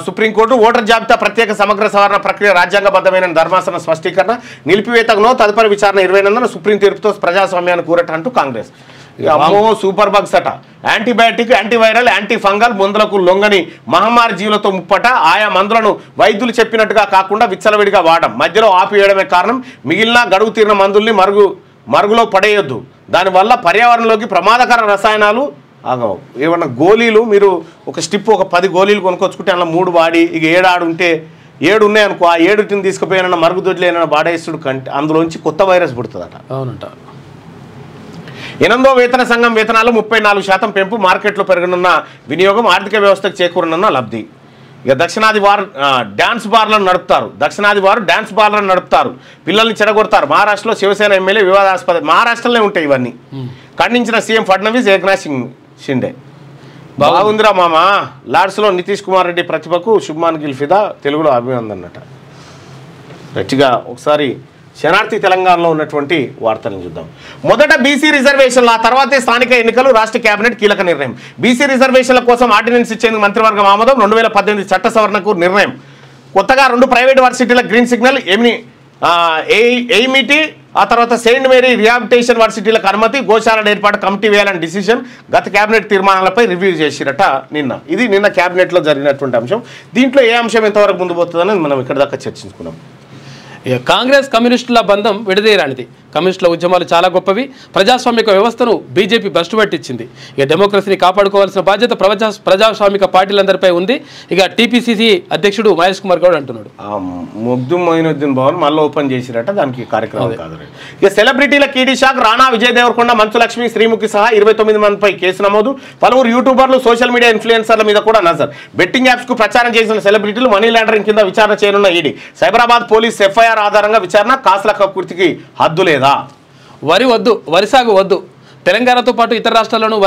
సుప్రీంకోర్టు. ఓటర్ జాబితా ప్రత్యేక సమగ్ర సవరణ ప్రక్రియ రాజ్యాంగబద్ధమైన ధర్మాసన స్పష్టీకరణ. నిలిపివేతకు తదుపరి విచారణ 29న సుప్రీం తీర్పుతో ప్రజాస్వామ్యాన్ని కూరట అంటూ కాంగ్రెస్. అమ్మో సూపర్ బగ్స్ అట, యాంటీబయాటిక్, యాంటీవైరల్, యాంటీ ఫంగల్ మందులకు లొంగని మహమ్మారి జీవులతో ముప్పట. ఆయా మందులను వైద్యులు చెప్పినట్టుగా కాకుండా విచ్చలవిడిగా వాడడం, మధ్యలో ఆపివేయడమే కారణం. మిగిలిన గడువు తీరిన మందుల్ని మరుగులో పడేయొద్దు. దానివల్ల పర్యావరణంలోకి ప్రమాదకర రసాయనాలు ఏమన్నా గోళీలు మీరు ఒక స్టిప్ ఒక 10 గోళీలు కొనుక్కొచ్చుకుంటే అందులో 3 వాడి ఇక 7 ఆడుంటే 7 ఉన్నాయనుకో, ఆ 7టిని తీసుకుపోయిన మరుగుదొడ్లు ఏమైనా బాడేస్తుడు కంటే అందులోంచి కొత్త వైరస్ పుడుతుందట. అవునంట. 8వ వేతన సంఘం వేతనాలు 34% పెంపు, మార్కెట్లో పెరగనున్న వినియోగం, ఆర్థిక వ్యవస్థకు చేకూరనున్న లబ్ధి. ఇక దక్షిణాది వారు డ్యాన్స్ బార్లను నడుపుతారు, పిల్లల్ని చెడగొడతారు. మహారాష్ట్రలో శివసేన ఎమ్మెల్యే వివాదాస్పద. మహారాష్ట్రలోనే ఉంటాయి ఇవన్నీ. ఖండించిన సీఎం ఫడ్నవీస్, ఏక్నాథ్ షిండే. బాగుందిరా మామ. లార్డ్స్లో నితీష్ కుమార్ రెడ్డి ప్రతిభకు శుభ్మాన్ గిల్ ఫిదా, తెలుగులో అభినందనట. గట్టిగా ఒకసారి శనార్థి తెలంగాణలో ఉన్నటువంటి వార్తలను చూద్దాం. మొదట బీసీ రిజర్వేషన్ల, ఆ తర్వాతే స్థానిక ఎన్నికలు. రాష్ట్ర కేబినెట్ కీలక నిర్ణయం. బీసీ రిజర్వేషన్ల కోసం ఆర్డినెన్స్ ఇచ్చేందుకు మంత్రివర్గం ఆమోదం. 2018 చట్ట సవరణకు నిర్ణయం. కొత్తగా 2 ప్రైవేట్ వర్సిటీల గ్రీన్ సిగ్నల్. ఎయిమిటి, ఆ తర్వాత సెయింట్ మేరీ రిహాబిలిటేషన్ వర్సిటీలకు అనుమతి. గోశాల ఏర్పాటు కమిటీ వేయాలని డిసిషన్. గత కేబినెట్ తీర్మానాలపై రివ్యూ చేసిరట నిన్న కేబినెట్లో జరిగినటువంటి అంశం. దీంట్లో ఏ అంశం ఎంతవరకు ముందు పోతుందని మనం ఇక్కడ దాకా చర్చించుకున్నాం. కాంగ్రెస్ కమ్యూనిస్టుల బంధం విడదీయరానిది. కమ్యూనిస్టుల ఉద్యమాలు చాలా గొప్పవి. ప్రజాస్వామిక వ్యవస్థను బీజేపీ భ్రష్టు పట్టించింది. ఇక డెమోక్రసీని కాపాడుకోవాల్సిన బాధ్యత ప్రజాస్వామిక పార్టీలందరిపై ఉంది. ఇక టీపీసీసీ అధ్యక్షుడు మహేష్ కుమార్ గౌడ్ అంటున్నాడు. ముగ్ధు మొయినుద్దీన్ భవన్ మళ్ళీ ఓపెన్ చేసిరట, దానికి కార్యక్రమం కాదు. ఇక సెలబ్రిటీల కీడీ షాక్. రాణా, విజయ్ దేవరకొండ, మంచులక్ష్మి, శ్రీముఖి సహా 29 మందిపై కేసు నమోదు. పలువురు యూట్యూబర్లు, సోషల్ మీడియా ఇన్ఫ్లుయెన్సర్ల మీద కూడా నజర్. బెట్టింగ్ యాప్స్ కు ప్రచారం చేసిన సెలబ్రిటీలు మనీ లాండరింగ్ కింద విచారణ చేయనున్న ఈడీ. సైబరాబాద్ పోలీస్ ఎఫ్ఐఆర్ ఆధారంగా విచారణ. కాసుల కక్కుర్తికి హద్దు లేదా? వరి వద్దు, వరి సాగు వద్దు. తెలంగాణతో పాటు ఇతర రాష్ట్రాల్లోనూ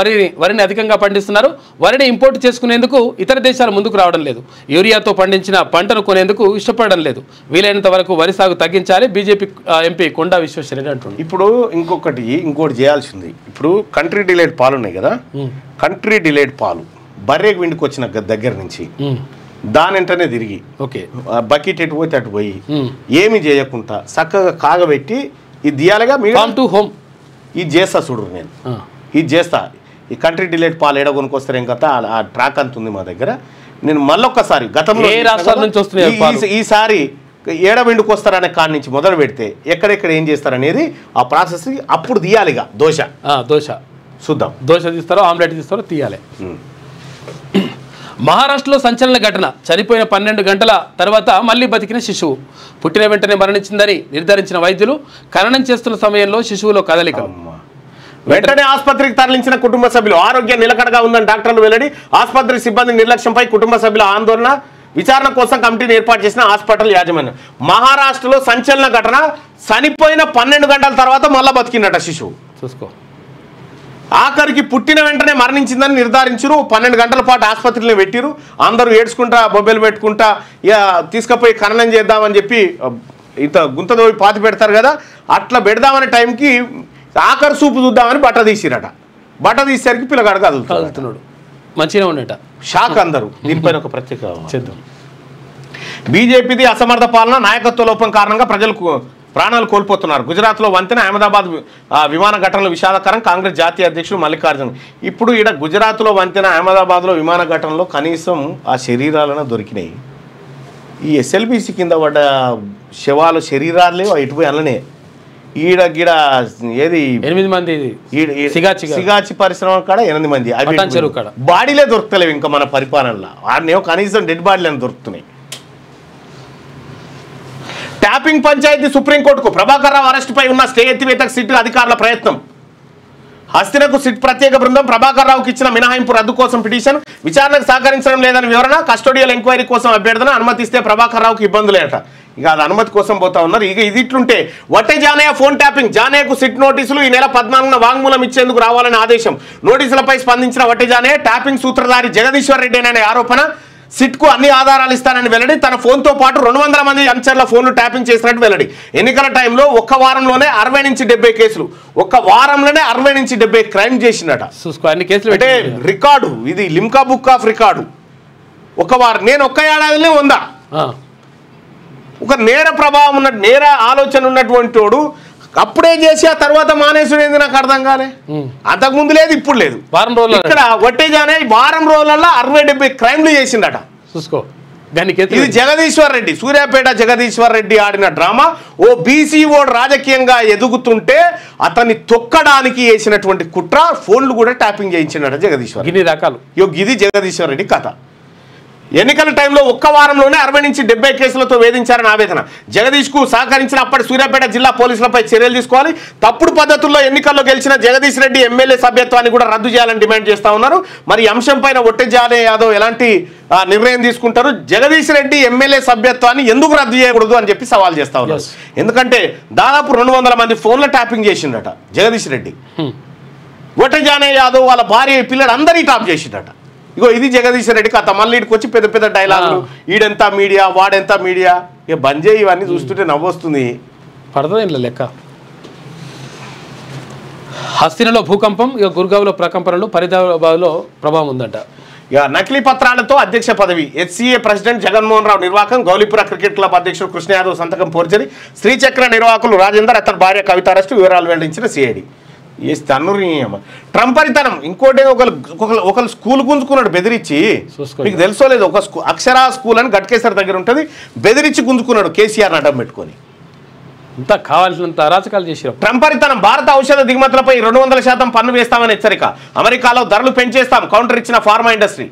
వరిని అధికంగా పండిస్తున్నారు. వరిని ఇంపోర్ట్ చేసుకునేందుకు ఇతర దేశాలు ముందుకు రావడం లేదు. యూరియాతో పండించిన పంటను కొనేందుకు ఇష్టపడడం లేదు. వీలైనంత వరకు వరి సాగు తగ్గించాలి. బీజేపీ ఎంపీ కొండా విశ్వేశ్వరరెడ్డి అంటున్నారు. ఇప్పుడు ఇంకోటి చేయాల్సింది. ఇప్పుడు కంట్రీ డిలేడ్ పాలు ఉన్నాయి కదా, కంట్రీ డిలేడ్ పాలు బర్రెకి విండికి వచ్చిన దగ్గర నుంచి దాని వెంటనే తిరిగి బకెట్ ఎటు పోతే అటు పోయి ఏమి చేయకుండా చక్కగా కాగబెట్టి ఇది తీయాలిగా. టు హోమ్ ఇది చేస్తా చూడరు, నేను ఇది చేస్తా. ఈ కంట్రీ డిలేట్ పాలు ఏడ కొనుక్కొస్తారు ఏం కదా, ఆ ట్రాక్ అంత ఉంది మా దగ్గర. నేను మళ్ళొక్కసారి గతంలో ఈసారి ఏడబెండుకు వస్తారనే కాడి నుంచి మొదలు పెడితే ఎక్కడెక్కడ ఏం చేస్తారనేది ఆ ప్రాసెస్ అప్పుడు తీయాలిగా. దోశ చూద్దాం. దోశ తీస్తారో ఆమ్లెట్ తీస్తారో తీయాలి. మహారాష్ట్రలో సంచలన ఘటన. చనిపోయిన 12 గంటల తర్వాత మళ్ళీ బతికిన శిశువు. పుట్టిన వెంటనే మరణించిందని నిర్ధారించిన వైద్యులు ఖననం చేస్తున్న సమయంలో శిశువులో కదలిక. వెంటనే ఆసుపత్రికి తరలించిన కుటుంబ సభ్యులు. ఆరోగ్యం నిలకడగా ఉందని డాక్టర్లు వెల్లడి. ఆసుపత్రి సిబ్బంది నిర్లక్ష్యంపై కుటుంబ సభ్యుల ఆందోళన. విచారణ కోసం కమిటీని ఏర్పాటు చేసిన హాస్పిటల్ యాజమాన్యం. మహారాష్ట్రలో సంచలన ఘటన. చనిపోయిన 12 గంటల తర్వాత మళ్ళీ బతికినట శిశువు. చూసుకో, ఆఖరికి పుట్టిన వెంటనే మరణించిందని నిర్ధారించారు. 12 గంటల పాటు ఆసుపత్రిలో పెట్టిరు. అందరూ ఏడ్చుకుంటా బొబ్బెలు పెట్టుకుంటా ఇక తీసుకుపోయి ఖననం చేద్దామని చెప్పి ఇంత గుంతదోవి పాతి పెడతారు కదా, అట్లా పెడదామనే టైంకి ఆఖరి సూపు చూద్దామని బట్ట తీసిరట. బట్ట తీసేసరికి పిల్లగాడు కదులుతున్నాడు. మంచిగా ఉండట. షాక్ అందరూ. దీనిపైన ఒక ప్రత్యేక చేద్దాం. బీజేపీది అసమర్థ పాలన, నాయకత్వ లోపం కారణంగా ప్రజలకు ప్రాణాలు కోల్పోతున్నారు. గుజరాత్లో వంతెన, అహ్మదాబాద్ విమాన ఘటనలు విషాదకరం. కాంగ్రెస్ జాతీయ అధ్యక్షుడు మల్లికార్జున్. ఇప్పుడు ఈడ గుజరాత్లో వంతెన, అహ్మదాబాద్లో విమాన ఘటనలో కనీసం ఆ శరీరాలను దొరికినాయి. ఈ ఎస్ఎల్బీసీ కింద పడ్డ శవాలు శరీరాలే ఇటుపోయి అనలనే. ఈడ గిడ ఏది 8 మంది సిగాచి పరిశ్రమ కాడ 8 మంది బాడీలే దొరుకుతలేవు ఇంకా మన పరిపాలనలో. వాడిని కనీసం డెడ్ బాడీలను దొరుకుతున్నాయి. ట్యాపింగ్ పంచాయతీ సుప్రీంకోర్టుకు. ప్రభాకర్ రావు అరెస్టుపై ఉన్న స్టే ఎత్తివేతకు సిట్ అధికారుల ప్రయత్నం. హస్తినకు సిట్ ప్రత్యేక బృందం. ప్రభాకర్ రావుకి ఇచ్చిన మినహాయింపు రద్దు కోసం పిటిషన్. విచారణకు సహకరించడం లేదని వివరణ. కస్టోడియల్ ఎంక్వైరీ కోసం అభ్యర్థన. అనుమతిస్తే ప్రభాకర్ రావుకి ఇబ్బందులేట. ఇక అది అనుమతి కోసం పోతా ఉన్నారు. ఇక ఇది ఇట్లుంటే Vatte Janaiah phone tapping. జానయ్యకు SIT నోటీసులు. ఈ నెల 14న వాంగ్మూలం ఇచ్చేందుకు రావాలని ఆదేశం. నోటీసులపై స్పందించిన వట్టే జానయ్య టైపింగ్ సూత్రధారి జగదీశ్వర్ రెడ్డి అనే ఆరోపణ. సిట్కు అన్ని ఆధారాలు ఇస్తానని వెల్లడి. తన ఫోన్తో పాటు 200 మంది అనుచరుల ఫోన్లు ట్యాపింగ్ చేసినట్టు వెల్లడి. ఎన్నికల టైంలో ఒక్క వారంలోనే 60 నుంచి 70 కేసులు, ఒక్క వారంలోనే 60 నుంచి 70 క్రైమ్ చేసినట. అంటే రికార్డు ఇది, లిమ్కా బుక్ ఆఫ్ రికార్డు. ఒక వారం, నేను ఒక్క ఏడాదిలో 100. ఒక నేర ప్రభావం ఉన్న నేర ఆలోచన ఉన్నటువంటి వాడు అప్పుడే చేసి ఆ తర్వాత మానేసుడు ఏంది నాకు అర్థం కాలే. అంతకు ముందు లేదు, ఇప్పుడు లేదు. వారం రోజులు ఇక్కడ వట్టేజానే వారం రోజులలో 60-70 క్రైమ్లు చేసిండట. చూసుకో. ఇది జగదీశ్వర్ రెడ్డి, సూర్యాపేట జగదీశ్వర్ రెడ్డి ఆడిన డ్రామా. ఓ బీసీ ఓడు రాజకీయంగా ఎదుగుతుంటే అతన్ని తొక్కడానికి వేసినటువంటి కుట్ర. ఫోన్లు కూడా ట్యాపింగ్ చేయించినట జగదీశ్వర్. ఇన్ని రకాలు. ఇది జగదీశ్వర్ రెడ్డి కథ. ఎన్నికల టైంలో ఒక్క వారంలోనే 60 నుంచి 70 కేసులతో వేధించారని ఆవేదన. జగదీష్కు సహకరించిన అప్పటి సూర్యాపేట జిల్లా పోలీసులపై చర్యలు తీసుకోవాలి. తప్పుడు పద్ధతుల్లో ఎన్నికల్లో గెలిచిన జగదీష్ రెడ్డి ఎమ్మెల్యే సభ్యత్వాన్ని కూడా రద్దు చేయాలని డిమాండ్ చేస్తా ఉన్నారు. మరి అంశం పైన వట్టెజానే యాదవ్ ఎలాంటి నిర్ణయం తీసుకుంటారు? జగదీష్ రెడ్డి ఎమ్మెల్యే సభ్యత్వాన్ని ఎందుకు రద్దు చేయకూడదు అని చెప్పి సవాల్ చేస్తా ఉన్నారు. ఎందుకంటే దాదాపు 200 మంది ఫోన్ల ట్యాపింగ్ చేసిండట జగదీష్ రెడ్డి. వట్టెజానే యాదవ్ వాళ్ళ భార్య పిల్లడు అందరినీ టాప్ చేసిండట. ఇగో ఇది జగదీష్ రెడ్డి కథ. మళ్ళీ ఇటుకు వచ్చి పెద్ద పెద్ద డైలాగులు, ఈడెంత మీడియా వాడెంత మీడియా. ఇక బంద్ చేయి, ఇవన్నీ చూస్తుంటే నవ్వొస్తుంది. పడుతుంది లెక్క. హస్తినలో భూకంపం, ఇక గుర్గావ్లో ప్రకంపనలు, ఫరీదాబాద్లో ప్రభావం ఉందంట. ఇక నకిలీ పత్రాలతో అధ్యక్ష పదవి. HCA president Jaganmohan Rao నిర్వాహకం. Gowlipura cricket club అధ్యక్షుడు కృష్ణ యాదవ్ సంతకం పోర్చరి. శ్రీచక్ర నిర్వాహకులు రాజేందర్, అతని భార్య కవిత అరెస్టు. వివరాలు వెల్లడించిన సిఐడి. ఏ తన్నురి ట్రంప్ పరితనం. ఇంకోటి ఒకరు స్కూల్ గుంజుకున్నాడు బెదిరించి. మీకు తెలుసో లేదు, ఒక అక్షరా స్కూల్ అని గట్కేసర్ దగ్గర ఉంటుంది, బెదిరించి గుంజుకున్నాడు కేసీఆర్ అడ్డం పెట్టుకొని. అంతా కావాల్సినంత అరాచకాలు చేశారు. ట్రంప్ పరితనం. భారత ఔషధ దిగుమతులపై 200% పన్ను వేస్తామని హెచ్చరిక. అమెరికాలో ధరలు పెంచేస్తాం, కౌంటర్ ఇచ్చిన ఫార్మా ఇండస్ట్రీ.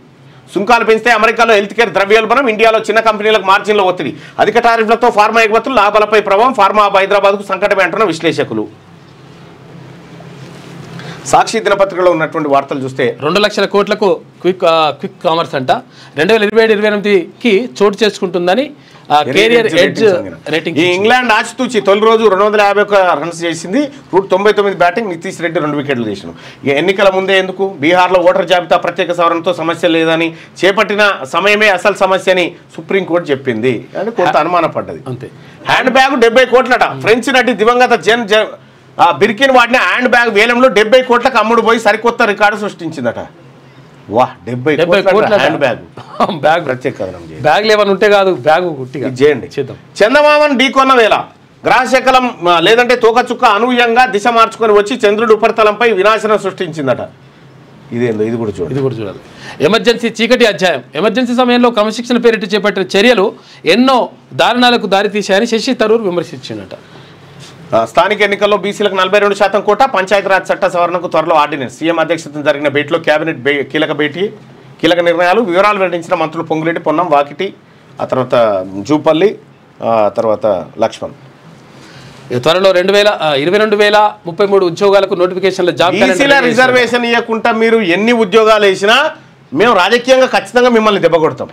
సుంకాలు పెంచితే అమెరికాలో హెల్త్ కేర్ ద్రవ్యోల్బణం, ఇండియాలో చిన్న కంపెనీలకు మార్జిన్ల ఒత్తిడి. అధిక టారిఫ్లతో ఫార్మా ఎగుమతులు, లాభాలపై ప్రభావం. ఫార్మా హైదరాబాద్కు సంకటమే అంటున్న విశ్లేషకులు. సాక్షి దినపత్రికలో ఉన్నటువంటి వార్తలు చూస్తే 2 లక్షల కోట్లకు క్విక్ కామర్స్ అంట 2027-28కి చోటు చేసుకుంటుందని కెరియర్ ఎడ్జ్ రేటింగ్. ఈ ఇంగ్లాండ్ ఆచితూచి తొలి రోజు 251 రన్స్ చేసింది. 199 బ్యాటింగ్. నితీష్ రెడ్డి 2 వికెట్లు తీసినాడు. ఇక ఎన్నికల ముందే ఎందుకు? బీహార్లో ఓటర్ జాబితా ప్రత్యేక సవరణతో సమస్య లేదని, చేపట్టిన సమయమే అసలు సమస్య అని సుప్రీంకోర్టు చెప్పింది అని కొంత అనుమానపడ్డది. అంతే. Hand bag 70 కోట్లట. ఫ్రెంచ్ నటి దివంగత బిర్కిన్ వాడిన హ్యాండ్ బ్యాగ్ వేలంలో 70 కోట్లకు అమ్ముడు పోయి సరికొత్త రికార్డు సృష్టించిందట. వా, 70 కోట్ల హ్యాండ్ బ్యాగ్. బ్యాగ్ ప్రత్యేక బ్యాగ్లు ఏమైనా ఉంటే కాదు, బ్యాగ్ గుట్టిగా చేయండి. చేద్దాం. చందమామను ఢీకొన్న వేళ గ్రహశకలం లేదంటే తోకచుక్క అనూహ్యంగా దిశ మార్చుకొని వచ్చి చంద్రుడి ఉపరితలంపై వినాశనం సృష్టించిందట. ఇదేందో ఇది కూడా చూడాలి. ఎమర్జెన్సీ చీకటి అధ్యాయం. ఎమర్జెన్సీ సమయంలో క్రమశిక్షణ పేరిట చేపట్టిన చర్యలు ఎన్నో దారుణాలకు దారితీశాయని శశి తరూర్ విమర్శించిందట. స్థానిక ఎన్నికల్లో బీసీలకు 42% కోటా. పంచాయతీరాజ్ చట్ట సవరణకు త్వరలో ఆర్డినెన్స్. సీఎం అధ్యక్షతన జరిగిన భేటీలో కేబినెట్ కీలక నిర్ణయాలు. వివరాలు వెల్లడించిన మంత్రులు పొంగులేటి, పొన్నం, వాకిటి, ఆ తర్వాత జూపల్లి, తర్వాత లక్ష్మణ్. త్వరలో 22,033 ఉద్యోగాలకు నోటిఫికేషన్ల జాబ్ రిజర్వేషన్ ఇవ్వకుండా మీరు ఎన్ని ఉద్యోగాలు వేసినా మేము రాజకీయంగా ఖచ్చితంగా మిమ్మల్ని దెబ్బ కొడతాం.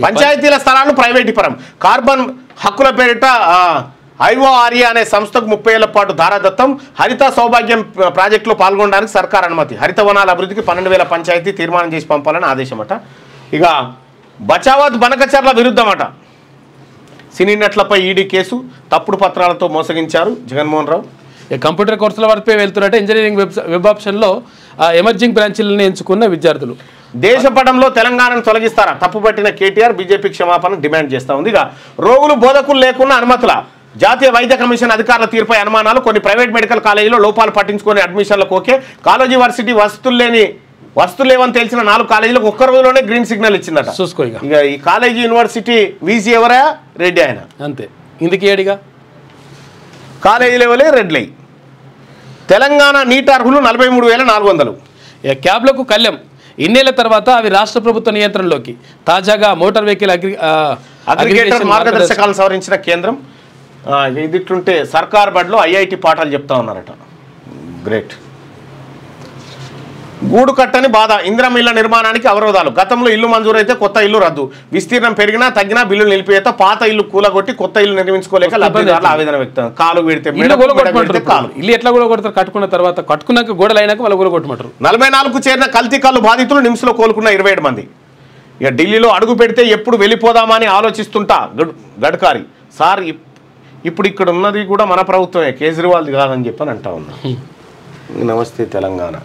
పంచాయతీల స్థలాలు ప్రైవేటీ పరం. కార్బన్ హక్కుల పేరిట ఐఓఆర్ఏ అనే సంస్థకు 30 ఏళ్ల పాటు ధారాదత్తం. హరిత సౌభాగ్యం ప్రాజెక్టులో పాల్గొనడానికి సర్కార్ అనుమతి. హరిత వనాల అభివృద్ధికి 12,000 పంచాయతీ తీర్మానం చేసి పంపాలని ఆదేశమట. ఇక బచావత్ బనకచర్ల విరుద్ధమట. సినీ నట్లపై ఈడీ కేసు. తప్పుడు పత్రాలతో మోసగించారు జగన్మోహన్ రావు. కంప్యూటర్ కోర్సుల వరపై వెళ్తున్నట్టు ఇంజనీరింగ్ వెబ్ ఆప్షన్లో ఎమర్జింగ్ బ్రాంచీలను ఎంచుకున్న విద్యార్థులు. దేశపటంలో తెలంగాణను తొలగిస్తారా? తప్పుపట్టిన కేటీఆర్ బీజేపీ క్షమాపణ డిమాండ్ చేస్తా ఉంది. ఇక రోగులు బోధకులు లేకున్నా అనుమతుల. జాతీయ వైద్య కమిషన్ అధికారుల తీరుపై అనుమానాలు. కొన్ని ప్రైవేట్ మెడికల్ కాలేజీలో లోపాలు పట్టించుకొని అడ్మిషన్లకు ఓకే. కాలేజీ వర్సిటీ వస్తువులు లేవని తెలిసిన 4 కాలేజీలకు ఒక్క రోజులోనే గ్రీన్ సిగ్నల్ ఇచ్చిందట. చూసుకో. ఇక ఈ కాలేజీ యూనివర్సిటీ వీసీ ఎవరా? రెడ్డి ఆయన. అంతే. ఇందుకు ఏడిగా కాలేజీ లెవెలే రెడ్ లై. తెలంగాణ నీట్ అర్హులు 43,400. క్యాబ్లకు కళ్యం. ఇన్నేళ్ల తర్వాత అవి రాష్ట్ర ప్రభుత్వ నియంత్రణలోకి. తాజాగా మోటార్ వెహికల్ అగ్రిగేటర్ మార్గదర్శకాలను సవరించిన కేంద్రం. ఇదిట్లుంటే సర్కార్ బడిలో ఐఐటి పాఠాలు చెప్తా ఉన్నారట. గ్రేట్. గూడు కట్టని బాధ. ఇందిరమ్మ ఇళ్ల నిర్మాణానికి అవరోధాలు. గతంలో ఇల్లు మంజూరైతే కొత్త ఇల్లు రద్దు. విస్తీర్ణం పెరిగినా తగ్గినా బిల్లులు నిలిపివేత. పాత ఇల్లు కూలగొట్టి కొత్త ఇల్లు నిర్మించుకోలేక లబ్ధిదారుల ఆవేదన వ్యక్తం. కాలు పెడితే కాలు. ఇల్లు ఎట్లా కూడా కొడతారు? కట్టుకున్న తర్వాత కట్టుకున్నాక గోడలు అయినాక వాళ్ళు కూడా కొట్టమంటారు. 44కు చేరిన కల్తీ కళ్ళు బాధితులు. నిమ్స్లో కోలుకున్న 27 మంది. ఇక ఢిల్లీలో అడుగు పెడితే ఎప్పుడు వెళ్ళిపోదామని ఆలోచిస్తుంటా గడ్కారీ. సార్ ఇప్పుడు ఇక్కడ ఉన్నది కూడా మన ప్రభుత్వమే, కేజ్రీవాల్ది కాదని చెప్పని అంటా ఉన్నా. నమస్తే తెలంగాణ.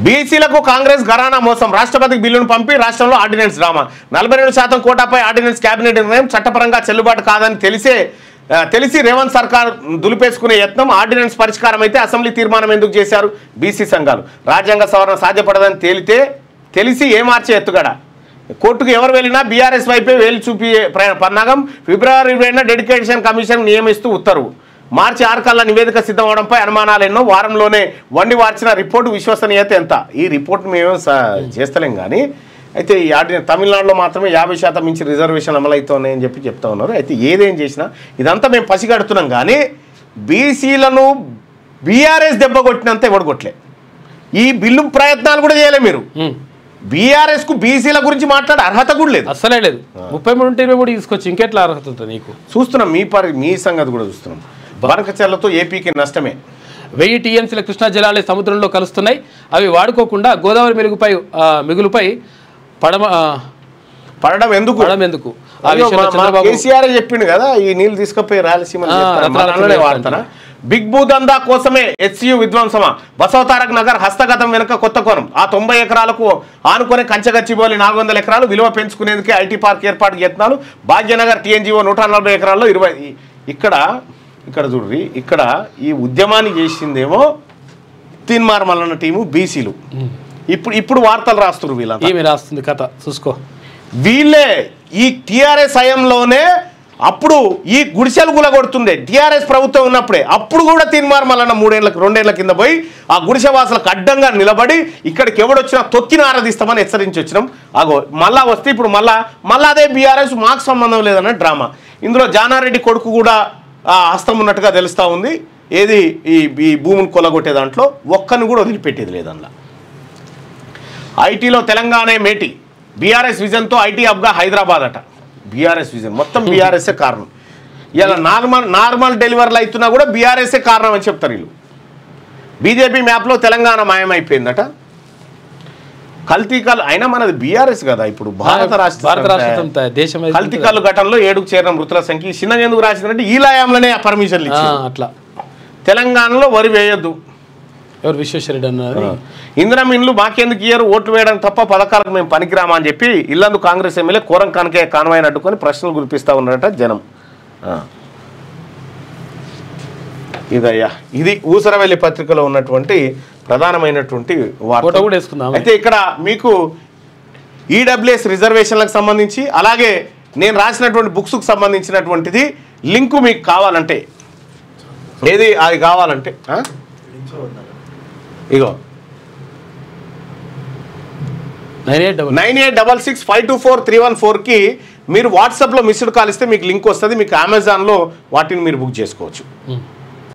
బీసీలకు కాంగ్రెస్ ఘరానా మోసం. రాష్ట్రపతికి బిల్లును పంపి రాష్ట్రంలో ఆర్డినెన్స్ డ్రామా. 42% కోటాపై ఆర్డినెన్స్ కేబినెట్ నిర్ణయం చట్టపరంగా చెల్లుబాటు కాదని తెలిసే తెలిసి రేవంత్ సర్కార్ దులిపేసుకునే యత్నం, ఆర్డినెన్స్ పరిష్కారం అయితే అసెంబ్లీ తీర్మానం ఎందుకు చేశారు బీసీ సంఘాలు, రాజ్యాంగ సవరణ సాధ్యపడదని తెలిసి ఏమార్చే ఎత్తుగడ, కోర్టుకు ఎవరు వెళ్ళినా బీఆర్ఎస్ వైపే వేలు చూపి పన్నాగం, ఫిబ్రవరి 20న డెడికేషన్ కమిషన్ నియమిస్తూ ఉత్తర్వు, మార్చి 6 కల్లా నివేదిక సిద్ధమవడంపై అనుమానాలు ఎన్నో, వారంలోనే వండి వార్చిన రిపోర్టు విశ్వసనీయత ఎంత. ఈ రిపోర్ట్ మేము చేస్తలేం కానీ అయితే ఈ తమిళనాడులో మాత్రమే 50% మించి రిజర్వేషన్ అమలవుతున్నాయని చెప్తా ఉన్నారు. అయితే ఏదేం చేసినా ఇదంతా మేము పసిగడుతున్నాం కానీ బీసీలను బీఆర్ఎస్ దెబ్బ కొట్టినంత ఎవడు కొట్టలే. ఈ బిల్లు ప్రయత్నాలు కూడా చేయలే మీరు. బీఆర్ఎస్కు బీసీల గురించి మాట్లాడే అర్హత కూడా లేదు, అసలే లేదు. 33 ఉంటే 23 తీసుకొచ్చి ఇంకెట్లా అర్హత ఉంటుంది నీకు? చూస్తున్నాం మీ సంగతి కూడా చూస్తున్నాం. బనకచెర్లతో ఏపీకి నష్టమే. 1000 టీఎంసీల కృష్ణా జలాలే సముద్రంలో కలుస్తున్నాయి. అవి వాడుకోకుండా గోదావరి మిగులుపై పడడం ఎందుకు? కేసీఆర్ చెప్పిండు కదా, ఈ నీళ్ళు తీసుకుపోయి రాయలసీమ వాడతారా. బిగ్ భూదందా కోసమే హెచ్యు విధ్వంసమా, బసవతారక్ నగర్ హస్తగతం వెనుక కొత్త కోణం. ఆ 90 ఎకరాలకు ఆనుకొని కంచగచ్చిబోలి 400 ఎకరాలు విలువ పెంచుకునేందుకే ఐటీ పార్క్ ఏర్పాటు యత్నాలు. భాగ్యనగర్ టీఎన్జీఓ 140 ఎకరాల్లో 20. ఇక్కడ చూడ్రి, ఇక్కడ ఈ ఉద్యమాన్ని చేసిందేమో తీన్మార్ మల్లన్న టీము బీసీలు. ఇప్పుడు వార్తలు రాస్తున్నారు. వీళ్ళంతా ఏమి రాస్తుంది కథ చూసుకో. వీళ్ళే ఈ టీఆర్ఎస్ హయాంలోనే అప్పుడు ఈ గుడిసెలు గులగొడుతుండే టీఆర్ఎస్ ప్రభుత్వం ఉన్నప్పుడే. అప్పుడు కూడా తీన్మార్ మల్లన్న 2 ఏళ్ల కింద పోయి ఆ గుడిసె వాసులకు అడ్డంగా నిలబడి ఇక్కడికి ఎవడొచ్చినా తొక్కిన ఆరాధిస్తామని హెచ్చరించి వచ్చినాం. అగో మళ్ళా వస్తే ఇప్పుడు మళ్ళా అదే బీఆర్ఎస్ మాకు సంబంధం లేదన్న డ్రామా. ఇందులో జానారెడ్డి కొడుకు కూడా హస్తం ఉన్నట్టుగా తెలుస్తూ ఉంది. ఏది ఈ భూమిని కొలగొట్టే దాంట్లో ఒక్కరిని కూడా వదిలిపెట్టేది లేదు. అందులో ఐటీలో తెలంగాణ మేటి, బీఆర్ఎస్ విజన్తో ఐటీ హబ్గా హైదరాబాద్ అట. బీఆర్ఎస్ విజన్ మొత్తం బీఆర్ఎస్ఏ కారణం. ఇలా నార్మల్ డెలివరీలు అవుతున్నా కూడా బీఆర్ఎస్ఏ కారణం అని చెప్తారు వీళ్ళు. బీజేపీ మ్యాప్లో తెలంగాణ మాయమైపోయిందట. కల్తీకాలు అయినా మనది బీఆర్ఎస్ కదా. ఇప్పుడు భారత రాష్ట్రం కల్తీకాలు ఘటనలో 7కు చేరిన మృతుల సంఖ్య చిన్న ఎందుకు రాసిందంటే ఈ లయంలోనే పర్మిషన్లు ఇచ్చారు. అట్లా తెలంగాణలో వరి వేయొద్దు. ఎవరు విశ్వేశ్వరరెడ్డి అన్నారు. ఇందిరమ్మ ఇండ్లు మాకెందుకు ఇయ్యరు, ఓట్లు వేయడం తప్ప పథకాలకు మేము పనికిరామా అని చెప్పి ఇల్లందు కాంగ్రెస్ ఎమ్మెల్యే కోరం కనకయ్య కాన్వాయ్ని అడ్డుకొని ప్రశ్నలు గురిపిస్తూ ఉన్నారట జనం. ఇదయ్యా, ఇది ఊసరవెల్లి పత్రికలో ఉన్నటువంటి ప్రధానమైనటువంటి వార్త. అయితే ఇక్కడ మీకు ఈడబ్ల్యూఎస్ రిజర్వేషన్లకు సంబంధించి అలాగే నేను రాసినటువంటి బుక్స్కు సంబంధించినటువంటిది లింకు మీకు కావాలంటే ఏది అది కావాలంటే ఇగో 9866524314కి మీరు వాట్సాప్లో మిస్డ్ కాల్ ఇస్తే మీకు లింక్ వస్తుంది. మీకు అమెజాన్లో వాటిని మీరు బుక్ చేసుకోవచ్చు.